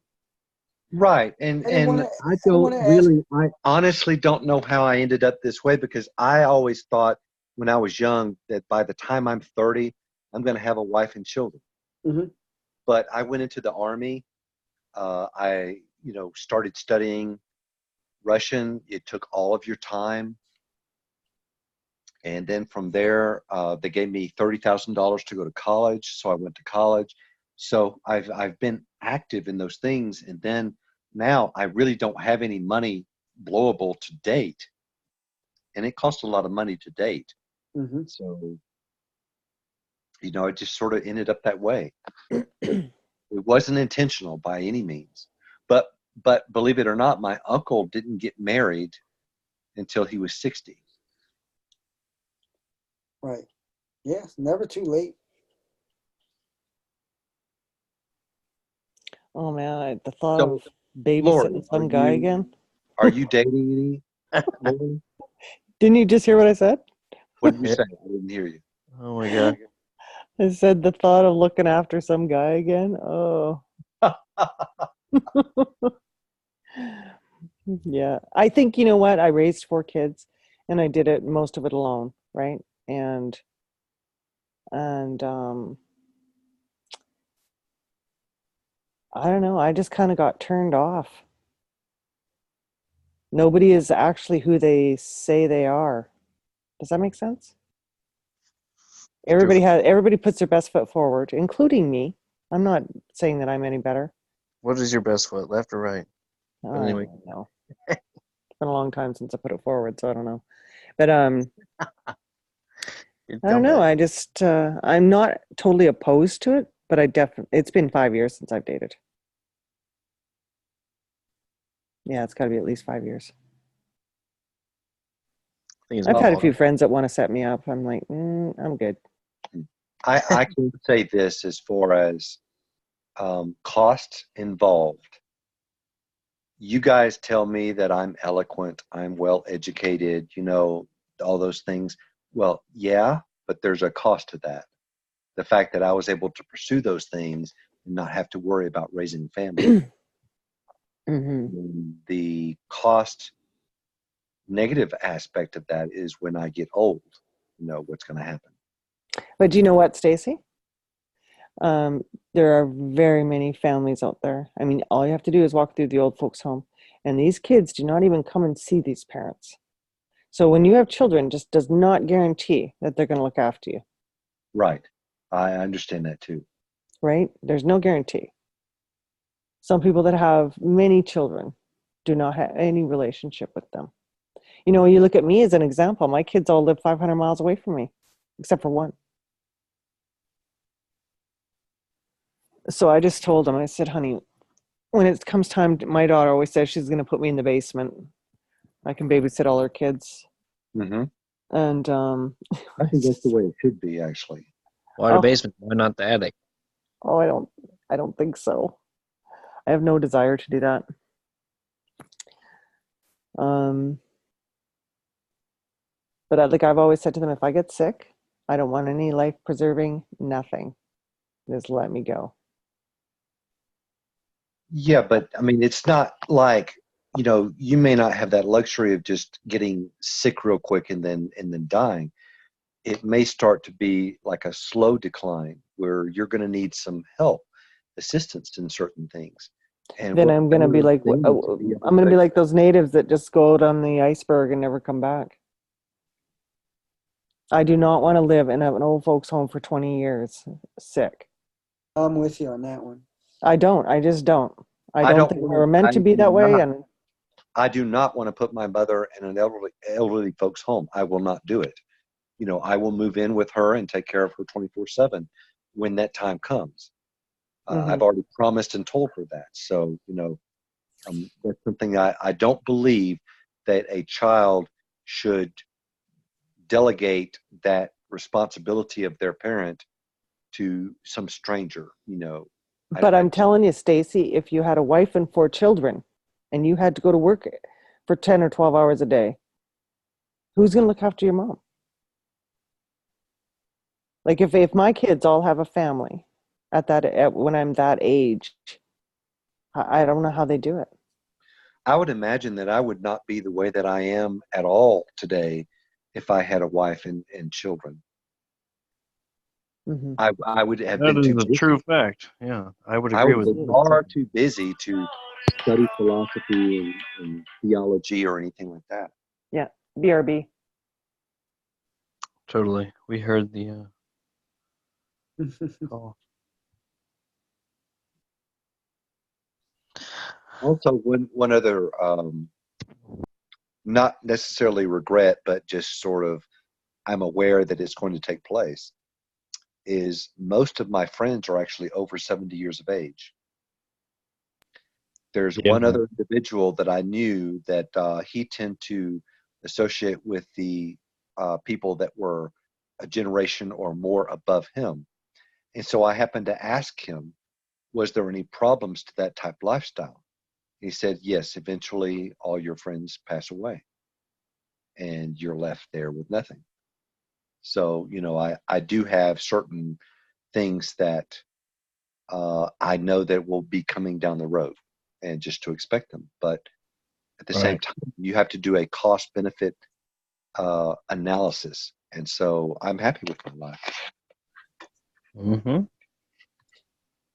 Right. And I didn't want to. I I didn't don't want to ask. really, I honestly don't know how I ended up this way, because I always thought when I was young that by the time I'm 30, I'm going to have a wife and children. Mhm. But I went into the army. I, started studying Russian. It took all of your time. And then from there, they gave me $30,000 to go to college. So I went to college. So I've been active in those things. And then now I really don't have any money blowable to date. And it costs a lot of money to date. Mhm. So, it just sort of ended up that way. It wasn't intentional by any means. But believe it or not, my uncle didn't get married until he was 60. Right. Yeah, it's never too late. Oh man, the thought So, of babysitting Lori, some guy again. are you dating any? Lori? Didn't you just hear what I said? What did you say? I didn't hear you. Oh my god. I said the thought of looking after some guy again. Oh. Yeah. I think, you know what? I raised 4 kids and I did it, most of it alone, right? And I don't know, I just kind of got turned off. Nobody is actually who they say they are. Does that make sense? True. Everybody puts their best foot forward, including me. I'm not saying that I'm any better. What is your best foot, left or right? But I anyway, don't know. It's been a long time since I put it forward, so I don't know. But you I don't come know. back. I just I'm not totally opposed to it, but I definitely it's been 5 years since I've dated. Yeah, it's got to be at least 5 years. I think it's I've been had a longer. few friends that want to set me up. I'm like, I'm good. I can say this as far as costs involved. You guys tell me that I'm eloquent, I'm well educated, all those things. Well, yeah, but there's a cost to that. The fact that I was able to pursue those things and not have to worry about raising a family. Hmm. And the cost negative aspect of that is when I get old, what's going to happen. But do you know what, Stacy? Um, there are very many families out there. I mean, all you have to do is walk through the old folks' home, and these kids do not even come and see these parents. So when you have children, just does not guarantee that they're going to look after you, Right. I understand that too. right? There's no guarantee. Some people that have many children do not have any relationship with them. You know, you look at me as an example. My kids all live 500 miles away from me, except for one. So I just told him, I said, honey, when it comes time, my daughter always says she's going to put me in the basement. I can babysit all her kids. Hmm. And I think that's the way it should be, actually. Why the oh, basement? Why not the attic? oh, I don't think so. I have no desire to do that. Um, but like I've always said to them, if I get sick, I don't want any life preserving, nothing. Just let me go. Yeah, but I mean, it's not like, you may not have that luxury of just getting sick real quick and then dying. It may start to be like a slow decline where you're going to need some help, assistance in certain things. And Then what I'm gonna be better like, thing to be able I'm gonna to, be like those natives that just go out on the iceberg and never come back. I do not want to live in an old folks' home for 20 years sick. I'm with you on that one. I don't. I just don't. I I don't don't think we want were to, meant to be that way. And I do not want to put my mother in an elderly folks home. I will not do it. I will move in with her and take care of her 24/7 when that time comes. I've mhm. already promised and told her that. So, that's something I don't believe that a child should delegate that responsibility of their parent to some stranger. But I I'm just, telling you, Stacy, if you had a wife and 4 children and you had to go to work for 10 or 12 hours a day, who's going to look after your mom? Like if my kids all have a family when I'm that age, I don't know how they do it. I would imagine that I would not be the way that I am at all today if I had a wife and children. Hmm. I would have That been too is a true busy. fact. Yeah, I would I agree would with have been Absolutely. that. far too busy to study philosophy and theology or anything like that. Yeah. BRB. Totally. We heard the call. Also, one other, not necessarily regret, but just sort of I'm aware that it's going to take place, is most of my friends are actually over 70 years of age. There's Yeah. one other individual that I knew that he tended to associate with the people that were a generation or more above him. And so I happened to ask him, was there any problems to that type of lifestyle? He said, yes, eventually all your friends pass away and you're left there with nothing. So, I do have certain things that I know that will be coming down the road and just to expect them. But At the same Right. time, you have to do a cost benefit analysis. And so I'm happy with my life. Mm-hmm.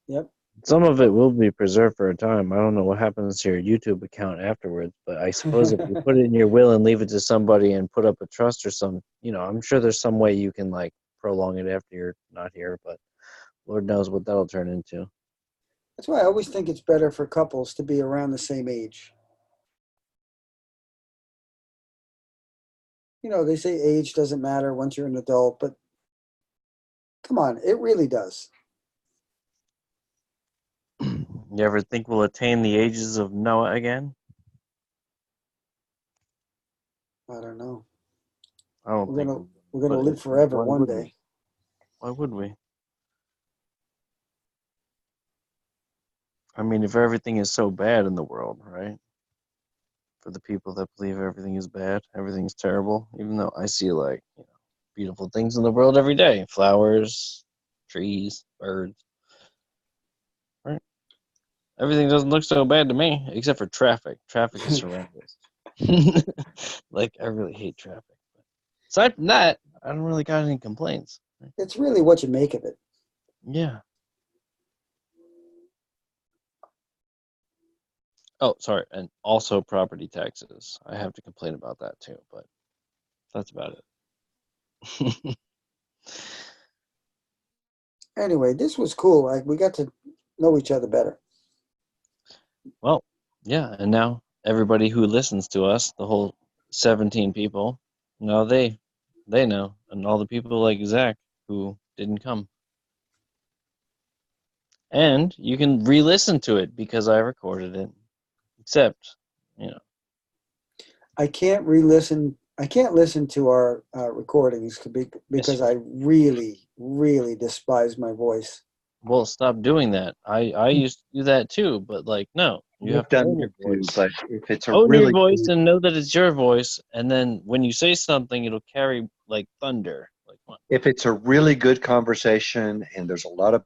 Yep. Some of it will be preserved for a time. I don't know what happens to your YouTube account afterwards, but I suppose if you put it in your will and leave it to somebody and put up a trust or some, I'm sure there's some way you can like prolong it after you're not here, but Lord knows what that'll turn into. That's why I always think it's better for couples to be around the same age. They say age doesn't matter once you're an adult, but come on, it really does. You ever think we'll attain the ages of Noah again? I don't know. I don't We're think gonna we we're gonna will, live but forever why one would we? day. Why would we? I mean, if everything is so bad in the world, right? For the people that believe everything is bad, everything is terrible, even though I see like beautiful things in the world every day: flowers, trees, birds. Right? Everything doesn't look so bad to me, except for traffic. Traffic is horrendous. Like I really hate traffic. Aside from that, I don't really got any complaints. It's really what you make of it. Yeah. Oh, sorry, and also property taxes. I have to complain about that too, but that's about it. Anyway, this was cool. We got to know each other better. Well, yeah, and now everybody who listens to us, the whole 17 people, now they know, and all the people like Zach who didn't come. And you can re-listen to it because I recorded it. Except, I can't re-listen. I can't listen to our recordings because I really, really despise my voice. well, stop doing that. I used to do that too, but like, no, you I've have to done own that your too, voice. but if it's a Own your really voice good, and know that it's your voice, and then when you say something, it'll carry like thunder. Like, what? if it's a really good conversation and there's a lot of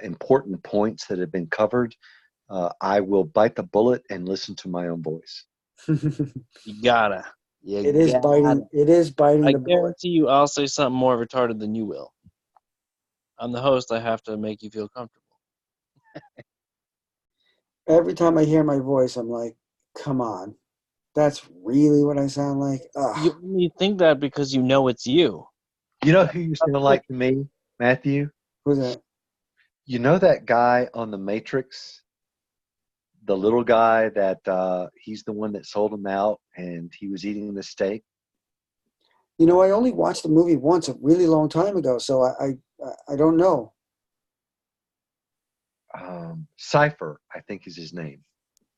important points that have been covered, I will bite the bullet and listen to my own voice. You gotta. You It is gotta. biting. It is biting I the bullet. guarantee you I'll say something more retarded than you will. I'm the host. I have to make you feel comfortable. Every time I hear my voice, I'm like, "Come on, that's really what I sound like." You Ugh. only think that because you know it's you. You know who you sound like to me, Matthew? Who's that? You know that guy on The Matrix? The little guy that he's the one that sold him out and he was eating the steak? I only watched the movie once a really long time ago, so I don't know. Cypher, I think is his name.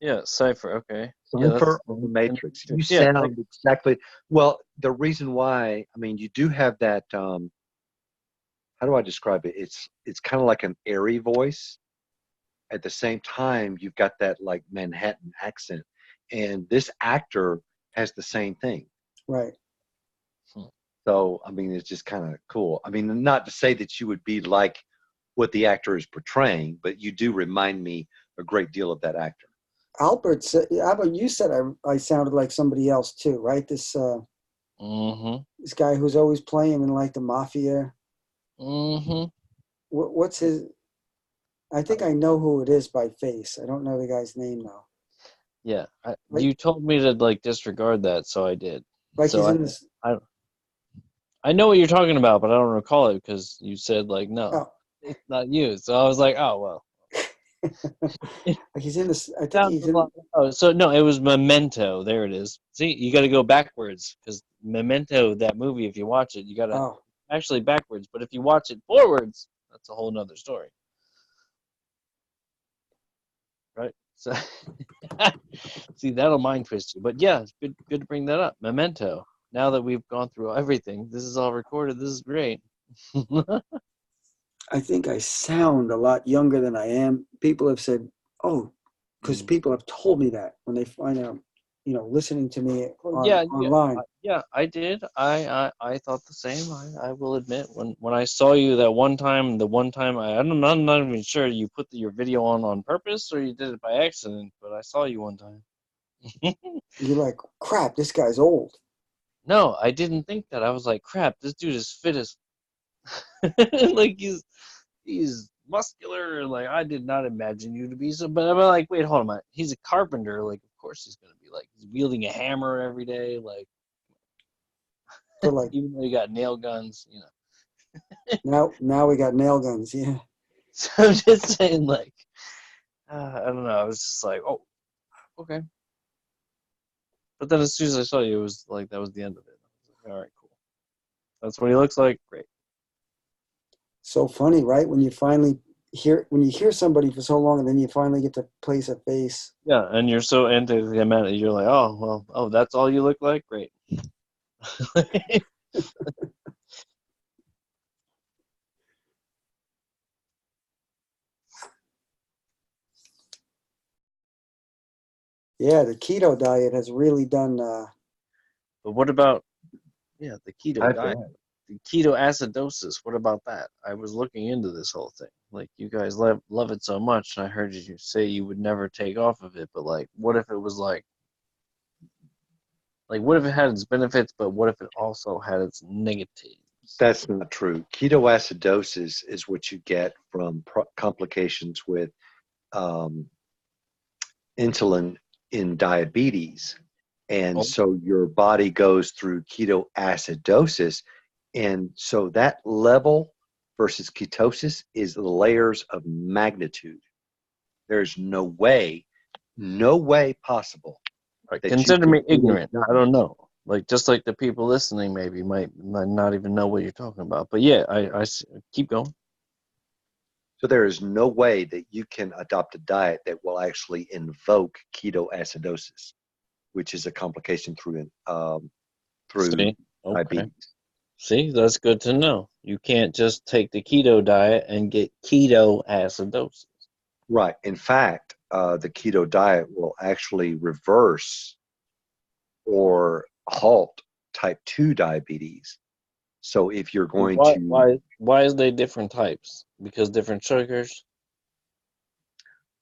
Yeah, Cypher. Okay. Yeah, that's Cypher on The Matrix. You yeah. Like, sound exactly. Well, the reason why, I mean, you do have that. How do I describe it? It's kind of like an airy voice. At the same time, you've got that like Manhattan accent, and this actor has the same thing. Right. So, I mean, it's just kind of cool. I mean, not to say that you would be like what the actor is portraying, but you do remind me a great deal of that actor. Albert said, Albert, you said I sounded like somebody else too, right? This guy who's always playing in like the mafia. What's his? I think I know who it is by face. I don't know the guy's name though. Yeah. Like, You told me to like disregard that, so I did. like So he's in this. I know what you're talking about, but I don't recall it because you said like no, Oh. it's not you. So I was like, oh well. Like he's in this. I think Sounds he's a in. lot. Oh, so no, it was Memento. There it is. See, you got to go backwards because Memento, that movie, if you watch it, you got to Oh, actually backwards. But if you watch it forwards, that's a whole nother story, right? So, see, that'll mind twist you. But yeah, it's good to bring that up. Memento. Now that we've gone through everything, this is all recorded. This is great. I think I sound a lot younger than I am. People have said, "Oh," because people have told me that when they find out, listening to me online. Yeah, I did. I thought the same. I will admit when I saw you that one time, I'm not even sure you put your video on purpose or you did it by accident, but I saw you one time. You're like, crap, this guy's old. No, I didn't think that. I was like, crap, this dude is fit as like he's muscular. Like I did not imagine you to be so. But I'm like, wait, hold on, a minute. He's a carpenter. Like, of course he's gonna be like he's wielding a hammer every day. Like, For like, even though he got nail guns, you know. now we got nail guns. Yeah. So I'm just saying, like, I don't know. I was just like, oh, okay. But then as soon as I saw you, it was like that was the end of it. I was like, all right, cool. That's what he looks like. Great. So funny, right? When you hear somebody for so long, and then you finally get to place a face. Yeah, and you're so into the amount. You're like, oh well, oh that's all you look like. Great. Yeah, the keto diet has really done. But what about the keto I diet, bet. the keto acidosis? What about that? I was looking into this whole thing. Like you guys love it so much, and I heard you say you would never take off of it. But like, what if it was like what if it had its benefits, but what if it also had its negatives? That's not true. Ketoacidosis is what you get from complications with um, insulin in diabetes. And Oh, so your body goes through ketoacidosis. And so that level versus ketosis is layers of magnitude. There's no way possible right. that you Consider can me do a ignorant. I diet. don't know. Like just like the people listening maybe might not even know what you're talking about. But yeah, keep going. So there is no way that you can adopt a diet that will actually invoke ketoacidosis, which is a complication through See, okay. diabetes. See, that's good to know. You can't just take the keto diet and get keto acidosis. Right. In fact, the keto diet will actually reverse or halt type 2 diabetes. So if you're going Why, to, why, why is they different types? Because different sugars.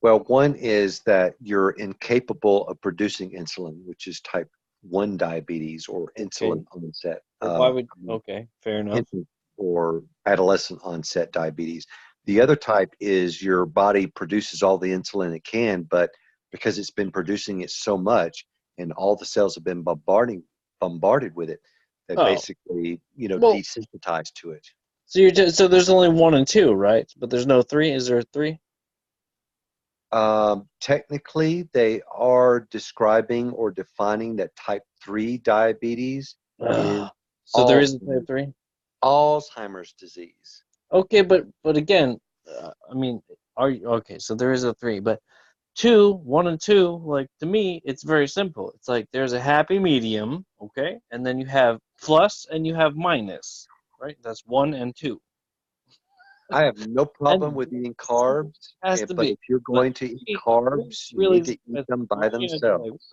well, one is that you're incapable of producing insulin, which is type 1 diabetes or Okay, insulin onset, but why would? Okay, fair enough. infant or adolescent onset diabetes. The other type is your body produces all the insulin it can, but because it's been producing it so much and all the cells have been bombarded with it, they Oh, basically, well, desensitized to it. so you're just so there's only one and two, right? But there's no three. Is there a three? Technically, they are describing or defining that type 3 diabetes is So there all is a type three. Alzheimer's disease. Okay, but again, I mean, are you okay? So there is a three, but two, one and two, like to me, it's very simple. It's like there's a happy medium, okay, and then you have plus and you have minus, right? That's one and two, I have no problem and with eating it's simple. carbs, Has to but be. if you're But going to eat three carbs, you really, need to eat to them by me, it's like themselves.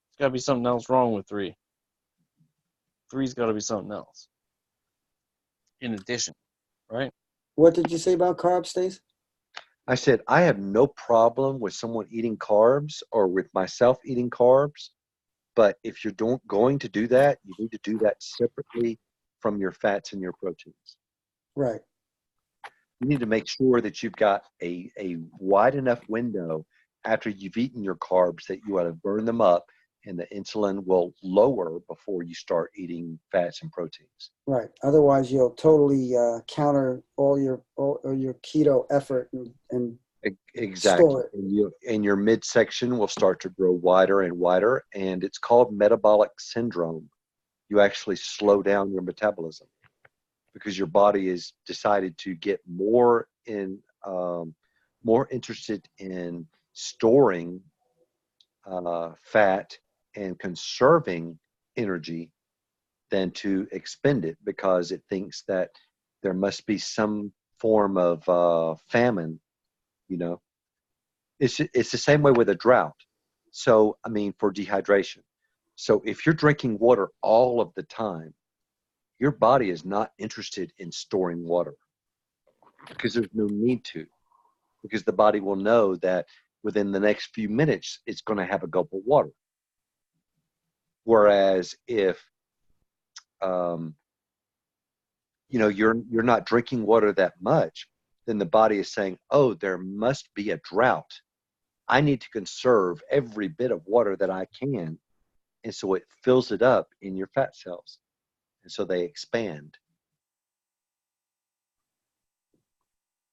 it's got to be something else wrong with three. Three's got to be something else in addition, right? What did you say about carbs, Stace? I said, I have no problem with someone eating carbs or with myself eating carbs, but if you're going to do that, you need to do that separately from your fats and your proteins. Right. You need to make sure that you've got a wide enough window after you've eaten your carbs that you ought to burn them up and the insulin will lower before you start eating fats and proteins. Right. Otherwise, you'll totally counter all your keto effort and Exactly. store it. And your midsection will start to grow wider and wider, and it's called metabolic syndrome. You actually slow down your metabolism because your body is decided to get more interested in storing fat and conserving energy than to expend it because it thinks that there must be some form of famine. You know, it's the same way with a drought. So I mean, for dehydration. So if you're drinking water all of the time, your body is not interested in storing water because there's no need to. Because the body will know that within the next few minutes, it's going to have a gulp of water. Whereas if you're not drinking water that much, then the body is saying, oh, there must be a drought. I need to conserve every bit of water that I can. And so it fills it up in your fat cells. And so they expand.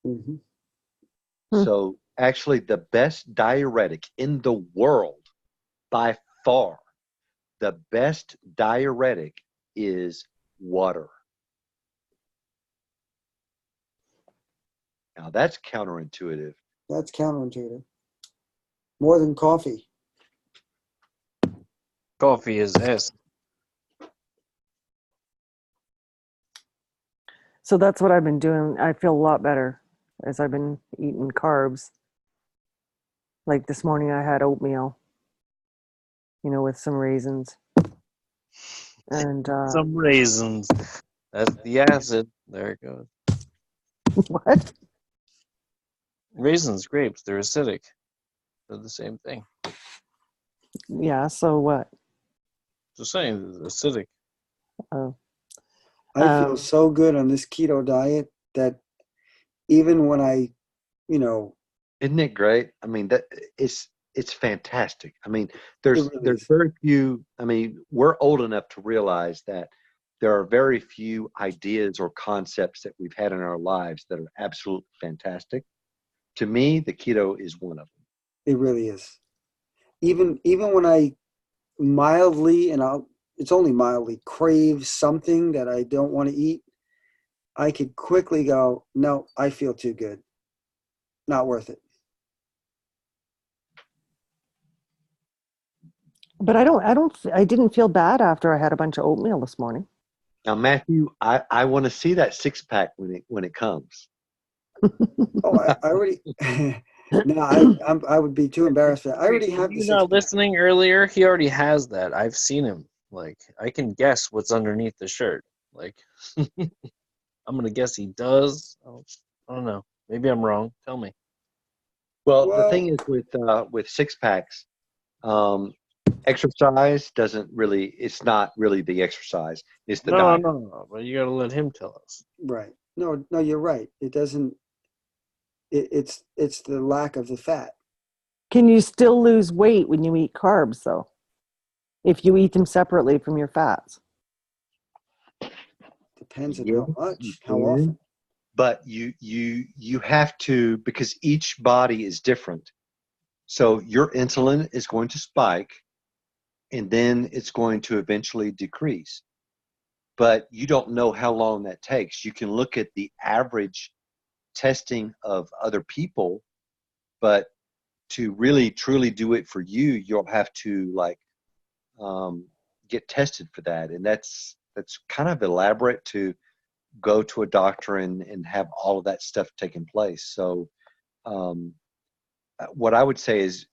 Hmm. So actually the best diuretic in the world, by far, the best diuretic is water. Now that's counterintuitive. That's counterintuitive. More than coffee. Coffee is S. So that's what I've been doing. I feel a lot better as I've been eating carbs. Like this morning I had oatmeal, with some raisins. And Some raisins. That's the acid. There it goes. what? Raisins, grapes, they're acidic. They're the same thing. Yeah, so what? Just saying, it's acidic. Oh. I feel so good on this keto diet that even when I, Isn't it great? I mean, that it's fantastic. I mean, It there's really is. very few. I mean, we're old enough to realize that there are very few ideas or concepts that we've had in our lives that are absolutely fantastic. To me, the keto is one of them. It really is. Even when I mildly, it's only mildly, crave something that I don't want to eat, I could quickly go, no, I feel too good. Not worth it. But I didn't feel bad after I had a bunch of oatmeal this morning. Now, Matthew, I want to see that six pack when it comes. Oh, I already. No, I would be too embarrassed for that. I already Were have the you six not pack. listening earlier? He already has that. I've seen him. Like, I can guess what's underneath the shirt. Like, I'm gonna guess he does. I don't know. Maybe I'm wrong. Tell me. Well, the Well, thing is with six packs, exercise doesn't really. It's not really the exercise. It's the No, diet. no. But you gotta let him tell us. right. No, you're right. It doesn't. It's the lack of the fat. Can you still lose weight when you eat carbs, though? If you eat them separately from your fats? Depends on Yeah, how you much, how can. often. But you have to, because each body is different. So your insulin is going to spike, and then it's going to eventually decrease. But you don't know how long that takes. You can look at the average testing of other people, but to really truly do it for you, you'll have to get tested for that, and that's kind of elaborate to go to a doctor and have all of that stuff taking place. So um, what I would say is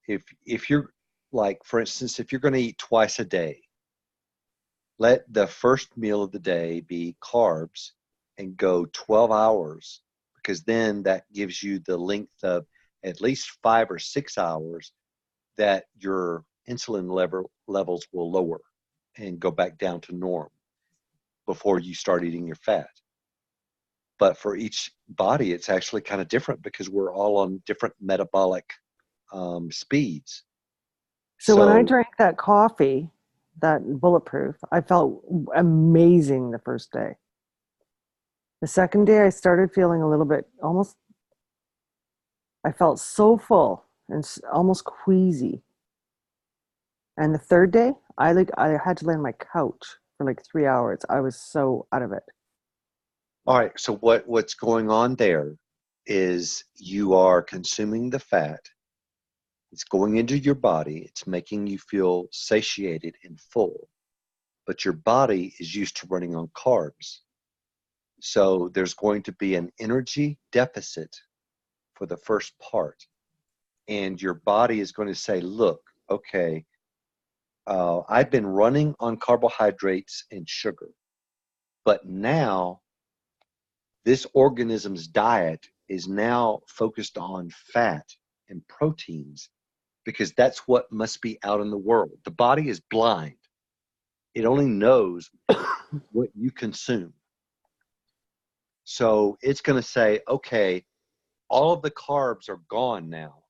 if you're, like, for instance, if you're going to eat twice a day, let the first meal of the day be carbs and go 12 hours, because then that gives you the length of at least 5 or 6 hours that your insulin levels will lower and go back down to norm before you start eating your fat. But for each body, it's actually kind of different because we're all on different metabolic speeds. So when I So, drank that coffee, that bulletproof, I felt amazing the first day. The second day, I started feeling a little bit almost, I felt so full and almost queasy. And the third day, I had to lay on my couch for like 3 hours. I was so out of it. all right. So what's going on there is you are consuming the fat. It's going into your body. It's making you feel satiated and full. But your body is used to running on carbs. So there's going to be an energy deficit for the first part. And your body is going to say, look, okay, I've been running on carbohydrates and sugar, but now this organism's diet is now focused on fat. and proteins, because that's what must be out in the world. The body is blind. It only knows what you consume. So it's going to say, okay, all of the carbs are gone now.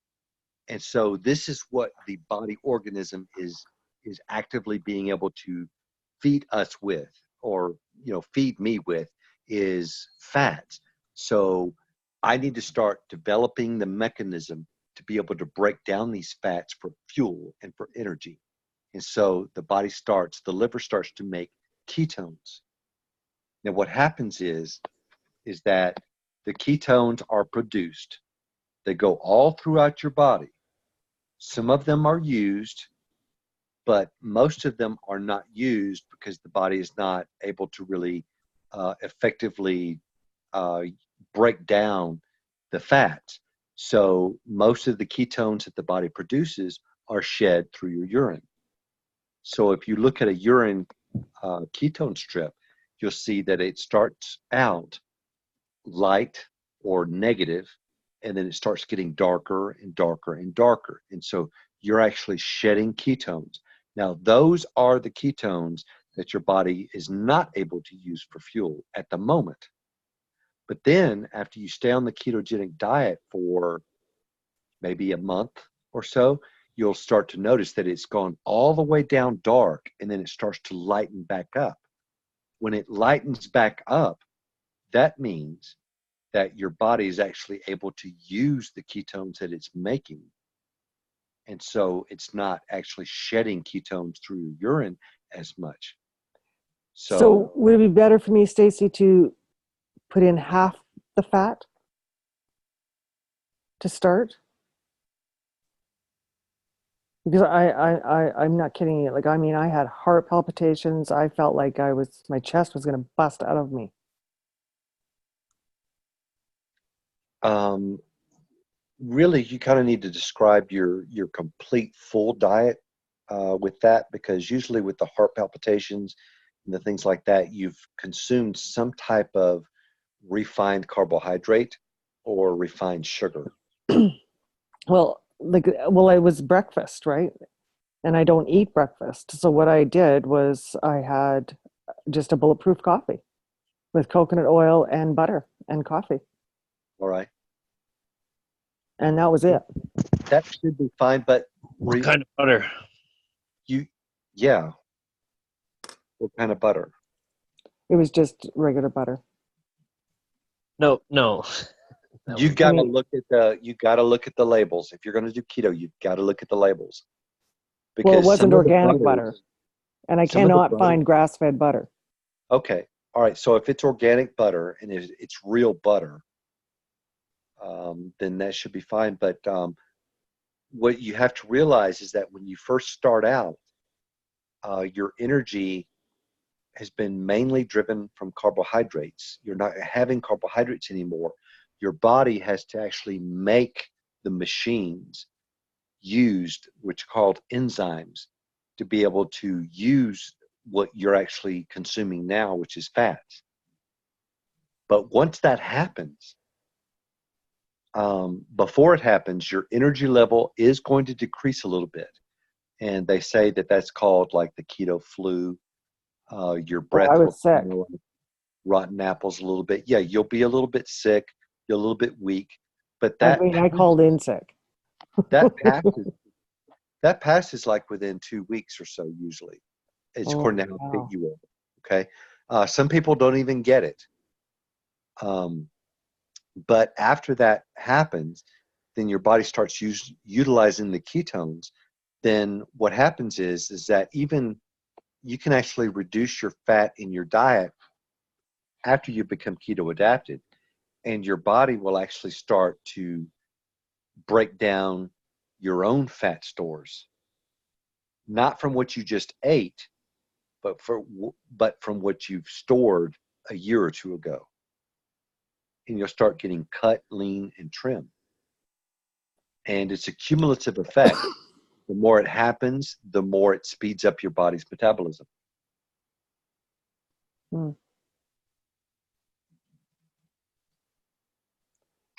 And so this is what the body organism is actively being able to feed us with, or feed me with, is fats. So I need to start developing the mechanism to be able to break down these fats for fuel and for energy. And so the liver starts to make ketones. Now what happens is that the ketones are produced. They go all throughout your body. Some of them are used, but most of them are not used because the body is not able to really effectively break down the fats. So most of the ketones that the body produces are shed through your urine. So if you look at a urine ketone strip, you'll see that it starts out light or negative, and then it starts getting darker and darker and darker. And so you're actually shedding ketones. Now, those are the ketones that your body is not able to use for fuel at the moment. But then after you stay on the ketogenic diet for maybe a month or so, you'll start to notice that it's gone all the way down dark, and then it starts to lighten back up. When it lightens back up, that means that your body is actually able to use the ketones that it's making. And so it's not actually shedding ketones through your urine as much. So would it be better for me, Stacy, to put in half the fat to start? Because I'm not kidding you. Like, I mean, I had heart palpitations. I felt like my chest was going to bust out of me. Really, you kind of need to describe your complete full diet with that, because usually with the heart palpitations and the things like that, you've consumed some type of refined carbohydrate or refined sugar. Well, it was breakfast, right? And I don't eat breakfast. So what I did was I had just a bulletproof coffee with coconut oil and butter and coffee. All right. And that was it. That should be fine, but What kind of butter? Yeah. What kind of butter? It was just regular butter. No. You gotta look at the labels. If you're gonna do keto, you've got to look at the labels. Well, it Because wasn't organic butter, and I cannot find grass-fed butter. Okay. All right. So if it's organic butter and it's real butter, then that should be fine. But what you have to realize is that when you first start out, your energy has been mainly driven from carbohydrates. You're not having carbohydrates anymore. Your body has to actually make the machines used, which are called enzymes, to be able to use what you're actually consuming now, which is fats. But once that happens, before it happens, your energy level is going to decrease a little bit. And they say that that's called like the keto flu. Your breath I will was sick. smell like rotten apples a little bit. Yeah, you'll be a little bit sick. You're a little bit weak. But I called in sick. that passes like within 2 weeks or so usually. It's according to how fit you are. Okay. Some people don't even get it. But after that happens, then your body starts utilizing the ketones. Then what happens is that even you can actually reduce your fat in your diet after you become keto adapted, and your body will actually start to break down your own fat stores, not from what you just ate, but from what you've stored a year or two ago. And you'll start getting cut, lean, and trim. And it's a cumulative effect. The more it happens, the more it speeds up your body's metabolism.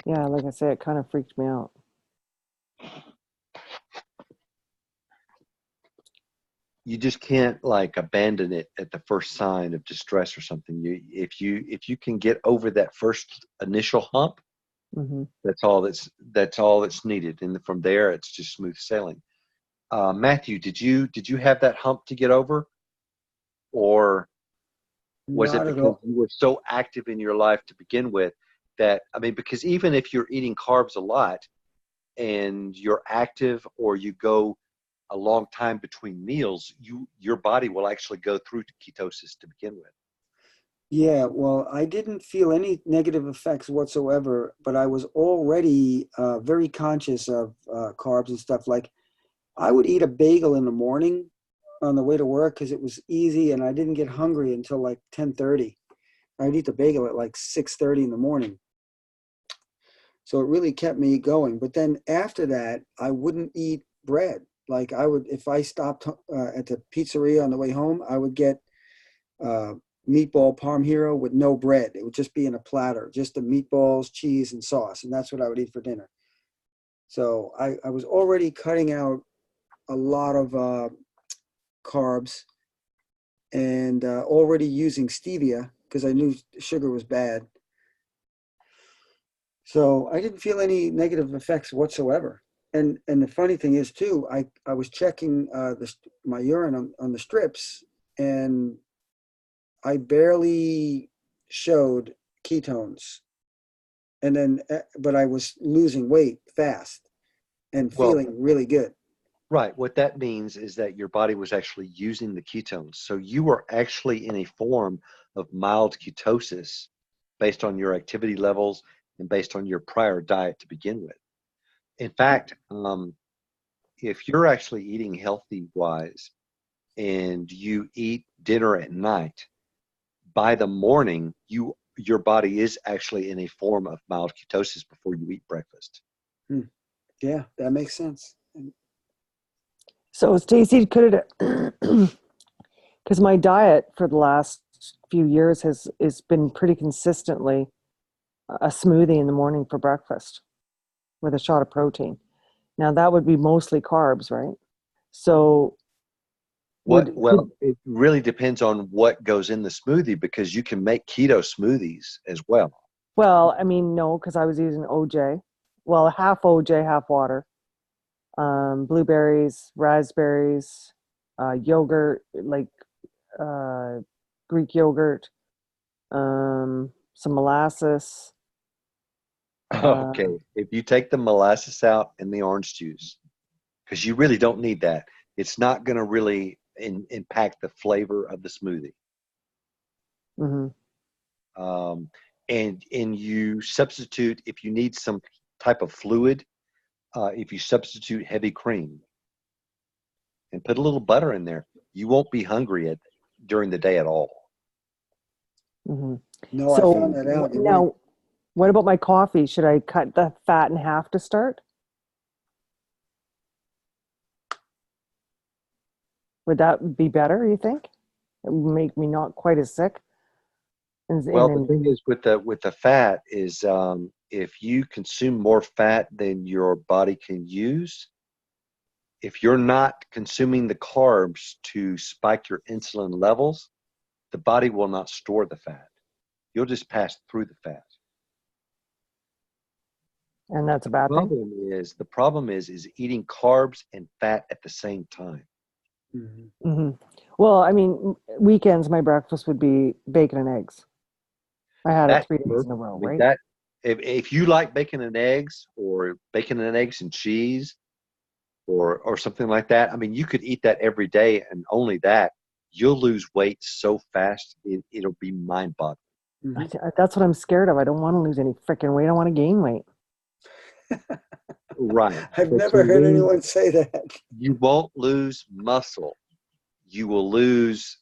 Yeah, like I say, it kind of freaked me out. you just can't like abandon it at the first sign of distress or something. If you can get over that first initial hump, Hmm. that's all that's needed, and from there it's just smooth sailing. Matthew, did you have that hump to get over, or was it Not at because all. you were so active in your life to begin with that, I mean, because even if you're eating carbs a lot and you're active or you go a long time between meals, your body will actually go through ketosis to begin with. Yeah, well, I didn't feel any negative effects whatsoever, but I was already very conscious of carbs and stuff. Like I would eat a bagel in the morning on the way to work because it was easy and I didn't get hungry until like 10:30. I'd eat the bagel at like 6:30 in the morning. So it really kept me going. But then after that, I wouldn't eat bread. Like I would, if I stopped at the pizzeria on the way home, I would get uh, meatball parm hero with no bread. It would just be in a platter, just the meatballs, cheese, and sauce. And that's what I would eat for dinner. So I was already cutting out a lot of carbs and already using stevia because I knew sugar was bad. So I didn't feel any negative effects whatsoever. And the funny thing is too, I was checking my urine on the strips, and I barely showed ketones. And then, but I was losing weight fast and Well, feeling really good. right. What that means is that your body was actually using the ketones. So you were actually in a form of mild ketosis based on your activity levels and based on your prior diet to begin with. In fact, if you're actually eating healthy wise and you eat dinner at night, by the morning, your body is actually in a form of mild ketosis before you eat breakfast. Hmm. Yeah, that makes sense. So Stacy, could it, because my diet for the last few years has been pretty consistently a smoothie in the morning for breakfast with a shot of protein. Now that would be mostly carbs, right? So What? would could Well, it really depends on what goes in the smoothie because you can make keto smoothies as well. well, I mean no, because I was using OJ. Well, half OJ, half water. Blueberries, raspberries, yogurt, like uh, Greek yogurt, some molasses. Okay, Uh, if you take the molasses out and the orange juice, because you really don't need that, it's not going to really impact the flavor of the smoothie. mhm. Um, and you substitute if you need some type of fluid, if you substitute heavy cream and put a little butter in there, you won't be hungry during the day at all. Mhm. No, I So found that out. You wouldn't. now, what about my coffee? Should I cut the fat in half to start? Would that be better, you think? It would make me not quite as sick. Well, the And thing is with the fat is if you consume more fat than your body can use, if you're not consuming the carbs to spike your insulin levels, the body will not store the fat. You'll just pass through the fat. that's a bad thing. The problem is eating carbs and fat at the same time. Mhm. Hmm. Well, I mean, weekends, my breakfast would be bacon and eggs. I had it That's 3 days in a perfect. row, I mean right? that if you like bacon and eggs or bacon and eggs and cheese or something like that, I mean you could eat that every day and only that you'll lose weight so fast it'll be mind-boggling. Mhm. That's what I'm scared of. I don't want to lose any freaking weight. I want to gain weight. Right. I've But never heard anyone say that. you won't lose muscle. You will lose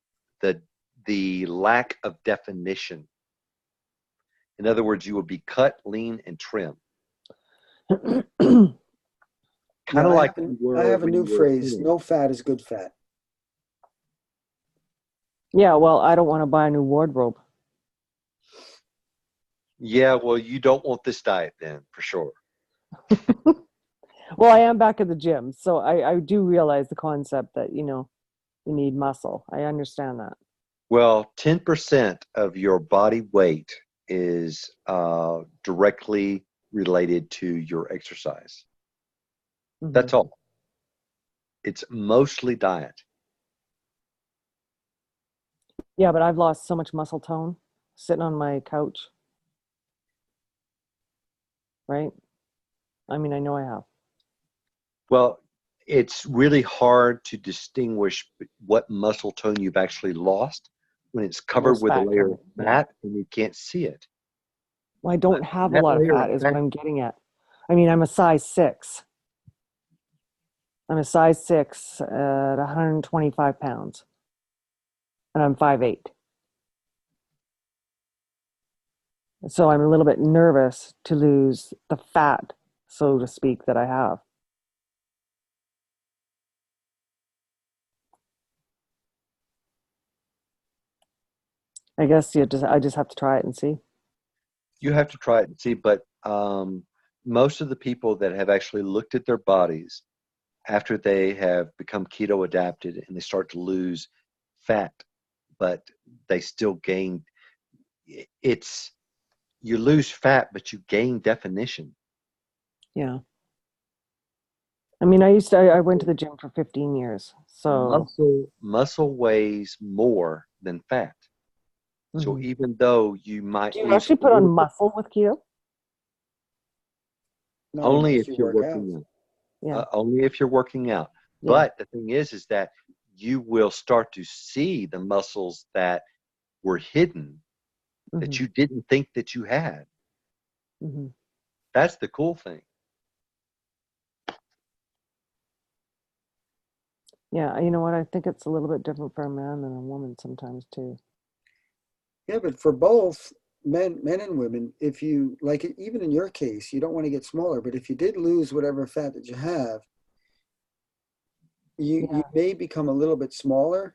the lack of definition. In other words, you will be cut, lean, and trim. Kind Yeah, of like you I were have a when new you were a phrase. teenager. No fat is good fat. Yeah, well, I don't want to buy a new wardrobe. Yeah, well, you don't want this diet then, for sure. Well, I am back at the gym, so I do realize the concept that, You need muscle. I understand that. Well, 10% of your body weight is directly related to your exercise. Mhm. That's all. It's mostly diet. Yeah, but I've lost so much muscle tone sitting on my couch, right? I mean, I know I have. Well, it's really hard to distinguish what muscle tone you've actually lost when it's covered There's with a fat layer of coming. Yeah. fat and you can't see it. Well, I don't have a That lot of layer of fat, is fat, what I'm getting at. I mean, I'm a size 6. I'm a size 6 at 125 pounds, and I'm 5'8". So I'm a little bit nervous to lose the fat, so to speak, that I have. I guess I just have to try it and see. you have to try it and see, but most of the people that have actually looked at their bodies after they have become keto adapted and they start to lose fat, but they still gain, it's, you lose fat, but you gain definition. Yeah. I mean, I went to the gym for 15 years. So, Muscle weighs more than fat. So mhm. even though you might Do you lose actually a put on little bit, muscle with keto? No, only if if you you're work out. working out. Yeah. Only if you're working out. Yeah. But the thing is that you will start to see the muscles that were hidden that Hmm. you didn't think that you had. Hmm. That's the cool thing. Yeah. You know what? I think it's a little bit different for a man than a woman sometimes too. Yeah, but for both men and women, if you like, even in your case, you don't want to get smaller, but if you did lose whatever fat that you have, you Yeah. may become a little bit smaller,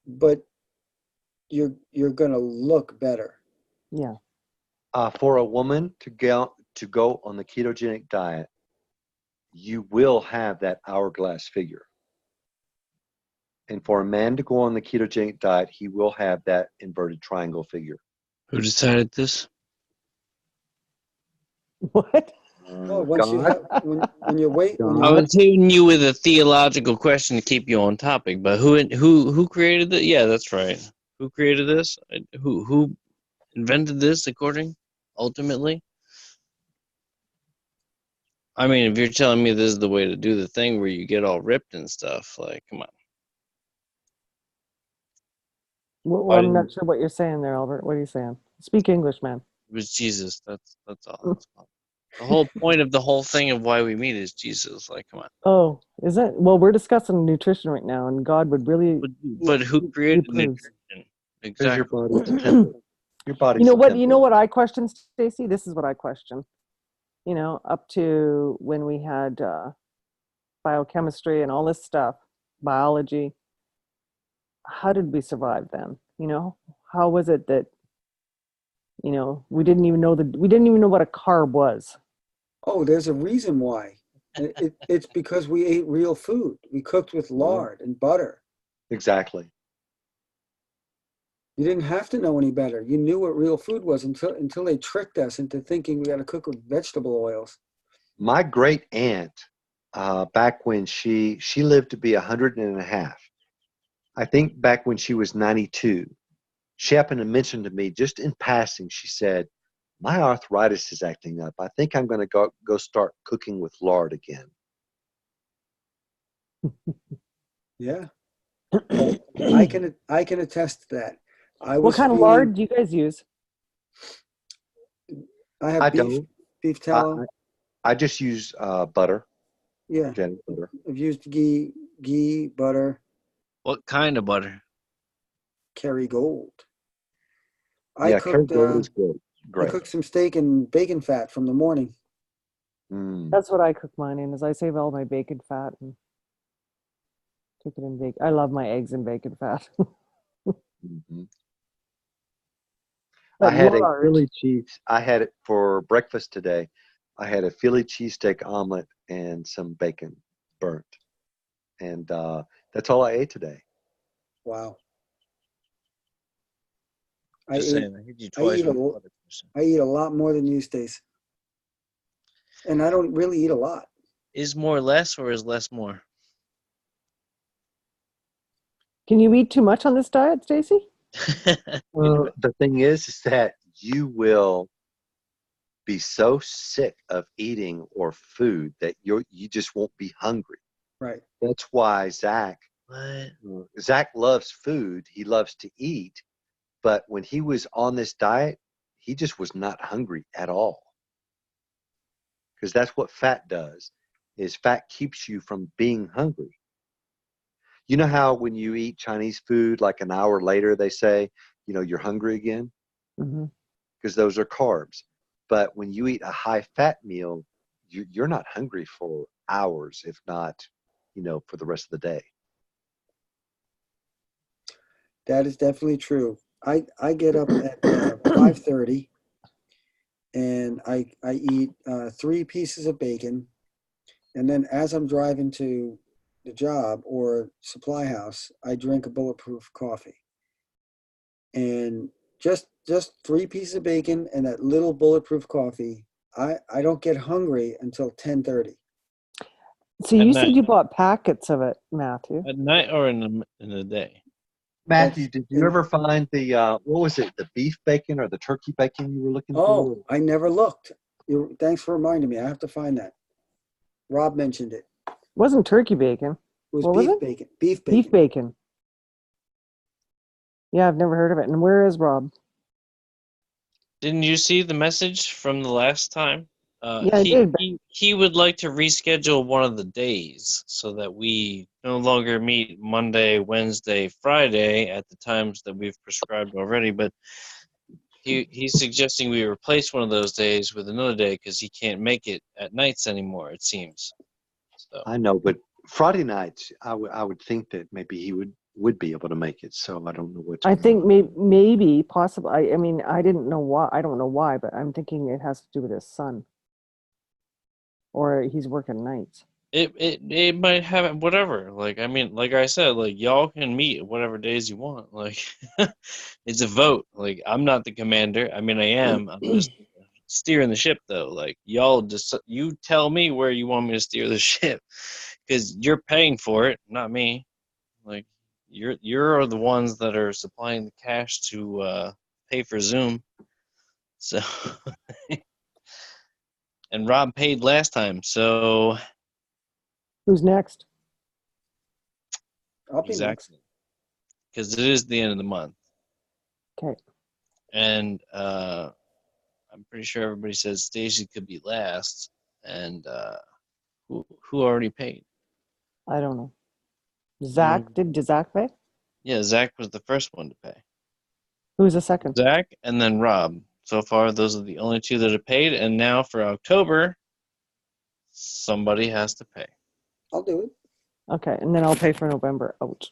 but you're gonna look better. Yeah. For a woman to go on the ketogenic diet, you will have that hourglass figure. And for a man to go on the ketogenic diet, he will have that inverted triangle figure. Who decided this? What? No, once you God, have when you wait when I you God, was hitting you with a theological question to keep you on topic, but who created it? Yeah, that's right. Who created this? Who invented this? Ultimately, I mean, if you're telling me this is the way to do the thing where you get all ripped and stuff, like, come on. Well, Why I'm didn't not sure what you're saying there, Albert. What are you saying? Speak English, man. it was Jesus? That's all. That's all. The whole point of the whole thing of why we meet is Jesus. Like, come on. Oh, is it? Well, we're discussing nutrition right now, and God would really But who he created approves. nutrition? because your Exactly. body's a temple. Your You body's know a what? You know temple. what I question, Stacy? This is what I question. You know, up to when we had biochemistry and all this stuff, biology. How did we survive then? You know, how was it that we didn't even know what a carb was? oh, there's a reason why. It's because we ate real food. We cooked with Yeah, lard and butter. exactly. You didn't have to know any better. You knew what real food was until they tricked us into thinking we got to cook with vegetable oils. My great aunt, back when she lived to be 100 and a half, I think back when she was 92, she happened to mention to me just in passing, she said, my arthritis is acting up. I think I'm going to go start cooking with lard again. Yeah. Oh, I can attest to that. I What was kind of feeding. lard do you guys use? I I have don't. beef I, tallow. I just use butter, Yeah, organic butter. I've used ghee, butter, What kind of butter? Kerrygold. I Yeah, cooked Kerrygold is good. I Great. cooked some steak and bacon fat from the morning. Mm. That's what I cook mine in. Is I save all my bacon fat and cook it in bacon. I love my eggs in bacon fat. Mhm. I But had a lard, Philly cheese. I had it for breakfast today. I had a Philly cheesesteak omelet and some bacon burnt, and that's all I ate today. Wow. I Just eat, saying, I hit you I twice eat a, with the lo- other person. I eat a lot more than you, Stace. And I don't really eat a lot. Is more less or is less more? Can you eat too much on this diet, Stacy? Well, the thing is that you will be so sick of eating or food that you just won't be hungry. Right. That's why What? Zach loves food. He loves to eat, but when he was on this diet, he just was not hungry at all. Because that's what fat does. Is fat keeps you from being hungry. You know how when you eat Chinese food, like an hour later, they say, you're hungry again? Mm-hmm. Because those are carbs. But when you eat a high fat meal, you're not hungry for hours, if not, for the rest of the day. That is definitely true. I get up at 5:30 and I eat 3 pieces of bacon. And then as I'm driving to the job or supply house, I drink a bulletproof coffee. And just 3 pieces of bacon and that little bulletproof coffee, I don't get hungry until 10:30. So At you said night. you bought packets of it, Matthew. At night or in the day? Matthew, That's did you ever find the, what was it, the beef bacon or the turkey bacon you were looking for? Oh, I never looked. Thanks for reminding me. I have to find that. Rob mentioned it. It wasn't turkey bacon. It was What was beef it? bacon. Beef Beef bacon. bacon. Yeah, I've never heard of it. And where is Rob? Didn't you see the message from the last time? Yeah, I did. But He would like to reschedule one of the days so that we no longer meet Monday, Wednesday, Friday at the times that we've prescribed already. But he's suggesting we replace one of those days with another day because he can't make it at nights anymore. It seems. So I know, but Friday nights, I would think that maybe he would be able to make it. So I don't know what's I going think on. maybe, possibly. I mean, I didn't know why. I don't know why, but I'm thinking it has to do with his son, or he's working nights. it might have whatever. Like I mean, like I said, like y'all can meet whatever days you want. Like it's a vote. Like I'm not the commander. I mean, I am. I'm just steering the ship though. Like y'all just you tell me where you want me to steer the ship because you're paying for it, not me. Like you're the ones that are supplying the cash to pay for Zoom. So and Rob paid last time, so Who's next? I'll be next. exactly because it is the end of the month. Okay. And I'm pretty sure everybody says Stacy could be last. And who already paid? I don't know. Zach, did Zach pay? Yeah, Zach was the first one to pay. Who's the second? Zach and then Rob. So far, those are the only two that have paid. And now for October, somebody has to pay. I'll do it. Okay, and then I'll pay for November. Ouch.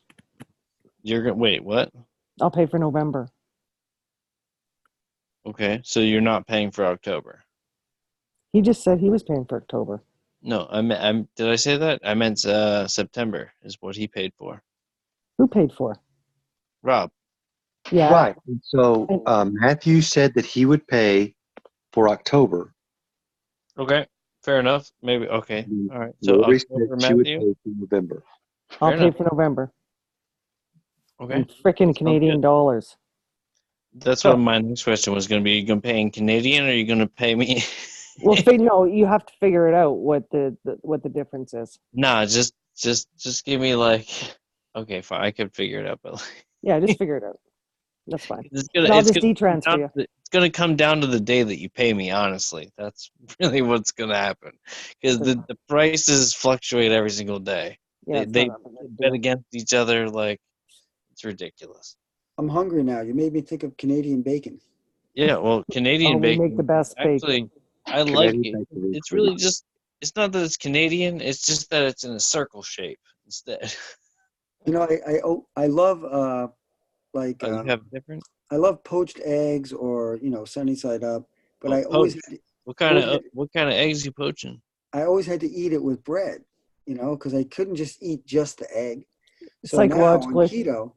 You're gonna wait. What? I'll pay for November. Okay, so you're not paying for October. He just said he was paying for October. No, did I say that? I meant September is what he paid for. Who paid for? Rob. Yeah. Right. And so Matthew said that he would pay for October. Okay, fair enough. Maybe okay. All right. So Lori said October, she would Matthew. pay for November. I'll Fair pay enough. for November. Okay. In frickin' Canadian dollars. That's what my next question was going to be. Are you going to pay in Canadian or are you going to pay me? Well, no, you have to figure it out what the difference is. Nah, just give me like, okay, fine. I could figure it out, but Yeah, just figure it out. That's fine. it's And I'll just e-transfer you. it's gonna come down to the day that you pay me. Honestly, that's really what's gonna happen because the prices fluctuate every single day. Yeah, They it's not a big bet deal. against each other like it's ridiculous. I'm hungry now. You made me think of Canadian bacon. Yeah, well, Canadian we make bacon. the best Actually, bacon. I like Canadian it. bacon is It's pretty really just. It's not that it's Canadian. It's just that it's in a circle shape instead. You know, I love like Oh, you have different. I love poached eggs or sunny side up, but I always had What kind of eggs you poaching? I always had to eat it with bread, because I couldn't just eat just the egg. So now on Psychologically. keto,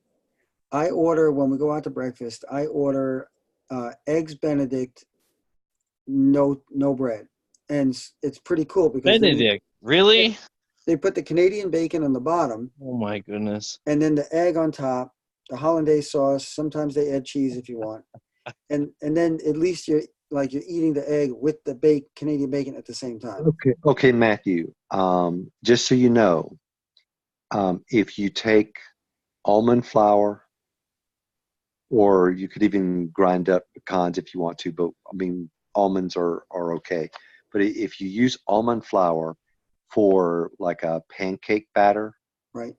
I order when we go out to breakfast. I order eggs Benedict, no bread, and it's pretty cool because Benedict, really? they put the Canadian bacon on the bottom, Oh my goodness. and then the egg on top, the hollandaise sauce. Sometimes they add cheese if you want, and then at least you're eating the egg with the Canadian bacon at the same time. Okay, Matthew. Just so you know, if you take almond flour, or you could even grind up pecans if you want to, but I mean, almonds are okay. But if you use almond flour for like a pancake batter, Right.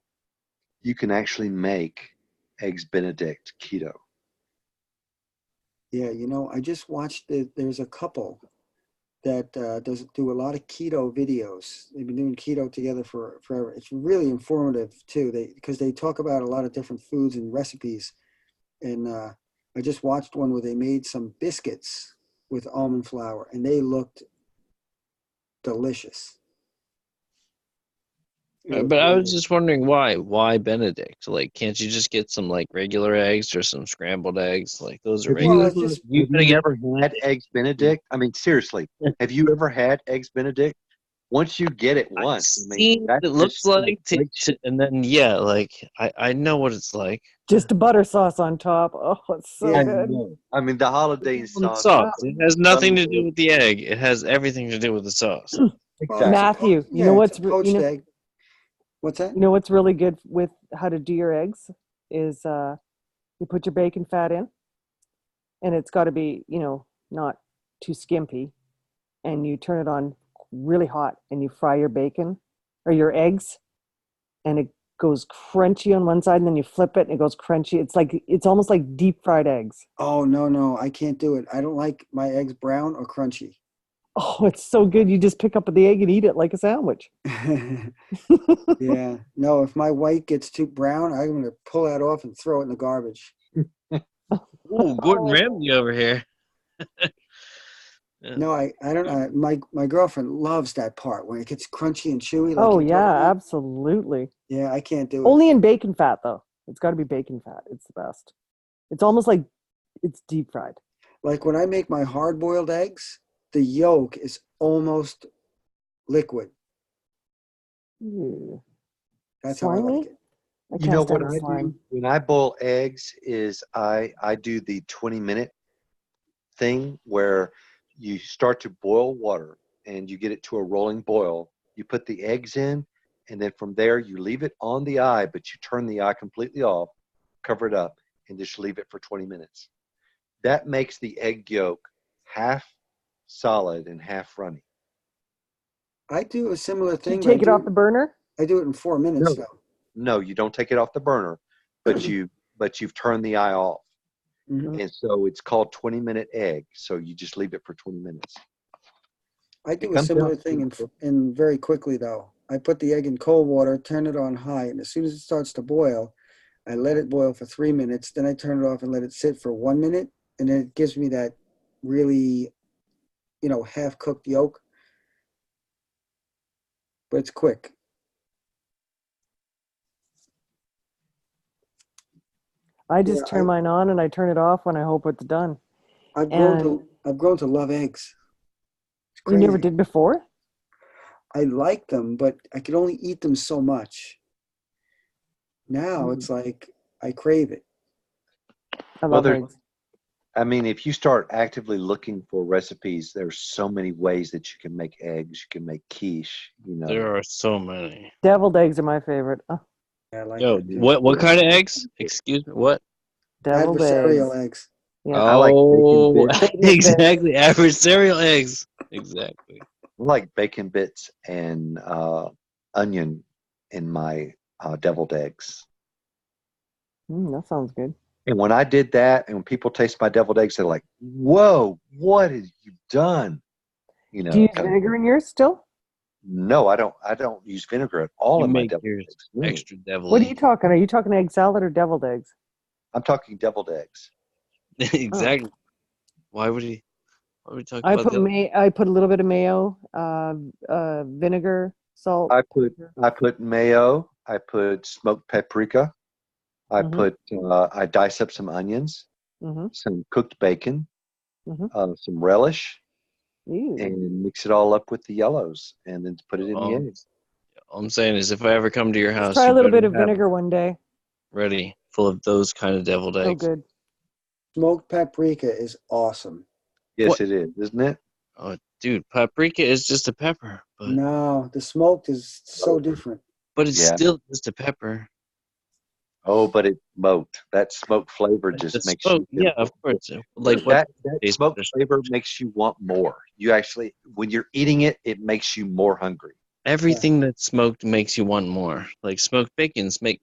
you can actually make eggs Benedict keto. Yeah, I just watched there's a couple that do a lot of keto videos. They've been doing keto together for forever. It's really informative too. Because they talk about a lot of different foods and recipes. And I just watched one where they made some biscuits with almond flour, and they looked delicious. But I was just wondering why Benedict? Like, can't you just get some like regular eggs or some scrambled eggs? Like those are Have you regular. Well, ever had eggs Benedict? I mean, seriously, have you ever had eggs Benedict? Once you get it I've once, I mean, seen what that's it looks just like, great shit. and then yeah, like I know what it's like. Just a butter sauce on top. Oh, it's so Yeah. good. I mean, the holiday sauce. Sauce. It has nothing to do with the egg. It has everything to do with the sauce. Well, Exactly. Matthew, it's a you know what's it's a poached egg. What's that? you know what's really good with how to do your eggs is you put your bacon fat in, and it's got to be not too skimpy, and you turn it on really hot, and you fry your bacon or your eggs, and it goes crunchy on one side, and then you flip it, and it goes crunchy. It's almost like deep fried eggs. Oh, no, I can't do it. I don't like my eggs brown or crunchy. Oh, it's so good. You just pick up the egg and eat it like a sandwich. Yeah. No, if my white gets too brown, I'm going to pull that off and throw it in the garbage. Ooh, Gordon Ramsay over here. No, I don't know. My girlfriend loves that part when it gets crunchy and chewy. Like Oh you're yeah, talking about. absolutely. Yeah, I can't do it. Only in bacon fat though. It's got to be bacon fat. It's the best. It's almost like it's deep fried. Like when I make my hard-boiled eggs, the yolk is almost liquid. Ew. That's how I Slimy? like it. I You know can't what stand I slime. do when I boil eggs is I do the 20-minute thing where you start to boil water and you get it to a rolling boil. You put the eggs in, and then from there you leave it on the eye, but you turn the eye completely off, cover it up, and just leave it for 20 minutes. That makes the egg yolk half solid and half runny. I do a similar Do you thing, but take it off the burner? I do it in 4 minutes though. No, you don't take it off the burner, but you've turned the eye off. Mhm. And so it's called 20-minute egg. So you just leave it for 20 minutes. I do It a comes similar out thing to- in very quickly though. I put the egg in cold water, turn it on high, and as soon as it starts to boil, I let it boil for 3 minutes. Then I turn it off and let it sit for 1 minute, and then it gives me that really, half-cooked yolk. But it's quick. I just Yeah, turn mine on and I turn it off when I hope it's done. I've And grown to love eggs. It's you never crazy. did before? I like them, but I could only eat them so much. Now it's like I crave it. I Well, love eggs. I mean, if you start actively looking for recipes, there's so many ways that you can make eggs. You can make quiche, There are so many. Deviled eggs are my favorite. Oh, I like Yo, that too. what kind of eggs? Excuse me, what? deviled Adversarial eggs. eggs. Yeah. I like bacon Oh, bits. Bacon bits. exactly. Adversarial eggs. Exactly. I like bacon bits and onion in my deviled eggs. That sounds good. And when I did that, and when people taste my deviled eggs, they're like, "Whoa, what have you done?" Do you use kind of vinegar thing. in yours still? No, I don't. I don't use vinegar at all You in my make deviled yours eggs. Really. extra devil What are you talking? Are you talking egg salad or deviled eggs? I'm talking deviled eggs. Exactly. Why would we talk I about put the I put a little bit of mayo, vinegar, salt. I put mayo. I put smoked paprika. I dice up some onions, Mm-hmm. some cooked bacon, Mm-hmm. some relish, Ew. and mix it all up with the yellows, and then put it in the All, eggs. all I'm saying is, if I ever come to your Let's house, try a you little better bit of have it vinegar one day. ready, full of those kind of deviled So eggs. good. Smoked paprika is awesome. Yes, What? it is, isn't it? Oh, dude, paprika is just a pepper, No, the smoked is so different. but it's Yeah. still just a pepper. Oh, but it's smoked. That smoked flavor But the just makes smoke, you yeah, of course. Like what that tastes smoked better? flavor makes you want more. You actually, when you're eating it, it makes you more hungry. Everything that's smoked makes you want more. Like smoked bacons make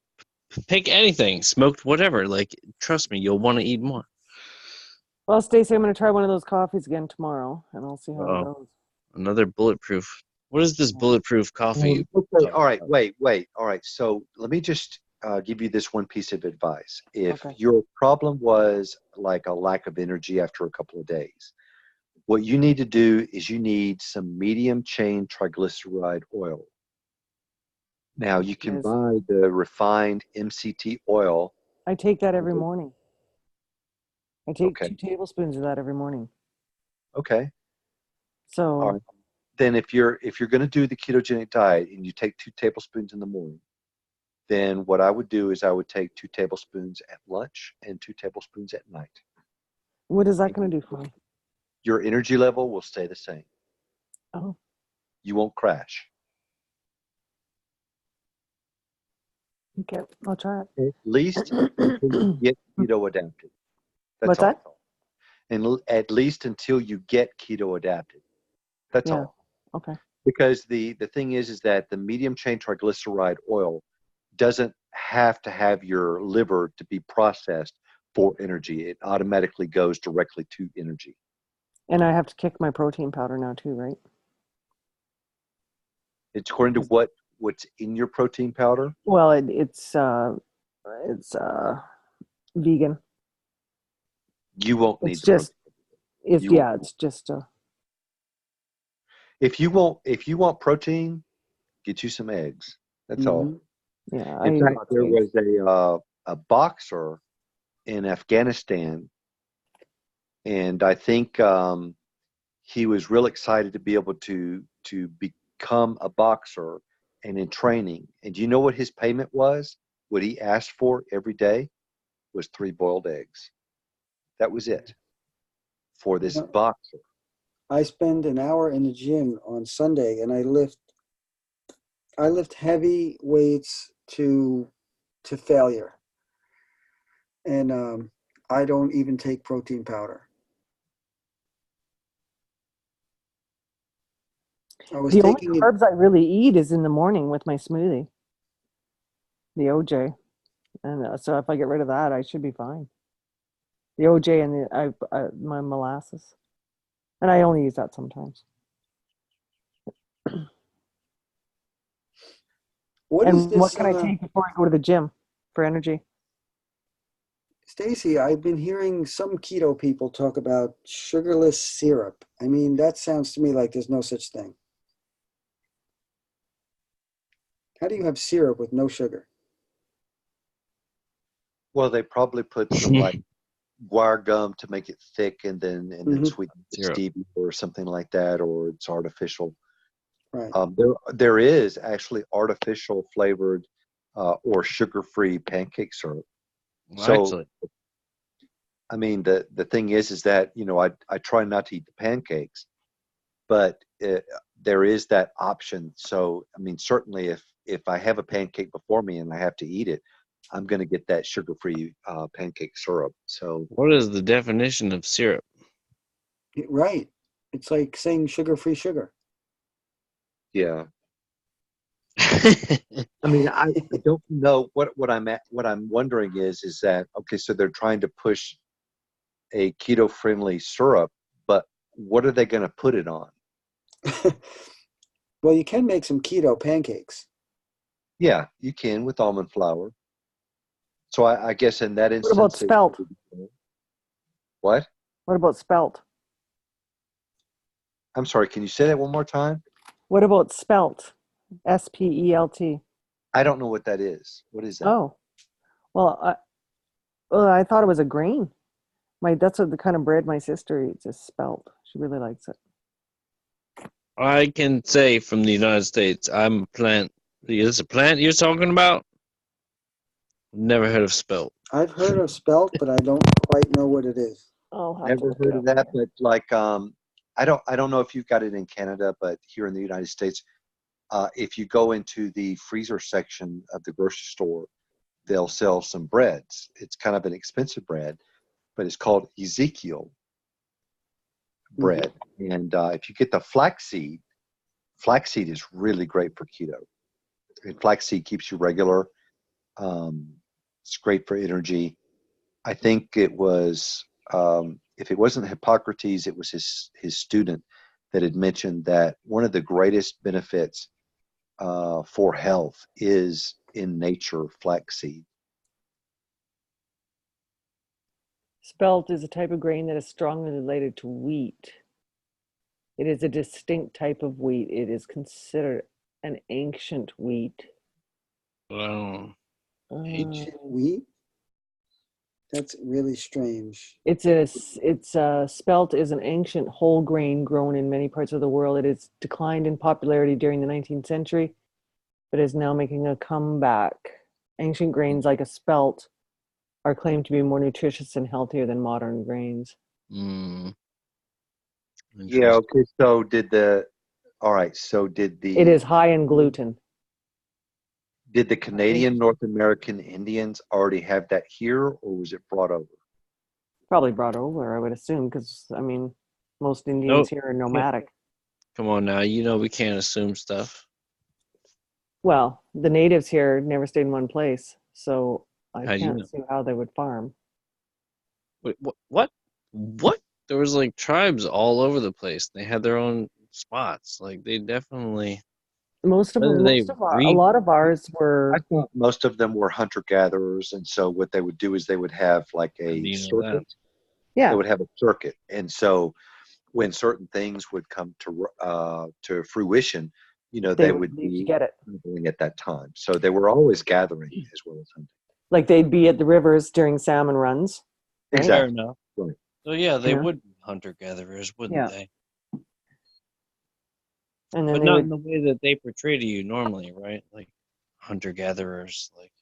pick anything, smoked whatever. Like trust me, you'll want to eat more. Well, Stacey, I'm going to try one of those coffees again tomorrow, and I'll see how it Oh, goes. another bulletproof. What is this bulletproof coffee you Okay, talking all right, about? wait. All right, so let me just give you this one piece of advice. If Okay. your problem was like a lack of energy after a couple of days, what you need to do is you need some medium chain triglyceride oil. Now, you can Is buy the refined MCT oil. I take that every morning. I take Okay, 2 tablespoons of that every morning. okay. All So right. Then if you're going to do the ketogenic diet and you take 2 tablespoons in the morning, then what I would do is I would take 2 tablespoons at lunch and 2 tablespoons at night. what is that And going to do for me? your energy level will stay the same. Oh, You won't crash. okay. I'll try At least until you it. get keto adapted. That's What's that? all. And at least until you get keto adapted. That's Yeah. all. Okay. Because the thing is that the medium chain triglyceride oil doesn't have to have your liver to be processed for energy. It automatically goes directly to energy. And I have to kick my protein powder now too, right? It's according to what's in your protein powder. Well, it's vegan. You won't need It's the protein. just it's You won't. yeah, it's just If you want protein, get you some eggs. That's all. Mhm. yeah, I In eat fact, lots of there eggs. was a boxer in Afghanistan, and I think he was real excited to be able to become a boxer and in training. And do you know what his payment was? What he asked for every day was 3 boiled eggs. That was it for You this know, boxer. I spend an hour in the gym on Sunday, and I lift heavy weights to failure, and I don't even take protein powder. I was The only taking it. carbs I really eat is in the morning with my smoothie, the OJ, and so if I get rid of that, I should be fine. The OJ and my molasses, and I only use that sometimes. What is And what this, can I take before I go to the gym for energy? Stacy? I've been hearing some keto people talk about sugarless syrup. I mean, that sounds to me like there's no such thing. How do you have syrup with no sugar? Well, they probably put some like wire gum to make it thick, and then Hmm. sweeten it with Syrup. stevia or something like that, or it's artificial. Right. There is actually artificial flavored or sugar-free pancake syrup. Well, So actually, I mean, the thing is that I try not to eat the pancakes, but there is that option. So I mean, certainly if I have a pancake before me and I have to eat it, I'm going to get that sugar-free pancake syrup. So what is the definition of syrup? Right. It's like saying sugar-free sugar. yeah, I mean, I don't know what I'm wondering is that okay, so they're trying to push a keto-friendly syrup, but what are they going to put it on? Well, you can make some keto pancakes. Yeah, you can with almond flour. So I guess in that What about instance, it spelt? would be what? What about spelt? I'm sorry, can you say that one more time? What about spelt? SPELT. I don't know what that is. What is that? Oh, Well, I thought it was a grain. That's what the kind of bread my sister eats is spelt. She really likes it. I can say from the United States, I'm a plant. Is this a plant you're talking about? Never heard of spelt. I've heard of spelt, but I don't quite know what it is. I'll have to Never look it heard of up. that, but like I don't know if you've got it in Canada, but here in the United States, if you go into the freezer section of the grocery store, they'll sell some breads. It's kind of an expensive bread, but it's called Ezekiel bread. And if you get the flaxseed is really great for keto. And flaxseed keeps you regular. It's great for energy. I think it was, if it wasn't Hippocrates, it was his student that had mentioned that one of the greatest benefits for health is in nature flaxseed. Spelt is a type of grain that is strongly related to wheat. It is a distinct type of wheat. It is considered an ancient wheat. Wow. Ancient wheat? That's really strange. Spelt is an ancient whole grain grown in many parts of the world. It has declined in popularity during the 19th century, but is now making a comeback. Ancient grains like a spelt are claimed to be more nutritious and healthier than modern grains. Mm. Yeah. Okay. So It is high in gluten. did the Canadian North American Indians already have that here, or was it brought over? Probably brought over, I would assume, because, I mean, most Indians Nope. here are nomadic. Come on now, you know we can't assume stuff. Well, the natives here never stayed in one place, so I How do you can't know? see how they would farm. Wait, what? What? There was like tribes all over the place. They had their own spots. Like they definitely. Whether they A breed, lot of ours I were, thought most of them were hunter gatherers, and so what they would do is they would have like how do a you know that? circuit. They yeah, would have a circuit, and so when certain things would come to fruition, they they would would leave to be get it. hunting at that time. So they were always gathering as well as hunting. Like they'd be at the rivers during salmon runs, right? Fair Exactly. enough. Right. So yeah, they You know? would be hunter gatherers, wouldn't Yeah. they? And then But they not in would, the way that they portray to you normally, right? Like hunter gatherers, like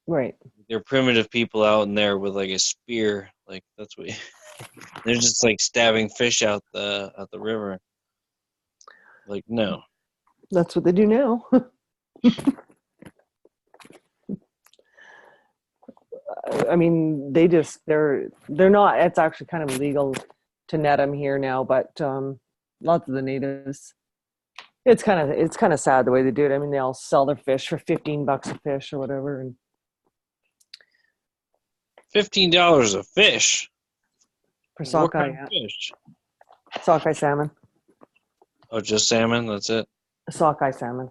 right. they're primitive people out in there with like a spear. Like that's what they're just like stabbing fish out the river. Like no. That's what they do now. I mean, they're not, it's actually kind of illegal to net them here now, but lots of the natives, it's kind of sad the way they do it. I mean, they all sell their fish for $15 a fish or whatever, and $15 a fish. for What sockeye, kind of fish? sockeye salmon, Oh, just salmon. That's it. sockeye salmon.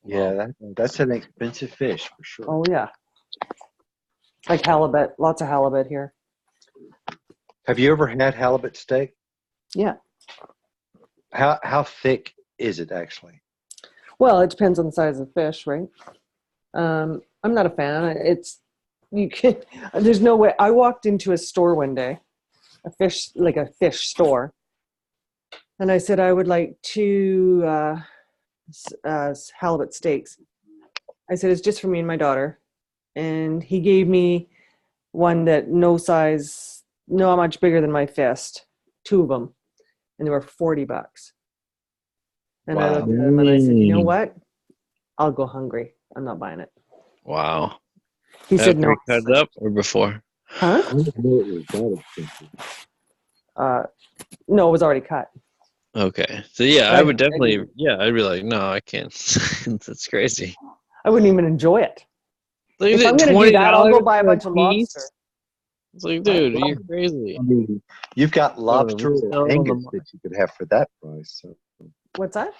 Yeah, that's an expensive fish for sure. Oh yeah, like halibut, lots of halibut here. Have you ever had halibut steak? Yeah. How thick is it actually? Well, it depends on the size of the fish, right? I'm not a fan. You can. There's no way. I walked into a store one day, a fish store, and I said I would like two halibut steaks. I said it's just for me and my daughter, and he gave me one that not much bigger than my fist, two of them, and they were $40. And I Wow. looked at him and I said, you know what? I'll go hungry. I'm not buying it. Wow. He said, After no. he cut it up or before? Huh? I didn't know it was that expensive. No, it was already cut. Okay. So yeah, I Right. would definitely. Yeah, I'd be like, no, I can't. That's crazy. I wouldn't even enjoy it. Look If at I'm it, going to do that, I'll go $20 buy a for a bunch of lobster. piece. It's like, dude, you're crazy. I mean, you've got lobster resell or on the Angus market. that you could have for that price. So What's that?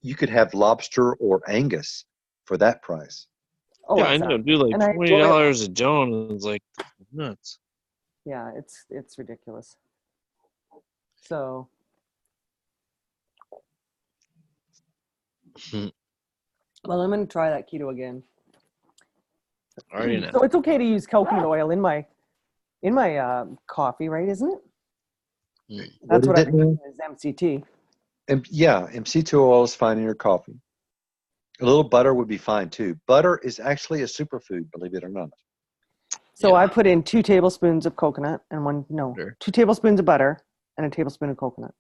you could have lobster or Angus for that price. Oh, Yeah, I know, exactly. dude. Like And I enjoy it. $20 a Joan is like nuts. Yeah, it's ridiculous. So, well, I'm going to try that keto again. Already know. So it's okay to use coconut oil in my coffee, right? Isn't it? That's What what is I've it been now? using is MCT. Yeah, MC2 oil is fine in your coffee. A little butter would be fine too. Butter is actually a superfood, believe it or not. So Yeah. I put in 2 tablespoons of coconut and Butter. 2 tablespoons of butter and a tablespoon of coconut.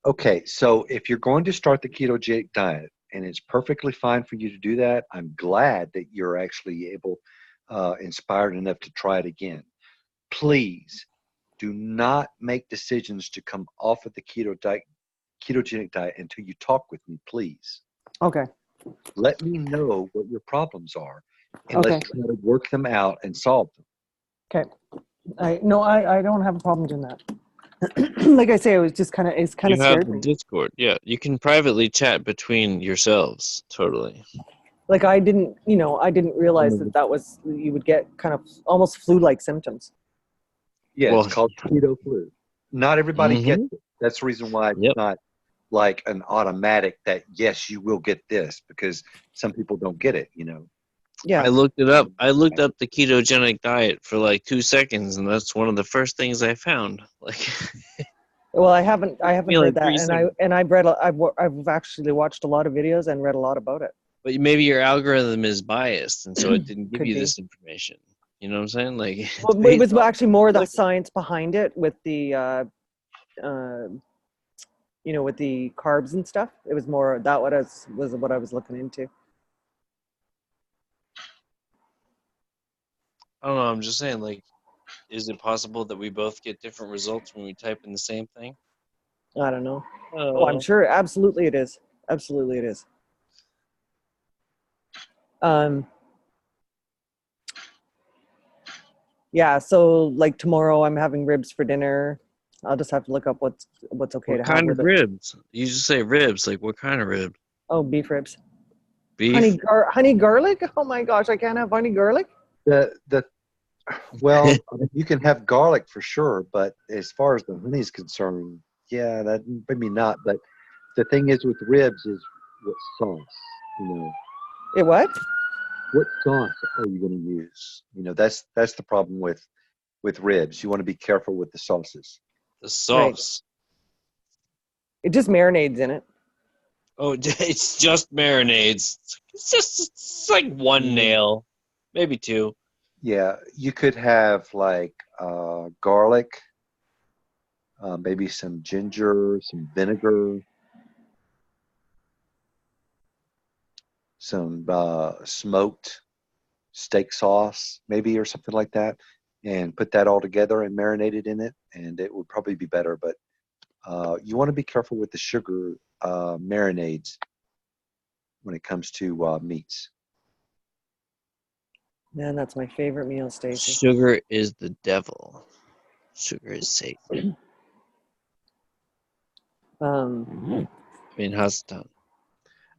Okay, so if you're going to start the ketogenic diet, and it's perfectly fine for you to do that, I'm glad that you're actually inspired enough to try it again. Please do not make decisions to come off of the ketogenic diet until you talk with me, please. Okay. Let me know what your problems are, and Okay. let's try to work them out and solve them. Okay. I don't have a problem doing that. Like I say, it was just kind of You have scared the me. Discord. Yeah, you can privately chat between yourselves. Totally. Like I didn't realize that was you would get kind of almost flu-like symptoms. Yeah, Well, it's called keto flu. Not everybody gets it. That's the reason why it's Yep. not like an automatic that, yes, you will get this, because some people don't get it, Yeah. I looked it up. I looked up the ketogenic diet for like 2 seconds, and that's one of the first things I found. Like, Well, I haven't Me, like, heard that, 3 seconds. I've actually watched a lot of videos and read a lot about it. but maybe your algorithm is biased, and so it didn't give Could you be. this information. You know what I'm saying? Like, it's Well, it based was off- actually more the science behind it with the with the carbs and stuff. It was more that was what I was looking into. I don't know. I'm just saying, like, is it possible that we both get different results when we type in the same thing? I don't know. Oh, I'm sure. Absolutely, it is. Absolutely, it is. Yeah. So, like tomorrow, I'm having ribs for dinner. I'll just have to look up what's okay What to have kind with of it. ribs? You just say ribs. Like, what kind of rib? Oh, beef ribs. Beef? Honey garlic. Oh my gosh, I can't have honey garlic. Well, I mean, you can have garlic for sure, but as far as the honey is concerned, yeah, that maybe not. But the thing is with ribs is what sauce, It what? what sauce are you going to use? That's the problem with ribs. You want to be careful with the sauces. The sauce. It just marinades in it. Oh, it's just marinades. It's like one nail, maybe 2. Yeah, you could have like garlic, maybe some ginger, some vinegar, some smoked steak sauce, maybe, or something like that, and put that all together and marinate it in it, and it would probably be better. But you want to be careful with the sugar marinades when it comes to meats. Man, that's my favorite meal, Stacy. Sugar is the devil. Sugar is Satan. I mean, Hasatan.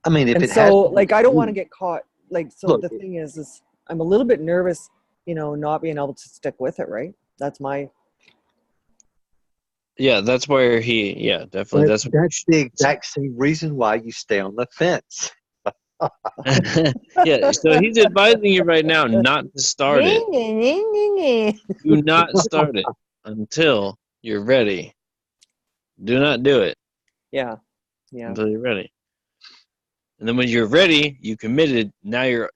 I mean, if And it has so, to like, be I don't want to sweet, get caught. Like, so look, the thing is I'm a little bit nervous, not being able to stick with it, right? That's my. Yeah, that's where yeah, definitely. that's the exact same reason why you stay on the fence. Yeah, so he's advising you right now not to start it. Do not start it until you're ready. Do not do it Yeah. until you're ready. And then when you're ready, you committed. Now you're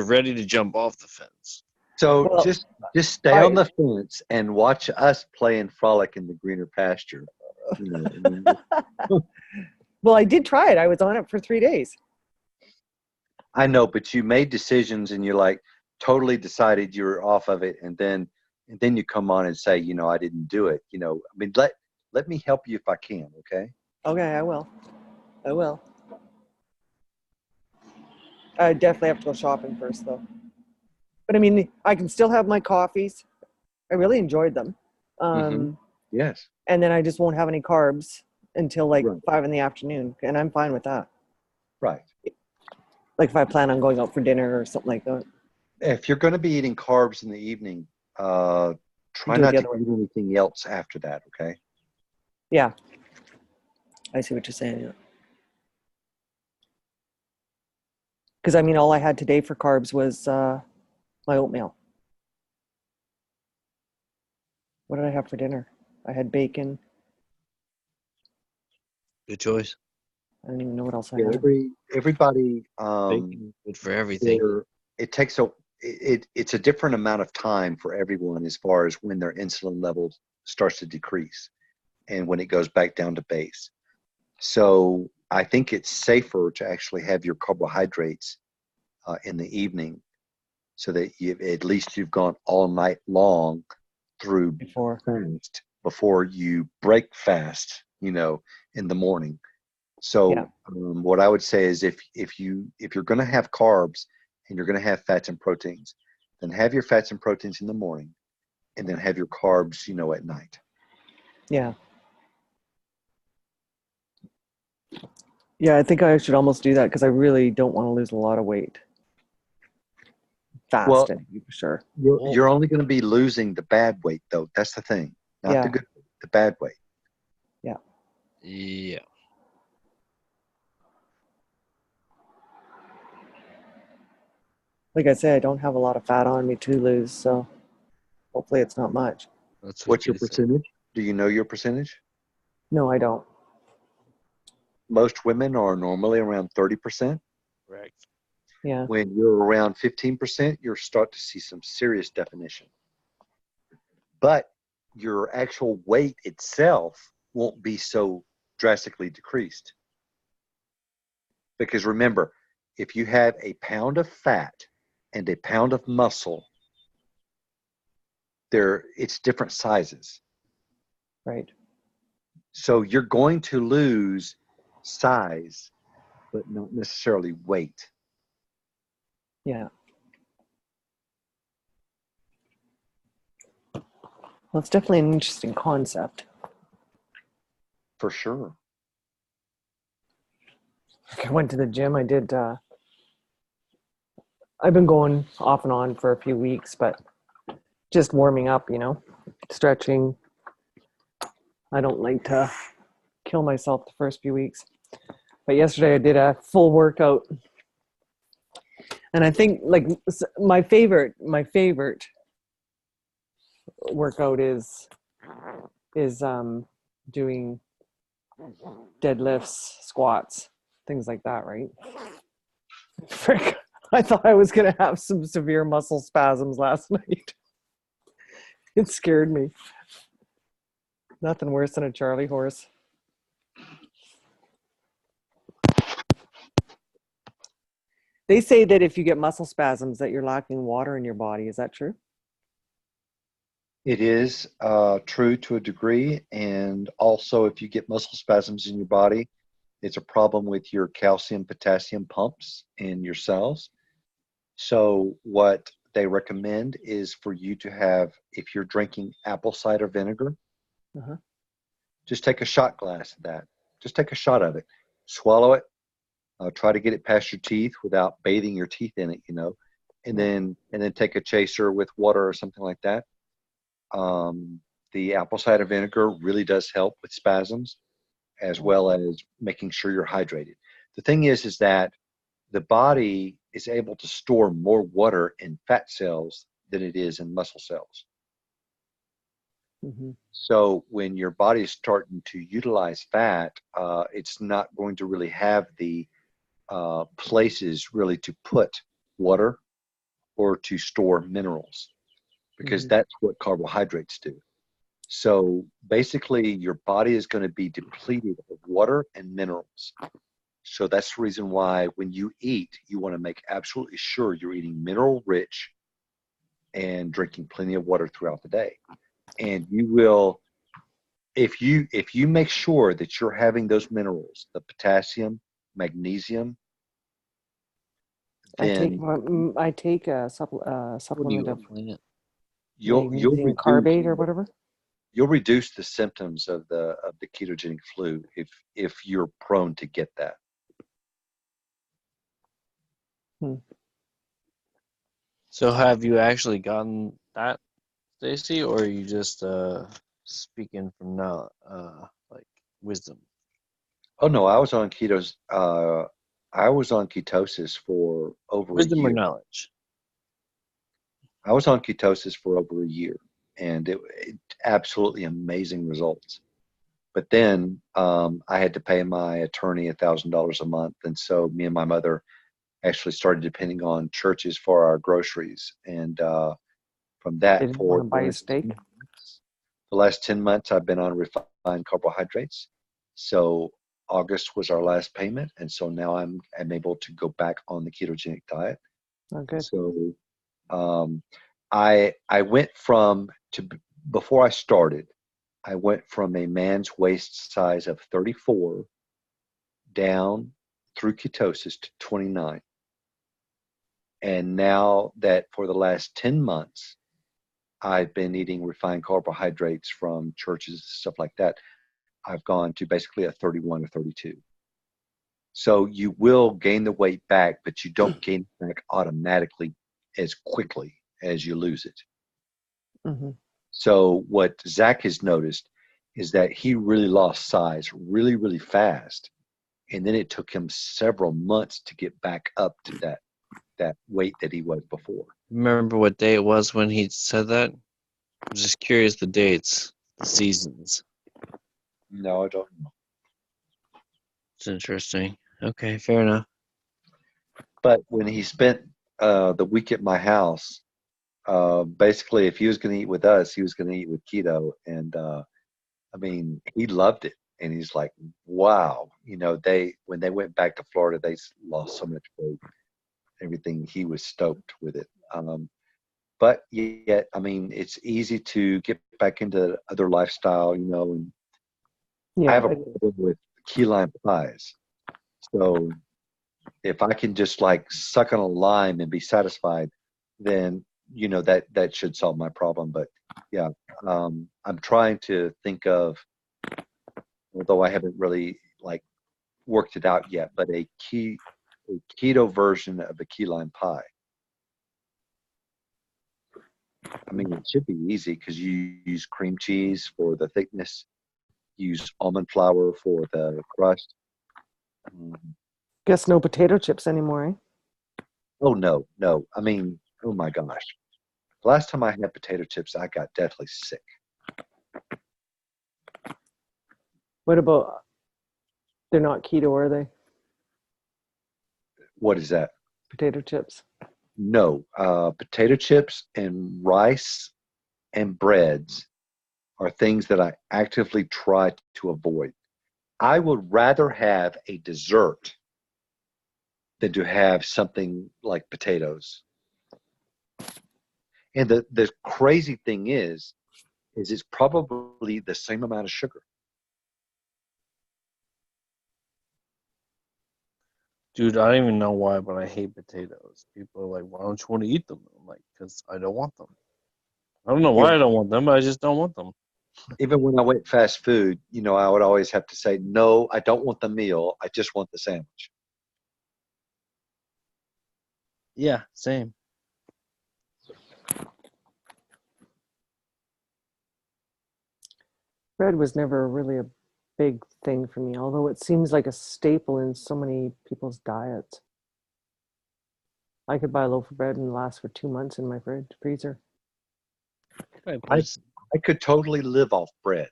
ready to jump off the fence. So Well, just stay on the fence and watch us play and frolic in the greener pasture. Well, I did try it. I was on it for 3 days. I know, but you made decisions and you like totally decided you're off of it, and then you come on and say, I didn't do it. I mean, let me help you if I can, okay? Okay, I will. I definitely have to go shopping first, though. But I mean, I can still have my coffees. I really enjoyed them. Yes. And then I just won't have any carbs until like Right. 5 in the afternoon, and I'm fine with that. Right. Like if I plan on going out for dinner or something like that. If you're going to be eating carbs in the evening, try Do it not the to other eat anything else after that, okay? Yeah. I see what you're saying. Yeah. Because I mean, all I had today for carbs was my oatmeal. What did I have for dinner? I had bacon. Good choice. I don't even know what else I Yeah, had. everybody, Bacon is good for everything. it takes it's a different amount of time for everyone as far as when their insulin level starts to decrease and when it goes back down to base. So I think it's safer to actually have your carbohydrates in the evening, so that at least you've gone all night long through Before. fast before you break fast, in the morning. Yeah. So what I would say is if you're going to have carbs and you're going to have fats and proteins, then have your fats and proteins in the morning, and then have your carbs, at night. Yeah. Yeah, I think I should almost do that because I really don't want to lose a lot of weight. Well, Fast, anyway, for sure. you're only going to be losing the bad weight, though. That's the thing, not Yeah. the good, the bad weight. Yeah. Yeah. Like I say, I don't have a lot of fat on me to lose, so hopefully it's not much. That's What's your good thing. percentage? Do you know your percentage? No, I don't. Most women are normally around 30%. Correct. Yeah. When you're around 15%, you'll start to see some serious definition. But your actual weight itself won't be so drastically decreased. Because remember, if you have a pound of fat and a pound of muscle, it's different sizes. Right. So you're going to lose size, but not necessarily weight. Yeah. Well, it's definitely an interesting concept. For sure. I went to the gym. I've been going off and on for a few weeks, but just warming up, stretching. I don't like to kill myself the first few weeks. But yesterday I did a full workout. And I think like my favorite workout is doing deadlifts, squats, things like that, right? Frick, I thought I was gonna have some severe muscle spasms last night. It scared me. Nothing worse than a Charlie horse. They say that if you get muscle spasms that you're lacking water in your body. Is that true? It is true to a degree. And also, if you get muscle spasms in your body, it's a problem with your calcium, potassium pumps in your cells. So what they recommend is for you to have, if you're drinking apple cider vinegar, Uh-huh. just take a shot glass of that. Just take a shot of it. Swallow it. Try to get it past your teeth without bathing your teeth in it, and then take a chaser with water or something like that. The apple cider vinegar really does help with spasms, as well as making sure you're hydrated. The thing is that the body is able to store more water in fat cells than it is in muscle cells. Mm-hmm. So when your body is starting to utilize fat, it's not going to really have the places really to put water or to store minerals, because that's what carbohydrates do. So basically, your body is going to be depleted of water and minerals. So that's the reason why when you eat, you want to make absolutely sure you're eating mineral rich and drinking plenty of water throughout the day. And you will, if you make sure that you're having those minerals, the potassium, magnesium, then I take a What do supplement you of plant? you'll magnesium reduce carbate or whatever. you'll reduce the symptoms of the ketogenic flu if you're prone to get that. So have you actually gotten that, Stacy, or are you just speaking from now like wisdom? Oh no, I was on ketos I was on ketosis for over a Wisdom or year. knowledge? I was on ketosis for over a year, and it absolutely amazing results. But then I had to pay my attorney $1,000 a month, and so me and my mother actually started depending on churches for our groceries. And from They that didn't want for to buy a steak. the last 10 months, I've been on refined carbohydrates. So August was our last payment, and so now I'm able to go back on the ketogenic diet. Oh, good. So um, I went from to before I started, I went from a man's waist size of 34 down through ketosis to 29. And now that for the last 10 months, I've been eating refined carbohydrates from churches, stuff like that, I've gone to basically a 31 or 32. So you will gain the weight back, but you don't gain it back automatically as quickly as you lose it. Hmm. So what Zach has noticed is that he really lost size really, really fast. And then it took him several months to get back up to that weight that he was before. Remember what day it was when he said that? I'm just curious the dates, the seasons. No, I don't know. It's interesting. Okay, fair enough. But when he spent the week at my house, basically, if he was going to eat with us, he was going to eat with keto. And I mean, he loved it. And he's like, wow, when they went back to Florida, they lost so much weight. Everything, he was stoked with it. But yet, I mean, it's easy to get back into other lifestyle, and I Yeah. have a problem with key lime pies. So if I can just like suck on a lime and be satisfied, then that should solve my problem. But yeah, I'm trying to think of, although I haven't really like worked it out yet, but a keto version of a key lime pie. I mean, it should be easy because you use cream cheese for the thickness, use almond flour for the crust. Mm, Guess no potato chips anymore, eh? Oh no, no. I mean, oh my gosh. Last time I had potato chips, I got deathly sick. What about, they're not keto, are they? What is that? Potato chips. No, potato chips and rice and breads are things that I actively try to avoid. I would rather have a dessert than to have something like potatoes. And the crazy thing is it's probably the same amount of sugar. Dude, I don't even know why, but I hate potatoes. People are like, why don't you want to eat them? I'm like, because I don't want them. I don't know why I don't want them, but I just don't want them. Even when I went fast food, I would always have to say, no, I don't want the meal. I just want the sandwich. Yeah, same. Bread was never really a big thing for me, although it seems like a staple in so many people's diets. I could buy a loaf of bread and last for 2 months in my freezer. Right, but I, it's, I could totally live off bread.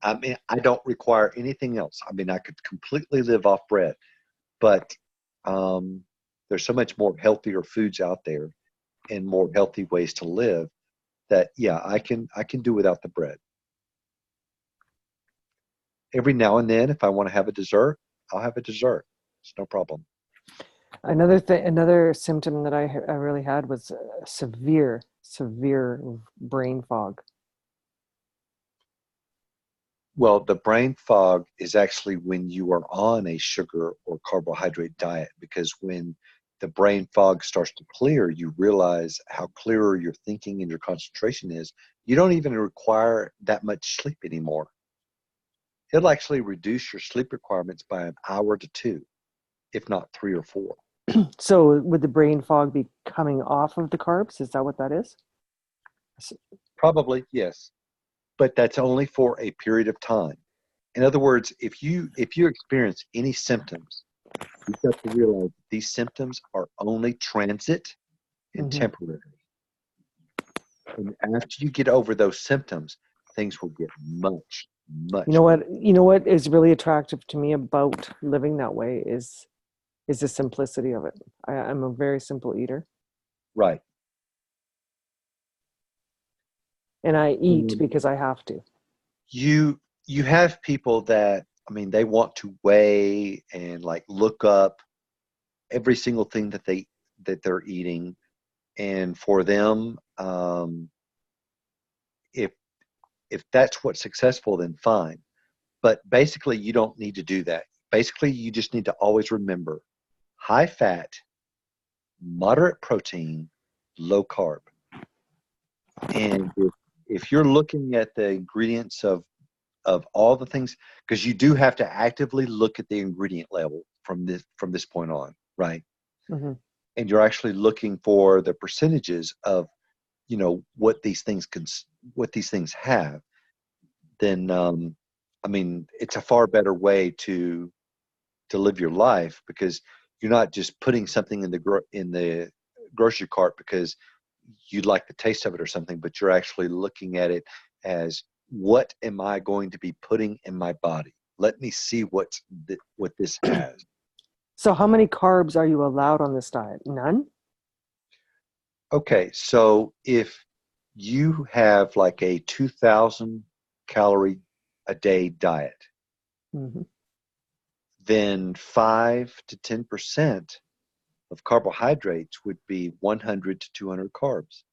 I mean, I don't require anything else. I mean, I could completely live off bread, but um, there's so much more healthier foods out there and more healthy ways to live that, yeah, I can do without the bread. Every now and then, if I want to have a dessert, I'll have a dessert. It's no problem. Another symptom that I really had was severe brain fog. Well, the brain fog is actually when you are on a sugar or carbohydrate diet, because when the brain fog starts to clear, you realize how clearer your thinking and your concentration is. You don't even require that much sleep anymore. It'll actually reduce your sleep requirements by an hour to two, if not 3 or 4. So would the brain fog be coming off of the carbs? Is that what that is? Probably, yes, but that's only for a period of time. In other words, if you experience any symptoms you've got to realize these symptoms are only transit and Mhm. temporary. And after you get over those symptoms, things will get much, much You know better. what? You know what is really attractive to me about living that way is the simplicity of it. I'm a very simple eater, Right. and I eat Um, because I have to. you have people that, I mean, they want to weigh and like look up every single thing that they're eating, and for them, if that's what's successful, then fine. But basically, you don't need to do that. Basically, you just need to always remember high fat, moderate protein, low carb. And if you're looking at the ingredients of all the things, because you do have to actively look at the ingredient level from this point on, right? Hmm. And you're actually looking for the percentages of, what these things have, then I mean, it's a far better way to live your life, because you're not just putting something in the grocery cart because you like the taste of it or something, but you're actually looking at it as, what am I going to be putting in my body? Let me see what this has. So, how many carbs are you allowed on this diet? None? Okay, so if you have like a 2,000 calorie a day diet, Hmm. then 5 to 10% of carbohydrates would be 100 to 200 carbs.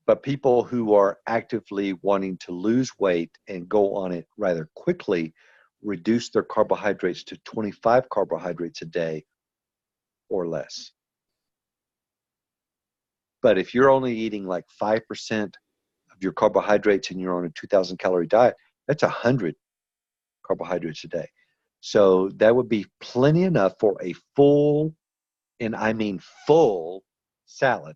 But people who are actively wanting to lose weight and go on it rather quickly reduce their carbohydrates to 25 carbohydrates a day or less. But if you're only eating like 5% of your carbohydrates and you're on a 2,000 calorie diet, that's 100 carbohydrates a day. So that would be plenty enough for a full, and I mean full, salad.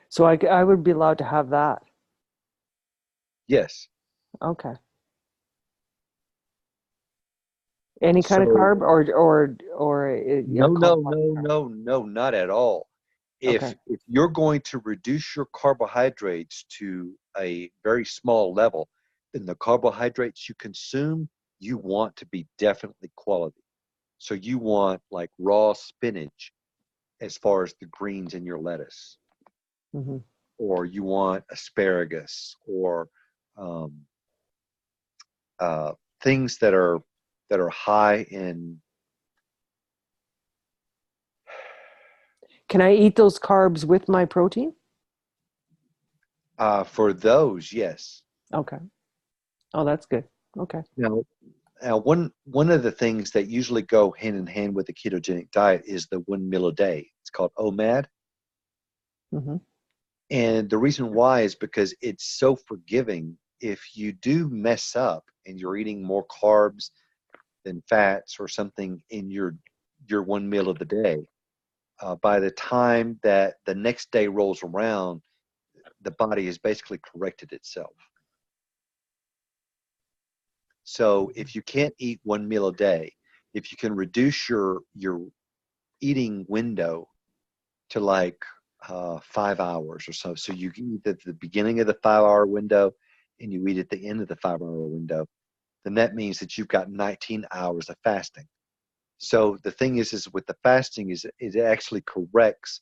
So, I would be allowed to have that. Yes. Okay. Any kind of So carb, or a complex carb? no, not at all. Okay. If you're going to reduce your carbohydrates to a very small level, then the carbohydrates you consume, you want to be definitely quality. So you want like raw spinach as far as the greens in your lettuce, Hmm. or you want asparagus, or um, uh, things that are high in. Can I eat those carbs with my protein? For those, yes. Okay. Oh, that's good. Okay. Now, one of the things that usually go hand in hand with the ketogenic diet is the 1 meal a day. It's called OMAD. Hmm. And the reason why is because it's so forgiving. If you do mess up and you're eating more carbs than fats or something in your 1 meal of the day, by the time that the next day rolls around, the body has basically corrected itself. So if you can't eat 1 meal a day, if you can reduce your eating window to like 5 hours or so, so you can eat at the beginning of the 5 hour window and you eat at the end of the 5 hour window, then that means that you've got 19 hours of fasting. So the thing is with the fasting is it actually corrects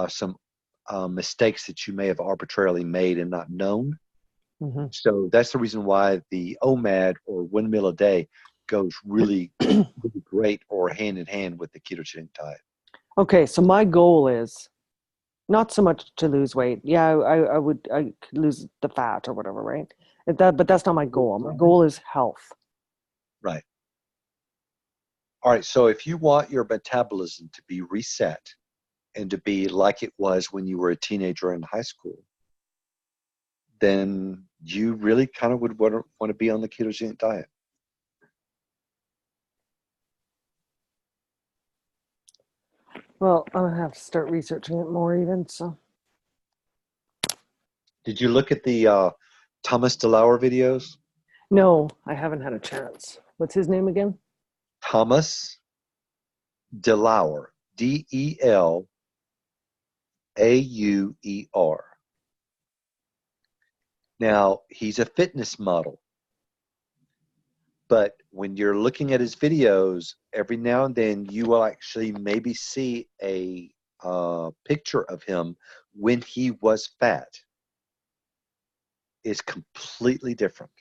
some mistakes that you may have arbitrarily made and not known. Hmm. So that's the reason why the OMAD, or 1 meal a day, goes really, really great, or hand in hand with the ketogenic diet. Okay. So my goal is not so much to lose weight. Yeah, I could lose the fat or whatever, right? But that's not my goal. My goal is health. Right. All right. So if you want your metabolism to be reset and to be like it was when you were a teenager in high school, then you really kind of would want to be on the ketogenic diet. Well, I'm gonna have to start researching it more even. So Did you look at the Thomas DeLauer videos? No, I haven't had a chance. What's his name again? Thomas DeLauer, DELAUER. Now, he's a fitness model, but when you're looking at his videos, every now and then you will actually maybe see a picture of him when he was fat. It's completely different.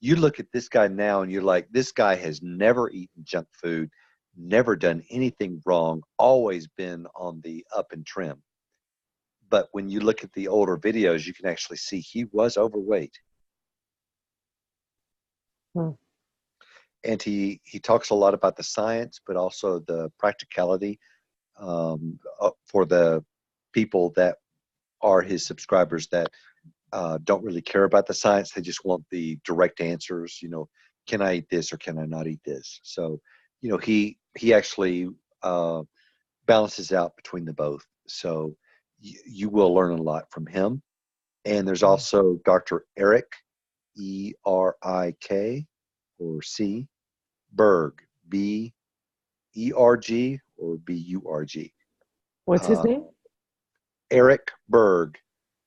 You look at this guy now and you're like, this guy has never eaten junk food, never done anything wrong, always been on the up and trim. But when you look at the older videos, you can actually see he was overweight. Hmm. And he talks a lot about the science, but also the practicality for the people that are his subscribers that don't really care about the science. They just want the direct answers. Can I eat this or can I not eat this? So, he actually balances out between the both. So you will learn a lot from him. And there's also Dr. Eric, ERIK or C, Berg, BERG or BURG. What's his name? Eric Berg.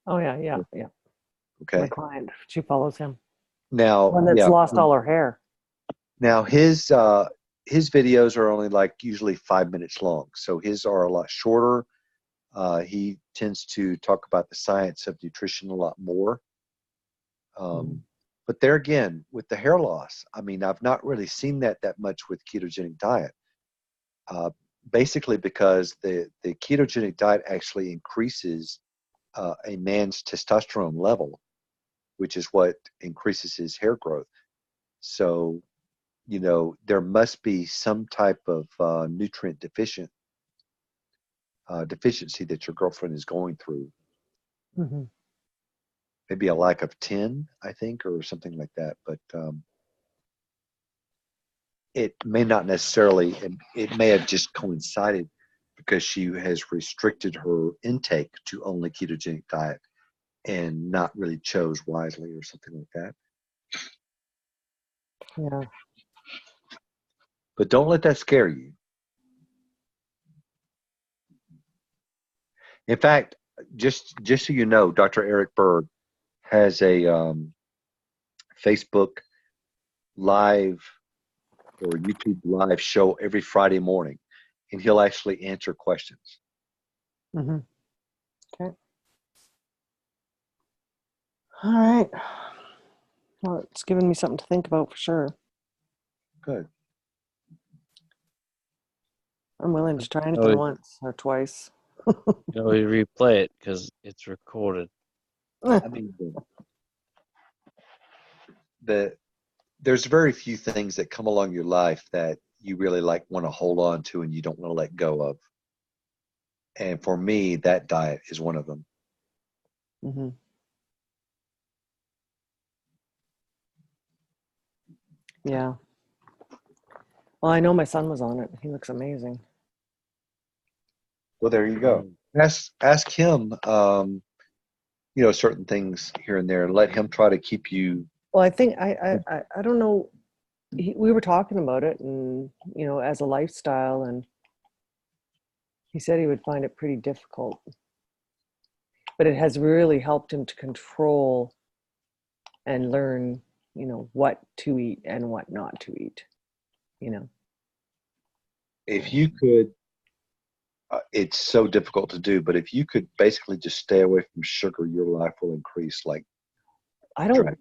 Oh yeah. My Okay. client, she follows him. Now, One that's lost all her hair. Now his videos are only like usually 5 minutes long, so his are a lot shorter. He tends to talk about the science of nutrition a lot more. But there again, with the hair loss, I mean, I've not really seen that much with ketogenic diet. Basically, because the ketogenic diet actually increases a man's testosterone level, which is what increases his hair growth. So, there must be some type of nutrient deficiency that your girlfriend is going through. Mm-hmm. Maybe a lack of 10, I think, or something like that. But it may not necessarily, it may have just coincided because she has restricted her intake to only ketogenic diet and not really chose wisely or something like that. Yeah. But don't let that scare you. In fact, just so you know, Dr. Eric Berg has a Facebook live or YouTube live show every Friday morning, and he'll actually answer questions. Mm-hmm. Okay. All right. Well, it's given me something to think about for sure. Good. I'm willing to try anything once or twice. You always replay it because it's recorded. I mean, there's very few things that come along your life that you really want to hold on to and you don't want to let go of. And for me, that diet is one of them. Mm-hmm. Yeah. Well, I know my son was on it. He looks amazing. Well, there you go. Ask him, certain things here and there, and let him try to keep you. Well, I think I don't know. We were talking about it, and as a lifestyle, and he said he would find it pretty difficult. But it has really helped him to control and learn, what to eat and what not to eat. If you could, it's so difficult to do, but if you could basically just stay away from sugar, your life will increase I don't.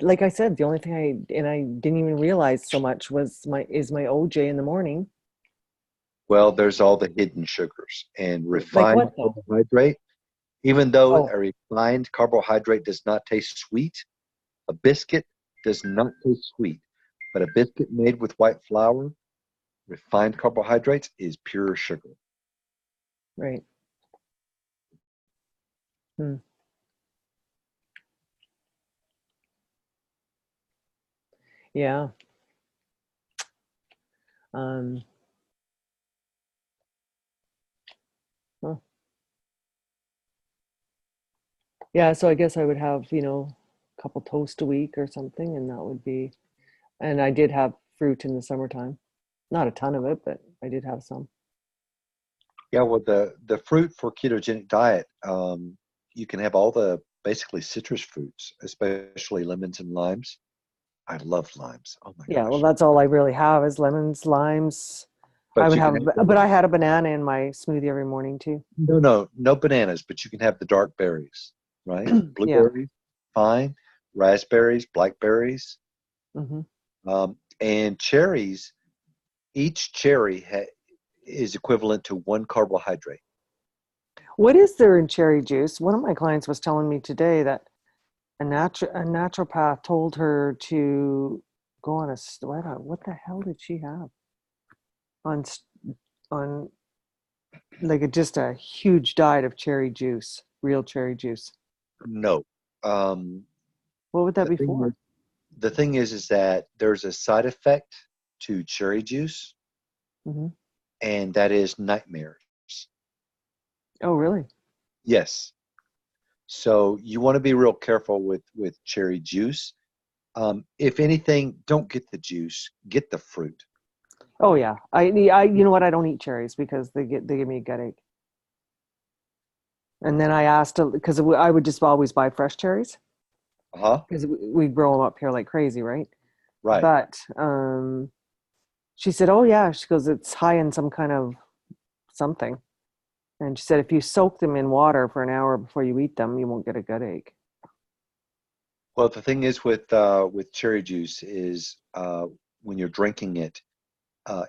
Like I said, the only thing I didn't even realize so much was my OJ in the morning. Well, there's all the hidden sugars and Like refined what though? carbohydrate. Even though Oh. a refined carbohydrate does not taste sweet, a biscuit does not taste sweet. But a biscuit made with white flour, refined carbohydrates, is pure sugar. Right. Yeah. Well, yeah, so I guess I would have, couple toast a week or something, and that would be. And I did have fruit in the summertime, not a ton of it, but I did have some. Yeah, well, the fruit for ketogenic diet, you can have all the basically citrus fruits, especially lemons and limes. I love limes. Oh my Yeah, well, gosh. that's all I really have is lemons, limes. I But would you can have, have but I had a banana in my smoothie every morning too. no bananas, but you can have the dark berries, right? Yeah. Blueberries, fine. Raspberries, blackberries, Hmm. and cherries. Each cherry is equivalent to one carbohydrate. What is there in cherry juice? One of my clients was telling me today that a naturopath told her to go on what the hell did she have on on like just a huge diet of cherry juice, real cherry juice. No. Um, What would that the be thing for? is, the thing is that there's a side effect to cherry juice, Hmm. and that is nightmares. Oh, really? Yes. So you want to be real careful with cherry juice. If anything, don't get the juice, get the fruit. Oh, yeah. You know what? I don't eat cherries because they give me a gut ache. And then I asked because I would just always buy fresh cherries Uh-huh. because we grow them up here like crazy, right? Right. But she said, "Oh yeah," she goes, "It's high in some kind of something." And she said, "If you soak them in water for an hour before you eat them, you won't get a gut ache." Well, the thing is with cherry juice is when you're drinking it,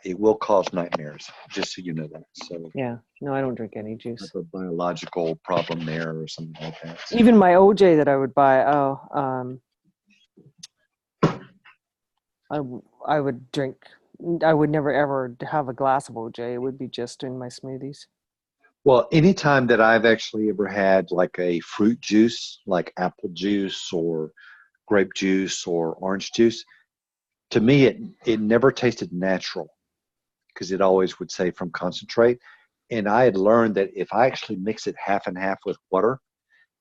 it will cause nightmares, just so you know that. So Yeah. No, I don't drink any juice. have a biological problem there or something like that. So, Even my OJ that I would buy, I I would drink. I would never ever have a glass of OJ. It would be just in my smoothies. well, anytime that I've actually ever had like a fruit juice, like apple juice or grape juice or orange juice, to me it never tasted natural because it always would say from concentrate. And I had learned that if I actually mix it half and half with water,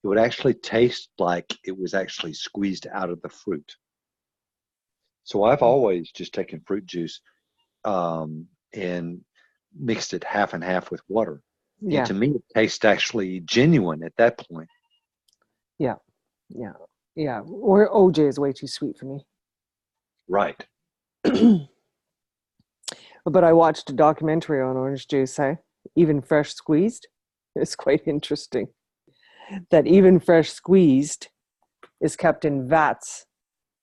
it would actually taste like it was actually squeezed out of the fruit. So I've always just taken fruit juice and mixed it half and half with water. And Yeah, to me, it tastes actually genuine at that point. yeah, yeah, yeah. Or OJ is way too sweet for me. Right. But I watched a documentary on orange juice, hey? Even fresh squeezed. It's quite interesting that even fresh squeezed is kept in vats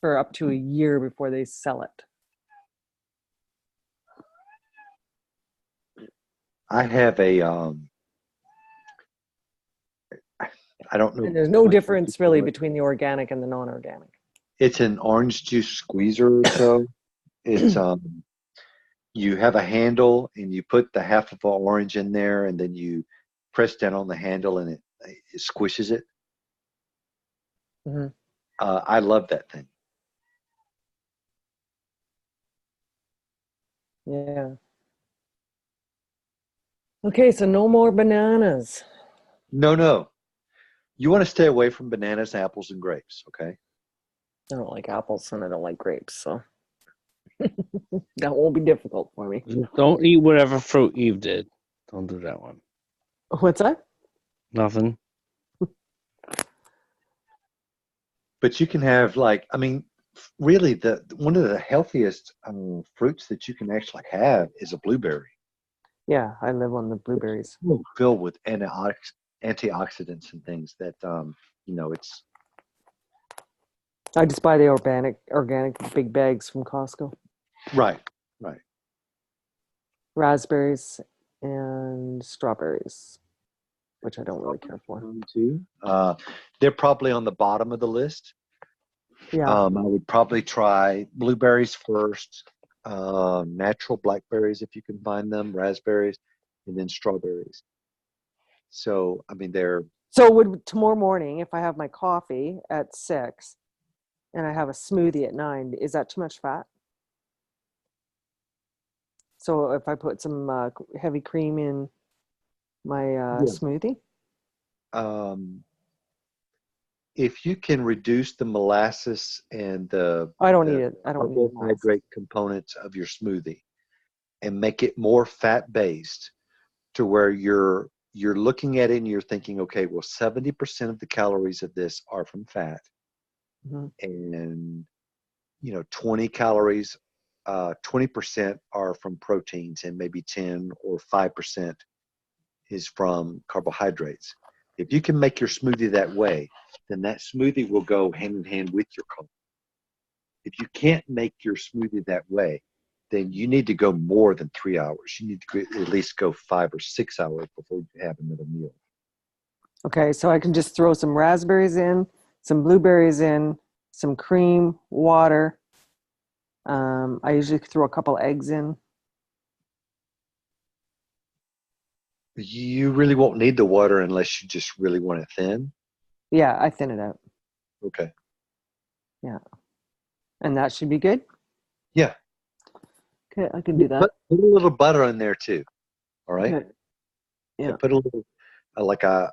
for up to a year before they sell it. I have I don't know And there's no much about difference people, really but between the organic and the non-organic. it's an orange juice squeezer or so. It's you have a handle and you put the half of an orange in there and then you press down on the handle and it squishes it. Hmm. I love that thing. Yeah. Okay, so no more bananas. No. You want to stay away from bananas, apples, and grapes, okay? I don't like apples and I don't like grapes, so that won't be difficult for me. Don't eat whatever fruit Eve did. Don't do that one. What's that? Nothing. But you can have like, I mean, really the one of the healthiest fruits that you can actually have is a blueberry. Yeah, I live on the blueberries. Filled with antioxidants and things that it's I just buy the organic big bags from Costco. right, right. Raspberries and strawberries, which I don't really care for. Too. They're probably on the bottom of the list. Yeah. I would probably try blueberries first, natural blackberries if you can find them, raspberries, and then strawberries. So, I mean, they're So would tomorrow morning, if I have my coffee at 6 and I have a smoothie at 9, is that too much fat? So if I put some heavy cream in my yeah. smoothie? Um, if you can reduce the molasses and I don't the need it. I don't need it. carbohydrate components of your smoothie and make it more fat-based to where you're looking at it and you're thinking, okay, well, 70% of the calories of this are from fat, Mhm. and 20 calories, 20% are from proteins, and maybe 10 or 5% is from carbohydrates. If you can make your smoothie that way, then that smoothie will go hand in hand with your coffee. If you can't make your smoothie that way, then you need to go more than 3 hours. You need to at least go 5 or 6 hours before you have another meal. Okay, so I can just throw some raspberries in, some blueberries in, some cream, water. I usually throw a couple eggs in. You really won't need the water unless you just really want it thin. Yeah, I thin it out. Okay. Yeah. And that should be good? Yeah. Okay, I can do that. Put a little butter in there too. All right. Okay. Yeah. Put a little, like a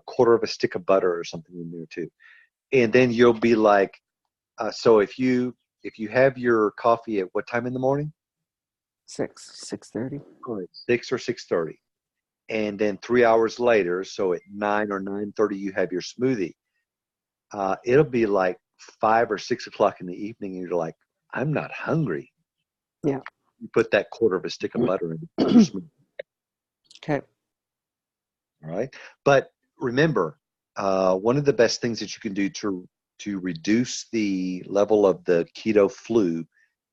quarter of a stick of butter or something in there too, and then you'll be like, so if you have your coffee at what time in the morning? 6:30. All right, 6 or 6:30, and then 3 hours later, so at 9 or 9:30, you have your smoothie. It'll be like 5 or 6 o'clock in the evening, and you're like, I'm not hungry. Yeah. You put that quarter of a stick of butter in your smoothie. Okay. All right. But remember, one of the best things that you can do to reduce the level of the keto flu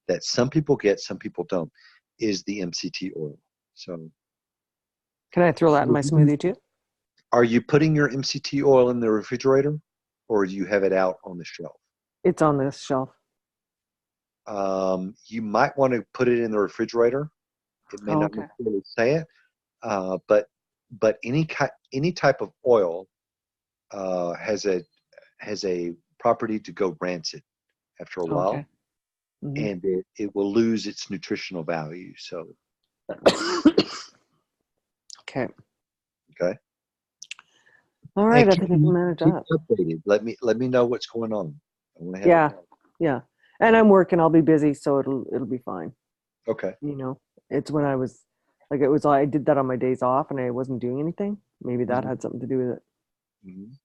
that some people get, some people don't, is the MCT oil. So Can I throw that in my smoothie too? are you putting your MCT oil in the refrigerator, or do you have it out on the shelf? It's on this shelf. You might want to put it in the refrigerator. It may Oh, not okay. necessarily say it, but any type of oil has a property to go rancid after a while, Okay. Mhm. and it will lose its nutritional value. So Okay. okay. All right. And I think I can manage keep that. updated. Let me know what's going on. I want to have Yeah. Yeah. And I'm working. I'll be busy, so it'll be fine. Okay. It's when I was like, it was, I did that on my days off and I wasn't doing anything. Maybe that Mhm. had something to do with it. Mhm.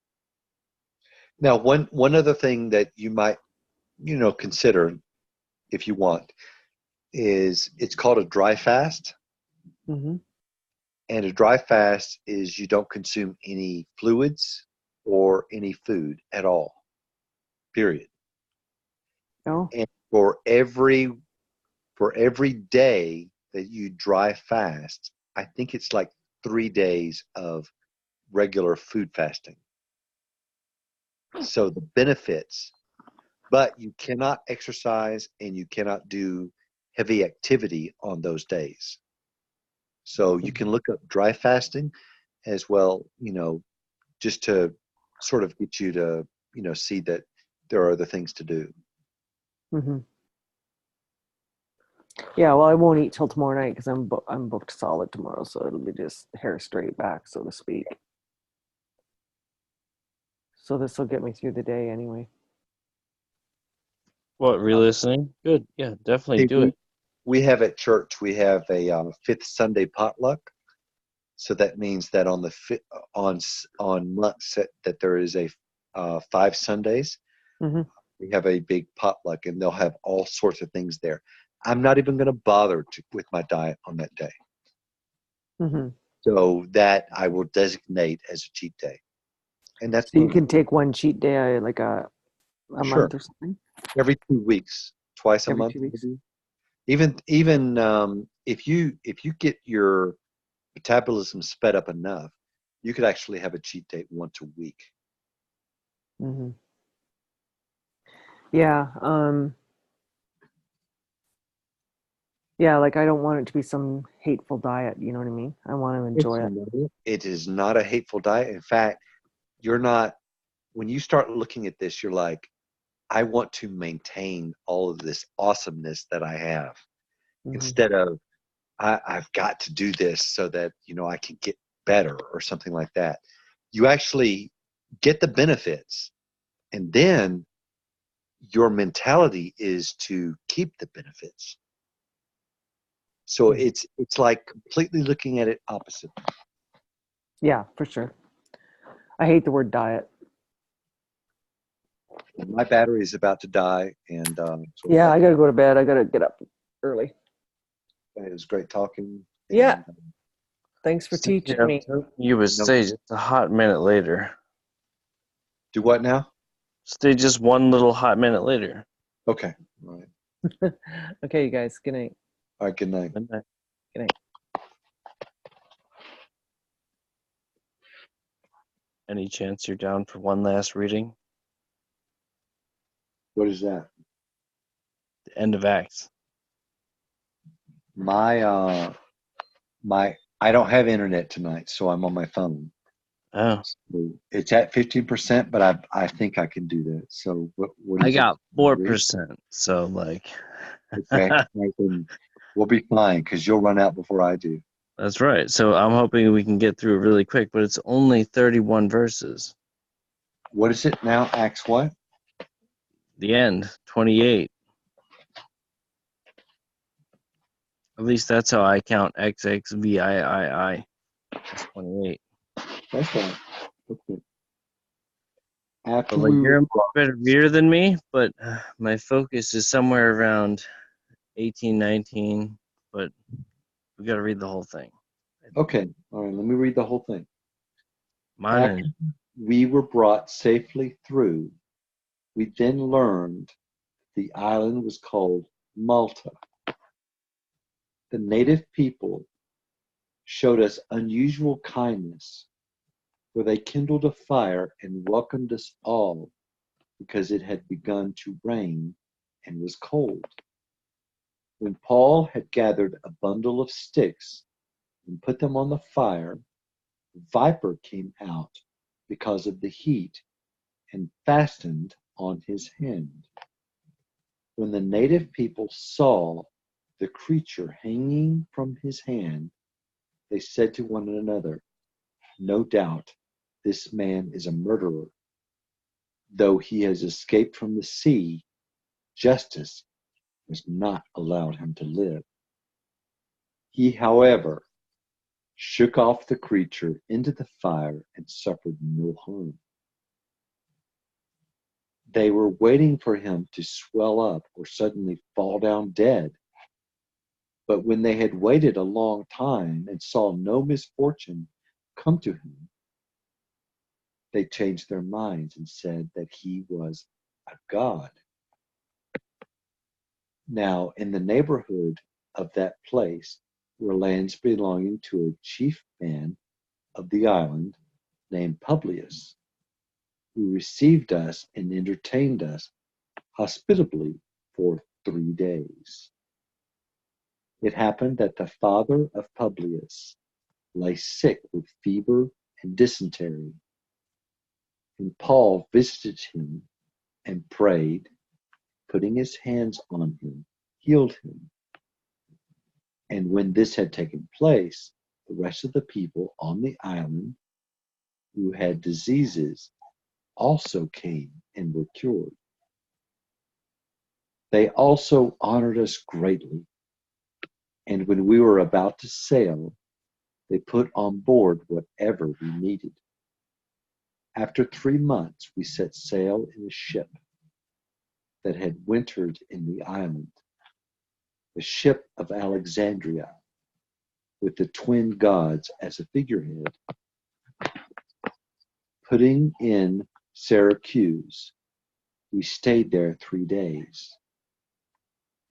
Now, one other thing that you might consider if you want is it's called a dry fast. Mm-hmm. And a dry fast is you don't consume any fluids or any food at all, period. Oh, And for every day that you dry fast, I think it's like 3 days of regular food fasting. So the benefits, but you cannot exercise and you cannot do heavy activity on those days. So you can look up dry fasting as well, just to sort of get you to, see that there are other things to do. mm-hmm. Yeah. Well, I won't eat till tomorrow night because I'm booked solid tomorrow, so it'll be just hair straight back, so to speak. So this will get me through the day anyway. What, re-listening? Good. Yeah, definitely See, do it. we have at church, we have a fifth Sunday potluck. So that means that on on months that there is a 5 Sundays, Mm-hmm. we have a big potluck, and they'll have all sorts of things there. I'm not even going to bother with my diet on that day. Mm-hmm. So that I will designate as a cheat day. And that's So you fine. can take one cheat day, like a Sure. month or something, Every 2 weeks, twice a every month, 2 weeks. maybe. Even if you get your metabolism sped up enough, you could actually have a cheat day once a week. Mm-hmm. Yeah. Yeah, like I don't want it to be some hateful diet, you know what I mean? I want to enjoy it. It is not a hateful diet. In fact, you're not. When you start looking at this, you're like, I want to maintain all of this awesomeness that I have, Mm-hmm. instead of I've got to do this so that I can get better or something like that. You actually get the benefits, And then your mentality is to keep the benefits. So it's like completely looking at it opposite. Yeah, for sure. I hate the word diet. My battery is about to die, and so Yeah, I gotta go to bed. I gotta get up early. it was great talking. Yeah. And, Thanks for teaching Yeah, me. you would No. stay just a hot minute later. do what now? Stay just one little hot minute later. Okay. All right. Okay, you guys. Good night. All right. Good night. Good night. Good night. Any chance you're down for one last reading? What is that? The end of Acts. My I don't have internet tonight, so I'm on my phone. Oh, So it's at 15%, but I think I can do that. So what I is got it? 4%. So like, Okay. We'll be fine because you'll run out before I do. that's right. So I'm hoping we can get through it really quick, but it's only 31 verses. What is it now? Acts what? The end, 28. At least that's how I count XXVIII. That's 28. That's right. Okay. But After like we you're were a much better reader than me, but my focus is somewhere around 18, 19. But we got to read the whole thing. okay. All right. Let me read the whole thing. Mine After and we were brought safely through, we then learned the island was called Malta. The native people showed us unusual kindness, for they kindled a fire and welcomed us all because it had begun to rain and was cold. When Paul had gathered a bundle of sticks and put them on the fire, a viper came out because of the heat and fastened on his hand. When the native people saw the creature hanging from his hand, they said to one another, "No doubt this man is a murderer. Though he has escaped from the sea, justice has not allowed him to live." He, however, shook off the creature into the fire and suffered no harm. They were waiting for him to swell up or suddenly fall down dead. But when they had waited a long time and saw no misfortune come to him, they changed their minds and said that he was a god. Now, in the neighborhood of that place were lands belonging to a chief man of the island named Publius, who received us and entertained us hospitably for 3 days. It happened that the father of Publius lay sick with fever and dysentery, and Paul visited him and prayed, putting his hands on him, healed him. And when this had taken place, the rest of the people on the island who had diseases also came and were cured. They also honored us greatly, and when we were about to sail, they put on board whatever we needed. After 3 months, we set sail in a ship that had wintered in the island, the ship of Alexandria, with the twin gods as a figurehead. Putting in Syracuse, we stayed there 3 days.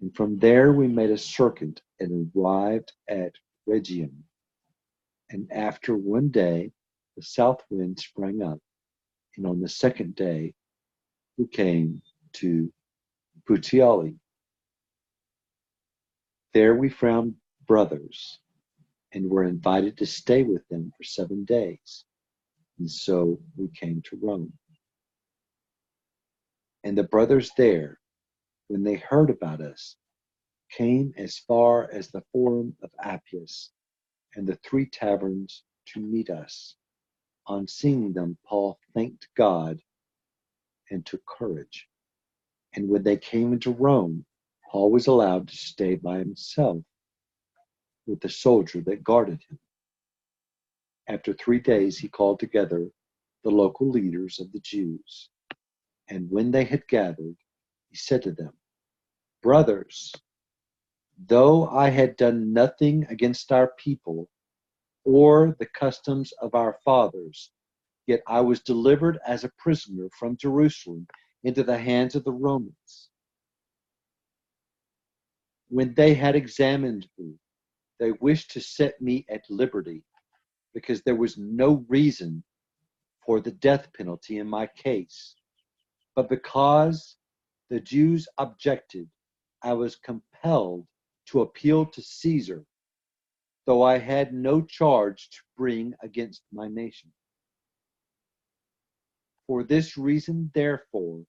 And from there we made a circuit and arrived at Rhegium. And after one day, the south wind sprang up, and on the second day we came to Puteoli. There we found brothers and were invited to stay with them for 7 days. And so we came to Rome. And the brothers there, when they heard about us, came as far as the Forum of Appius and the Three Taverns to meet us. On seeing them, Paul thanked God and took courage. And when they came into Rome, Paul was allowed to stay by himself with the soldier that guarded him. After 3 days, he called together the local leaders of the Jews. And when they had gathered, he said to them, "Brothers, though I had done nothing against our people or the customs of our fathers, yet I was delivered as a prisoner from Jerusalem into the hands of the Romans. When they had examined me, they wished to set me at liberty, because there was no reason for the death penalty in my case. But because the Jews objected, I was compelled to appeal to Caesar, though I had no charge to bring against my nation. For this reason, therefore,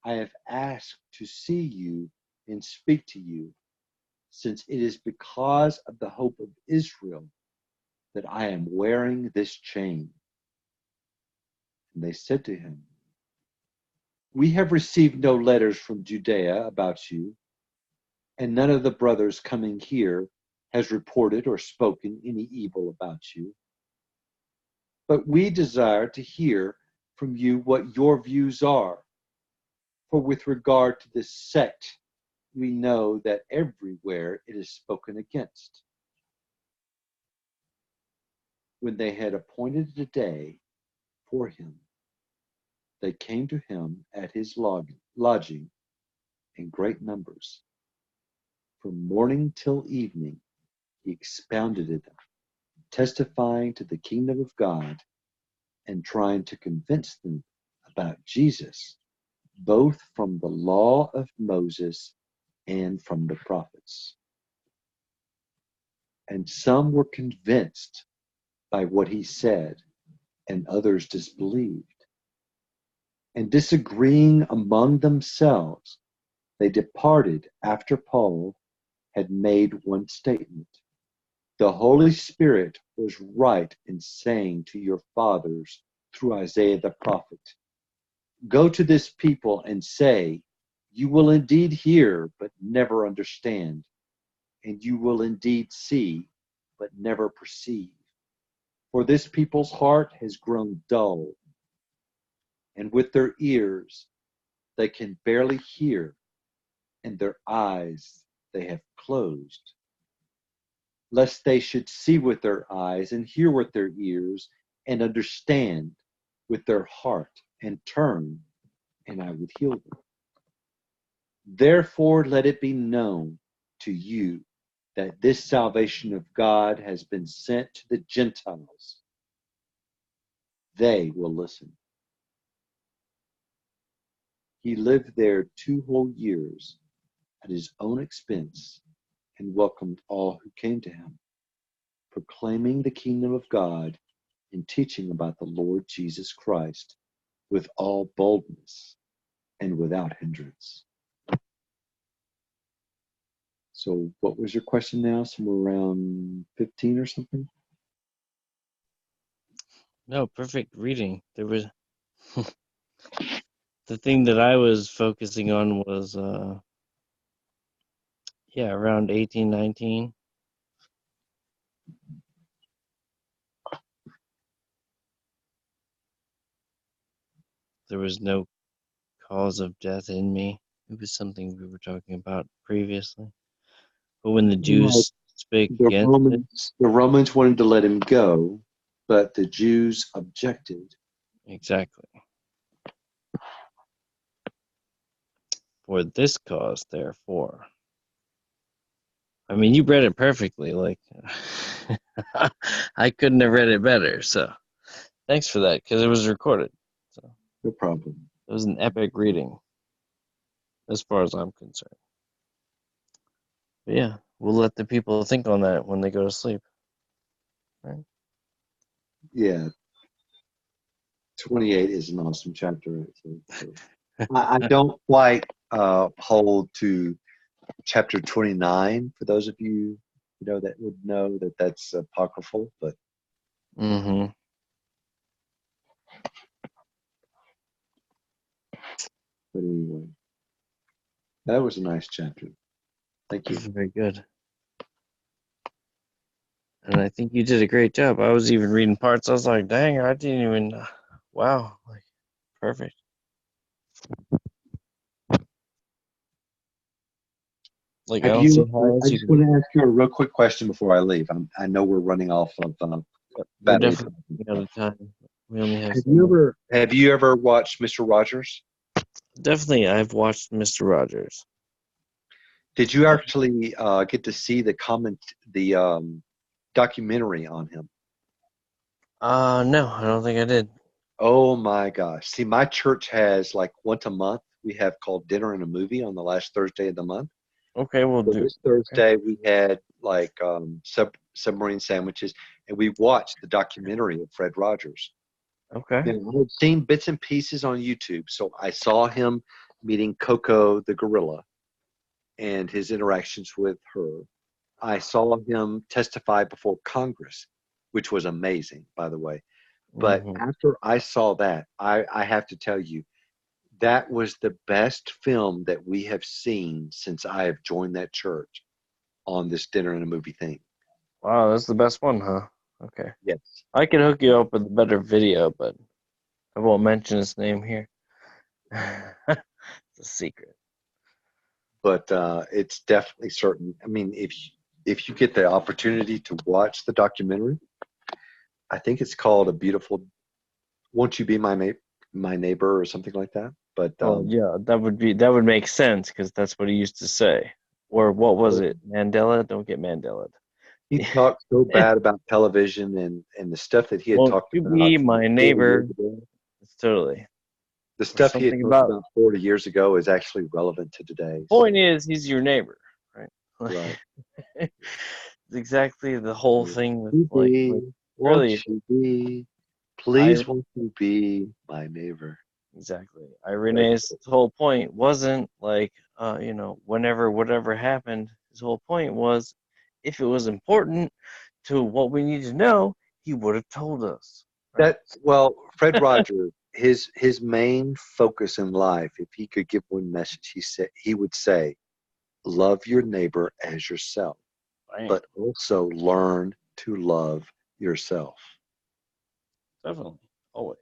I have asked to see you and speak to you, since it is because of the hope of Israel that I am wearing this chain." And they said to him, "We have received no letters from Judea about you, and none of the brothers coming here has reported or spoken any evil about you. But we desire to hear from you what your views are. For with regard to this sect, we know that everywhere it is spoken against." When they had appointed a day for him, they came to him at his lodging in great numbers. From morning till evening, he expounded it, testifying to the kingdom of God and trying to convince them about Jesus, both from the law of Moses and from the prophets. And some were convinced by what he said, and others disbelieved. And disagreeing among themselves, they departed after Paul had made one statement. "The Holy Spirit was right in saying to your fathers through Isaiah the prophet, 'Go to this people and say, you will indeed hear, but never understand, and you will indeed see, but never perceive. For this people's heart has grown dull, and with their ears they can barely hear, and their eyes they have closed, lest they should see with their eyes and hear with their ears and understand with their heart and turn, and I would heal them. Therefore let it be known to you that this salvation of God has been sent to the Gentiles. They will listen.' He lived there 2 whole years at his own expense and welcomed all who came to him, proclaiming the kingdom of God and teaching about the Lord Jesus Christ with all boldness and without hindrance." So what was your question now? Somewhere around 15 or something? No, perfect reading. There was the thing that I was focusing on was around 1819. There was no cause of death in me. It was something we were talking about previously. But when the Well, Jews spake the against it, Romans wanted to let him go, but the Jews objected. exactly. For this cause, therefore. I mean, you read it perfectly. Like, I couldn't have read it better. So, thanks for that, because it was recorded. So, No problem. it was an epic reading, as far as I'm concerned. But yeah, we'll let the people think on that when they go to sleep. Right? Yeah, 28 is an awesome chapter. I don't quite hold to chapter 29. For those of you that would know that that's apocryphal, but Mm-hmm. But anyway, that was a nice chapter. Thank you. Very good. And I think you did a great job. I was even reading parts. I was like, dang, I didn't even. Wow, like perfect. Like I Have don't see you? how else I you just can. want to ask you a real quick question before I leave. I know we're running off of We're battery. definitely out of time. We only have Have so you much. ever watched Mr. Rogers? Definitely, I've watched Mr. Rogers. Did you actually get to see the documentary on him? No, I don't think I did. Oh my gosh! See, my church has like once a month we have called Dinner and a Movie on the last Thursday of the month. Okay, we'll So do. this Okay. Thursday we had like submarine sandwiches, and we watched the documentary of Fred Rogers. Okay. Now, I had seen bits and pieces on YouTube, so I saw him meeting Coco the gorilla and his interactions with her. I saw him testify before Congress, which was amazing, by the way. But Mhm. after I saw that, I have to tell you, that was the best film that we have seen since I have joined that church on this Dinner and a Movie thing. Wow, that's the best one, huh? Okay. Yes. I could hook you up with a better video, but I won't mention his name here. It's a secret. But it's definitely certain. I mean, if you get the opportunity to watch the documentary, I think it's called A Beautiful Won't You Be My Neighbor or something like that. But Well, yeah, that would make sense because that's what he used to say. Or what was it? Mandela? Don't get Mandela. he talked so bad about television and the stuff that he had Won't talked you about be my 40 years neighbor? ago. It's totally. The Or stuff he had something talked about. about 40 years ago is actually relevant to today. Point So, is, he's your neighbor, right? right. It's exactly the whole thing with You like be, won't really, you be, I please won't you be my neighbor? exactly. That's Irenaeus' whole point wasn't like, whenever whatever happened. His whole point was, if it was important to what we need to know, he would have told us, right? Well, Fred Rogers, his main focus in life, if he could give one message, he would say, love your neighbor as yourself, Right. but also learn to love yourself. Definitely, always.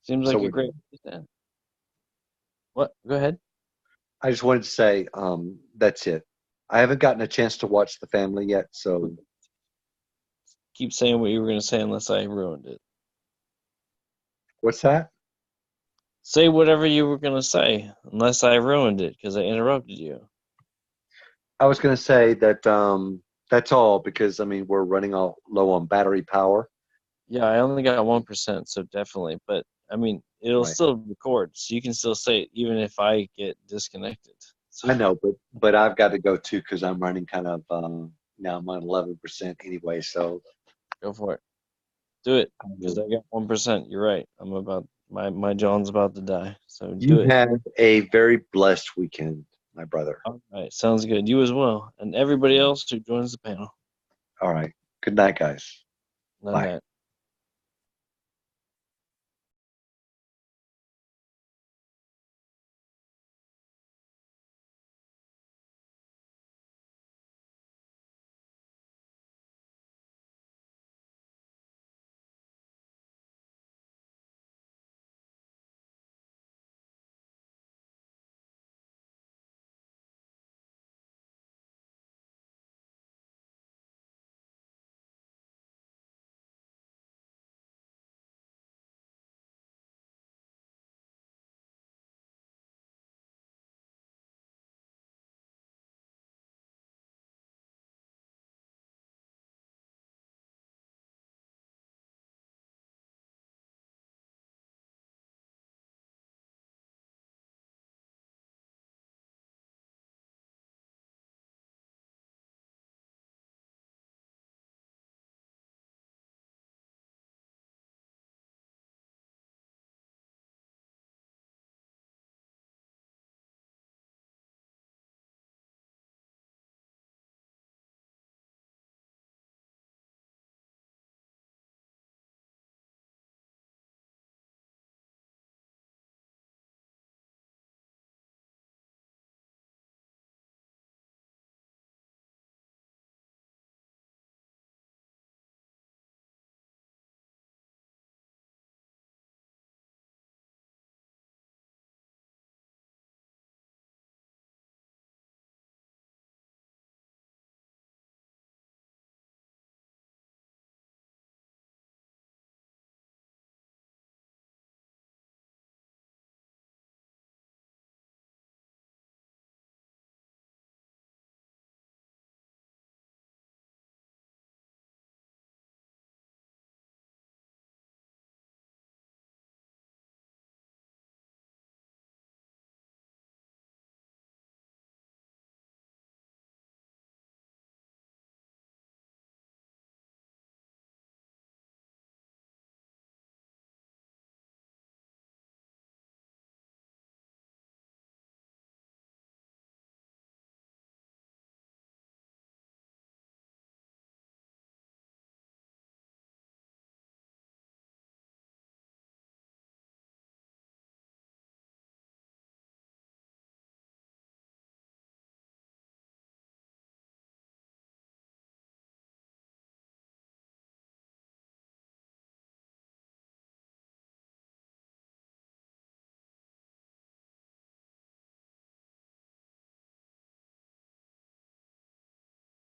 Seems So like a great place to end. What? Go ahead. I just wanted to say that's it. I haven't gotten a chance to watch The Family yet, so Keep saying what you were going to say unless I ruined it. what's that? Say whatever you were going to say unless I ruined it because I interrupted you. I was going to say that that's all because I mean we're running all low on battery power. Yeah, I only got 1%, so definitely. But I mean, it'll Right. still record, so you can still say it even if I get disconnected. So, I know, but I've got to go too because I'm running kind of now I'm on 11% anyway. So go for it. Do it because will- I got 1%. You're right. I'm about my John's about to die. So you do it. have a very blessed weekend, my brother. All right, sounds good. You as well, and everybody else who joins the panel. All right. Good night, guys. Night Bye. night.